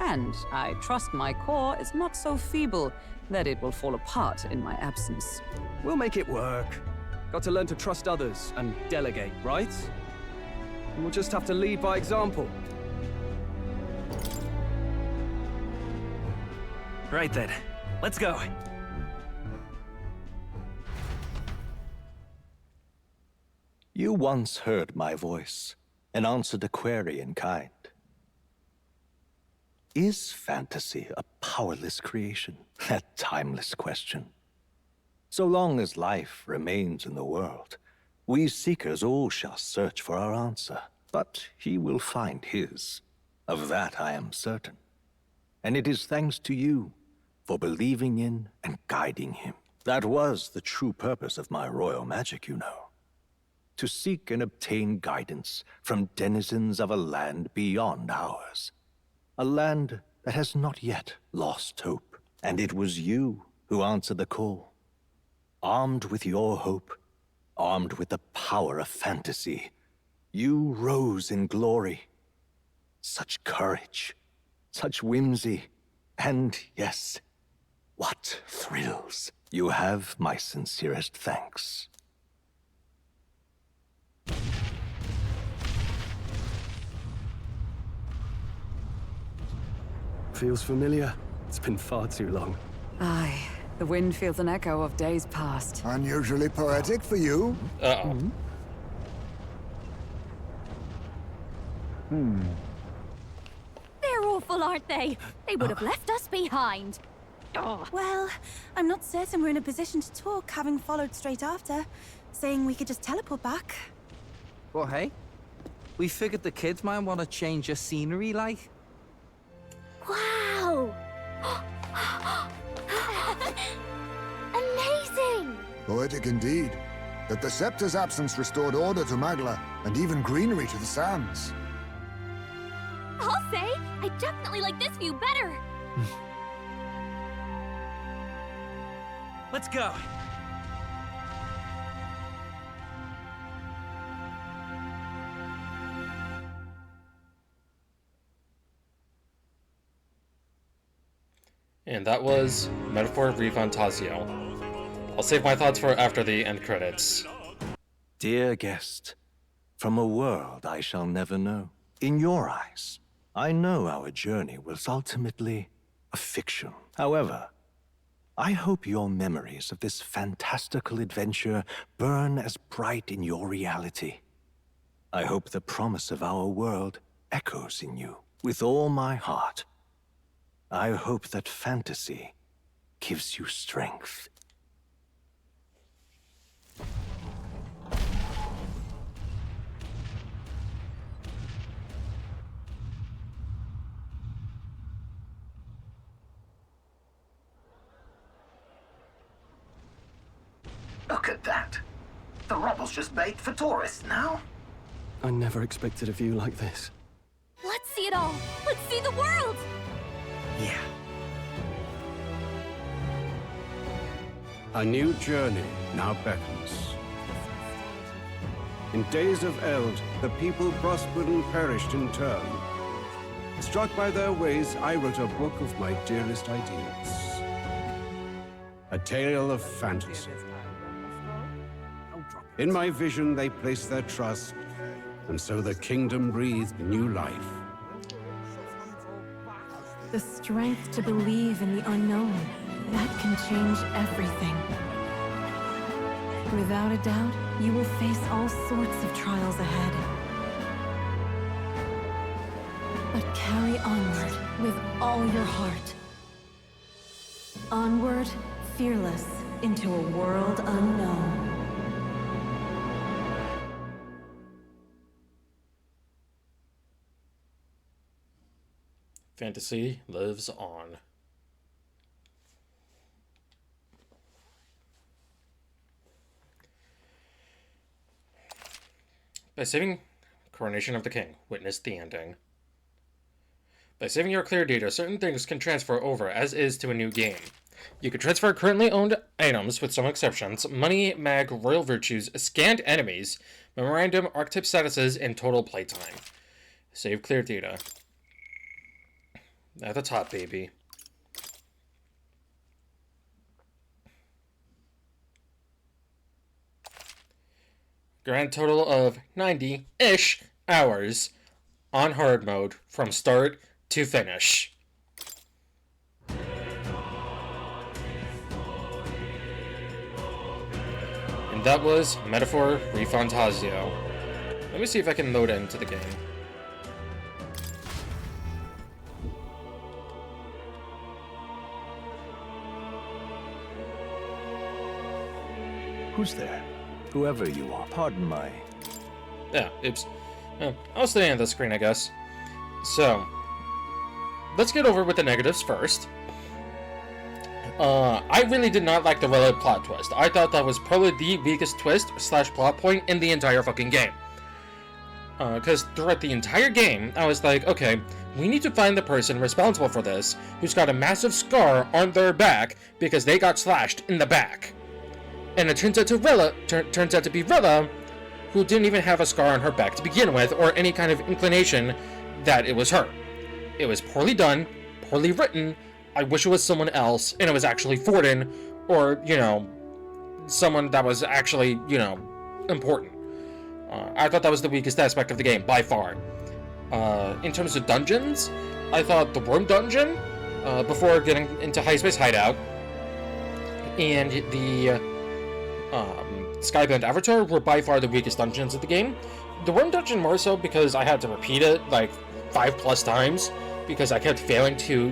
And I trust my corps is not so feeble that it will fall apart in my absence. We'll make it work. Got to learn to trust others and delegate, right? And we'll just have to lead by example. Right then, let's go. You once heard my voice and answered a query in kind. Is fantasy a powerless creation? That timeless question. So long as life remains in the world, we seekers all shall search for our answer. But he will find his. Of that I am certain. And it is thanks to you for believing in and guiding him. That was the true purpose of my royal magic, you know. To seek and obtain guidance from denizens of a land beyond ours. A land that has not yet lost hope. And it was you who answered the call. Armed with your hope, armed with the power of fantasy, you rose in glory. Such courage, such whimsy, and yes, what thrills. You have my sincerest thanks. Feels familiar. It's been far too long. Aye, the wind feels an echo of days past. Unusually poetic for you. Uh-oh. They're awful, aren't they? They would have left us behind. Well, I'm not certain we're in a position to talk, having followed straight after, saying we could just teleport back. Well, hey, we figured the kids might want to change your scenery, like. Wow! Amazing! Poetic indeed. That the scepter's absence restored order to Magla, and even greenery to the sands. I'll say, I definitely like this view better. Let's go. And that was Metaphor Refantazio. I'll save my thoughts for after the end credits. Dear guest, from a world I shall never know, in your eyes, I know our journey was ultimately a fiction. However, I hope your memories of this fantastical adventure burn as bright in your reality. I hope the promise of our world echoes in you with all my heart. I hope that fantasy gives you strength. Look at that. The rubble's just bait for tourists now. I never expected a view like this. Let's see it all. Let's see the world. Yeah. A new journey now beckons. In days of eld, the people prospered and perished in turn. Struck by their ways, I wrote a book of my dearest ideas. A tale of fantasy. In my vision, they placed their trust, and so the kingdom breathed new life. The strength to believe in the unknown, that can change everything. Without a doubt, you will face all sorts of trials ahead. But carry onward with all your heart. Onward, fearless, into a world unknown. Fantasy lives on. By saving Coronation of the King, witness the ending. By saving your clear data, certain things can transfer over as is to a new game. You can transfer currently owned items with some exceptions, money, mag, royal virtues, scanned enemies, memorandum, archetype statuses, and total playtime. Save clear data. At the top, baby. Grand total of 90-ish hours on hard mode from start to finish. And that was Metaphor Refantazio. Let me see if I can load into the game. Who's there? Whoever you are, pardon my... Yeah, oops. I'll stay on the screen, I guess. So, let's get over with the negatives first. I really did not like the Relic plot twist. I thought that was probably the weakest twist / plot point in the entire fucking game. Because throughout the entire game, I was like, okay, we need to find the person responsible for this, who's got a massive scar on their back because they got slashed in the back. And it turns out to be Rilla, who didn't even have a scar on her back to begin with, or any kind of inclination that it was her. It was poorly done, poorly written. I wish it was someone else, and it was actually Forden, or, you know, someone that was actually, you know, important. I thought that was the weakest aspect of the game, by far. In terms of dungeons, I thought the Worm Dungeon, before getting into Highspace Hideout, and the Skybound Avatar were by far the weakest dungeons of the game. The Worm Dungeon more so because I had to repeat it like 5+ times because I kept failing to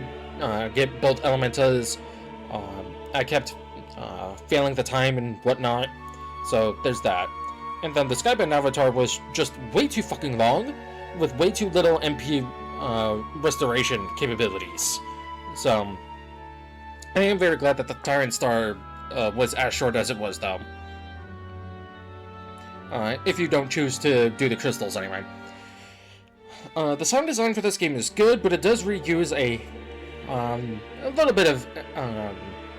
get built Elementas. I kept failing the time and whatnot. So there's that. And then the Skybound Avatar was just way too fucking long with way too little MP restoration capabilities. So I am very glad that the Tyrant Star was as short as it was, though. If you don't choose to do the crystals, anyway. The sound design for this game is good, but it does reuse a little bit of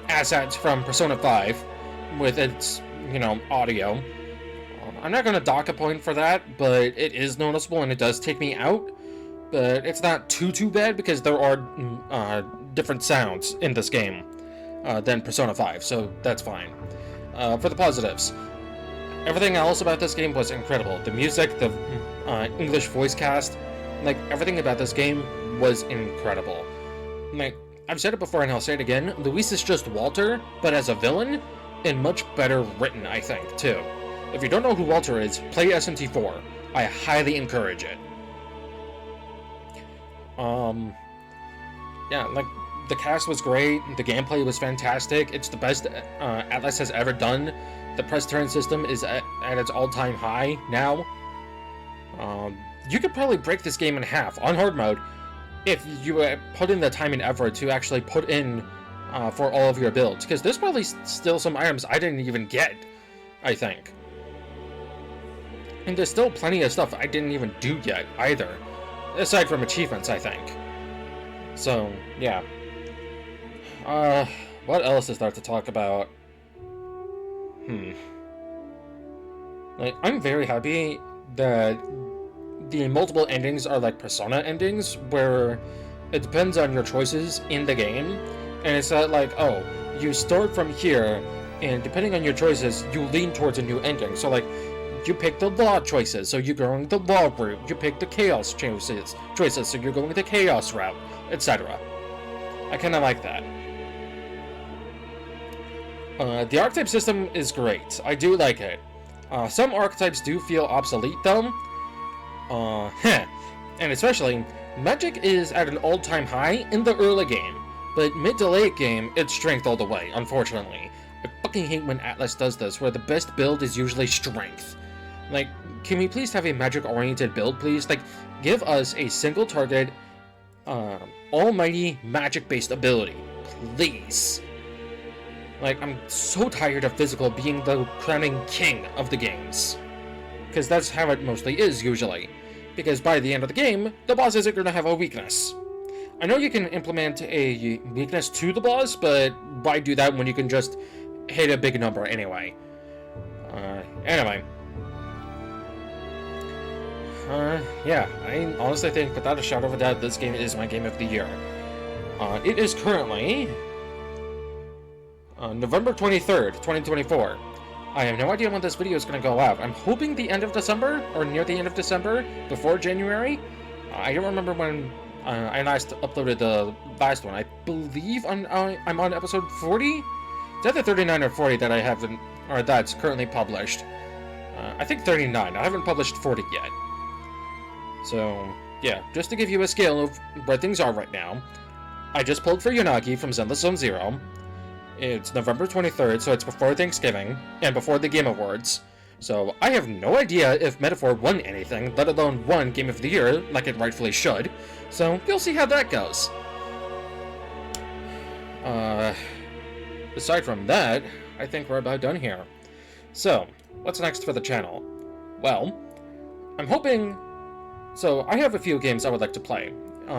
assets from Persona 5 with its, audio. I'm not going to dock a point for that, but it is noticeable and it does take me out. But it's not too bad because there are different sounds in this game than Persona 5, so that's fine. For the positives, everything else about this game was incredible. The music, the English voice cast, like, everything about this game was incredible. Like, I've said it before and I'll say it again, Luis is just Walter, but as a villain, and much better written, I think, too. If you don't know who Walter is, play SMT4. I highly encourage it. Yeah, like, the cast was great, the gameplay was fantastic, it's the best Atlas has ever done. The press turn system is at its all-time high now. You could probably break this game in half on hard mode if you put in the time and effort to actually put in for all of your builds, because there's probably still some items I didn't even get, I think. And there's still plenty of stuff I didn't even do yet, either. Aside from achievements, I think. So, yeah. What else is there to talk about? Like, I'm very happy that the multiple endings are like Persona endings, where it depends on your choices in the game, and it's not like, oh, you start from here, and depending on your choices, you lean towards a new ending. So, like, you pick the law choices, so you're going the law route. You pick the chaos choices, so you're going the chaos route, etc. I kind of like that. The archetype system is great. I do like it. Some archetypes do feel obsolete, though. And especially, magic is at an all-time high in the early game, but mid to late game, it's strength all the way, unfortunately. I fucking hate when Atlas does this, where the best build is usually strength. Like, can we please have a magic-oriented build, please? Like, give us a single target, almighty magic-based ability, please. Like, I'm so tired of physical being the crowning king of the games. Because that's how it mostly is, usually. Because by the end of the game, the boss isn't going to have a weakness. I know you can implement a weakness to the boss, but why do that when you can just hit a big number anyway? Anyway. Yeah, I honestly think, without a shadow of a doubt, this game is my game of the year. It is currently November 23rd, 2024. I have no idea when this video is going to go out. I'm hoping the end of December, or near the end of December, before January. I don't remember when I last uploaded the last one. I believe I'm on episode 40? It's either 39 or 40 that I haven't, or that's currently published. I think 39. I haven't published 40 yet. So, yeah, just to give you a scale of where things are right now, I just pulled for Yunagi from Zenless Zone Zero. It's November 23rd, so it's before Thanksgiving, and before the Game Awards. So, I have no idea if Metaphor won anything, let alone won Game of the Year, like it rightfully should. So, you'll see how that goes. Aside from that, I think we're about done here. So, what's next for the channel? Well, I'm hoping... So, I have a few games I would like to play,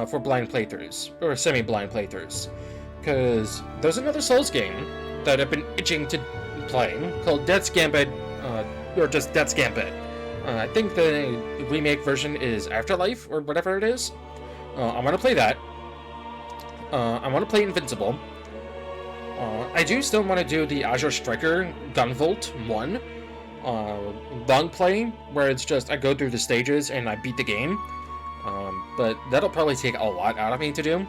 for blind playthroughs, or semi-blind playthroughs. Because there's another Souls game that I've been itching to play, called Death's Gambit, or just Death's Gambit. I think the remake version is Afterlife, or whatever it is. I want to play that. I want to play Invincible. I do still want to do the Azure Striker Gunvolt 1. Long play, where it's just I go through the stages and I beat the game. But that'll probably take a lot out of me to do.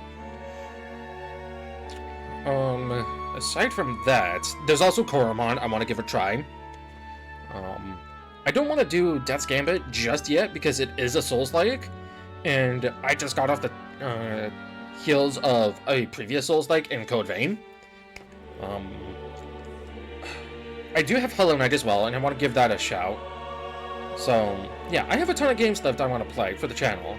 Aside from that, there's also Koromon I want to give a try. I don't want to do Death's Gambit just yet because it is a Souls-like, and I just got off the heels of a previous Souls-like in Code Vein. I do have Hollow Knight as well, and I want to give that a shout. So, yeah, I have a ton of games left I want to play for the channel.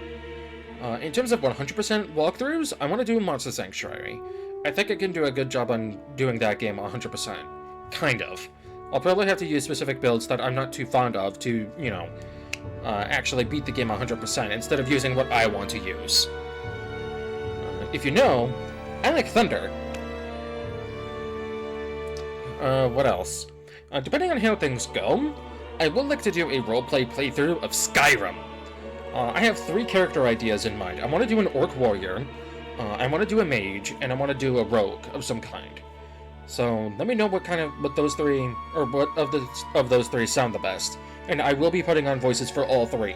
In terms of 100% walkthroughs, I want to do Monster Sanctuary. I think I can do a good job on doing that game 100%. Kind of. I'll probably have to use specific builds that I'm not too fond of to, you know, actually beat the game 100% instead of using what I want to use. If you know, I like thunder. What else? Depending on how things go, I would like to do a roleplay playthrough of Skyrim. I have 3 character ideas in mind. I want to do an orc warrior, I want to do a mage, and I want to do a rogue of some kind. So let me know what those 3, or what of those 3 sound the best. And I will be putting on voices for all 3.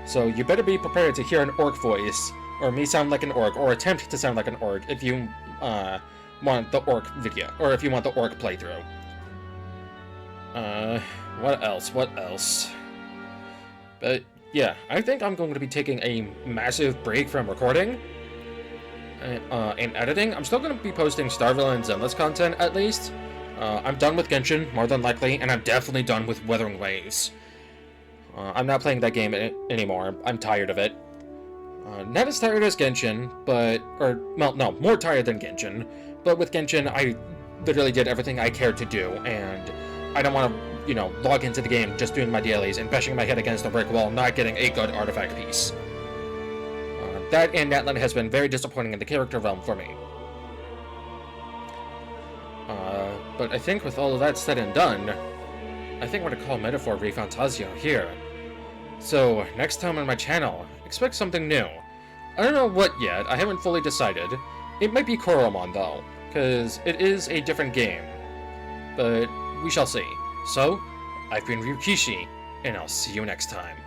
So you better be prepared to hear an orc voice, or me sound like an orc, or attempt to sound like an orc if you want the orc video, or if you want the orc playthrough. What else? But yeah, I think I'm going to be taking a massive break from recording and editing. I'm still going to be posting Starville and Zenless content, at least. I'm done with Genshin, more than likely, and I'm definitely done with Wuthering Waves. I'm not playing that game anymore. I'm tired of it. Not as tired as Genshin, more tired than Genshin. But with Genshin, I literally did everything I cared to do, and I don't want to, log into the game just doing my dailies and bashing my head against a brick wall, not getting a good artifact piece. That and Natlan has been very disappointing in the character realm for me. But I think with all of that said and done, I think I'm going to call Metaphor Refantazio here. So, next time on my channel, expect something new. I don't know what yet, I haven't fully decided. It might be Koromon though, because it is a different game. But we shall see. So, I've been Ryukishi, and I'll see you next time.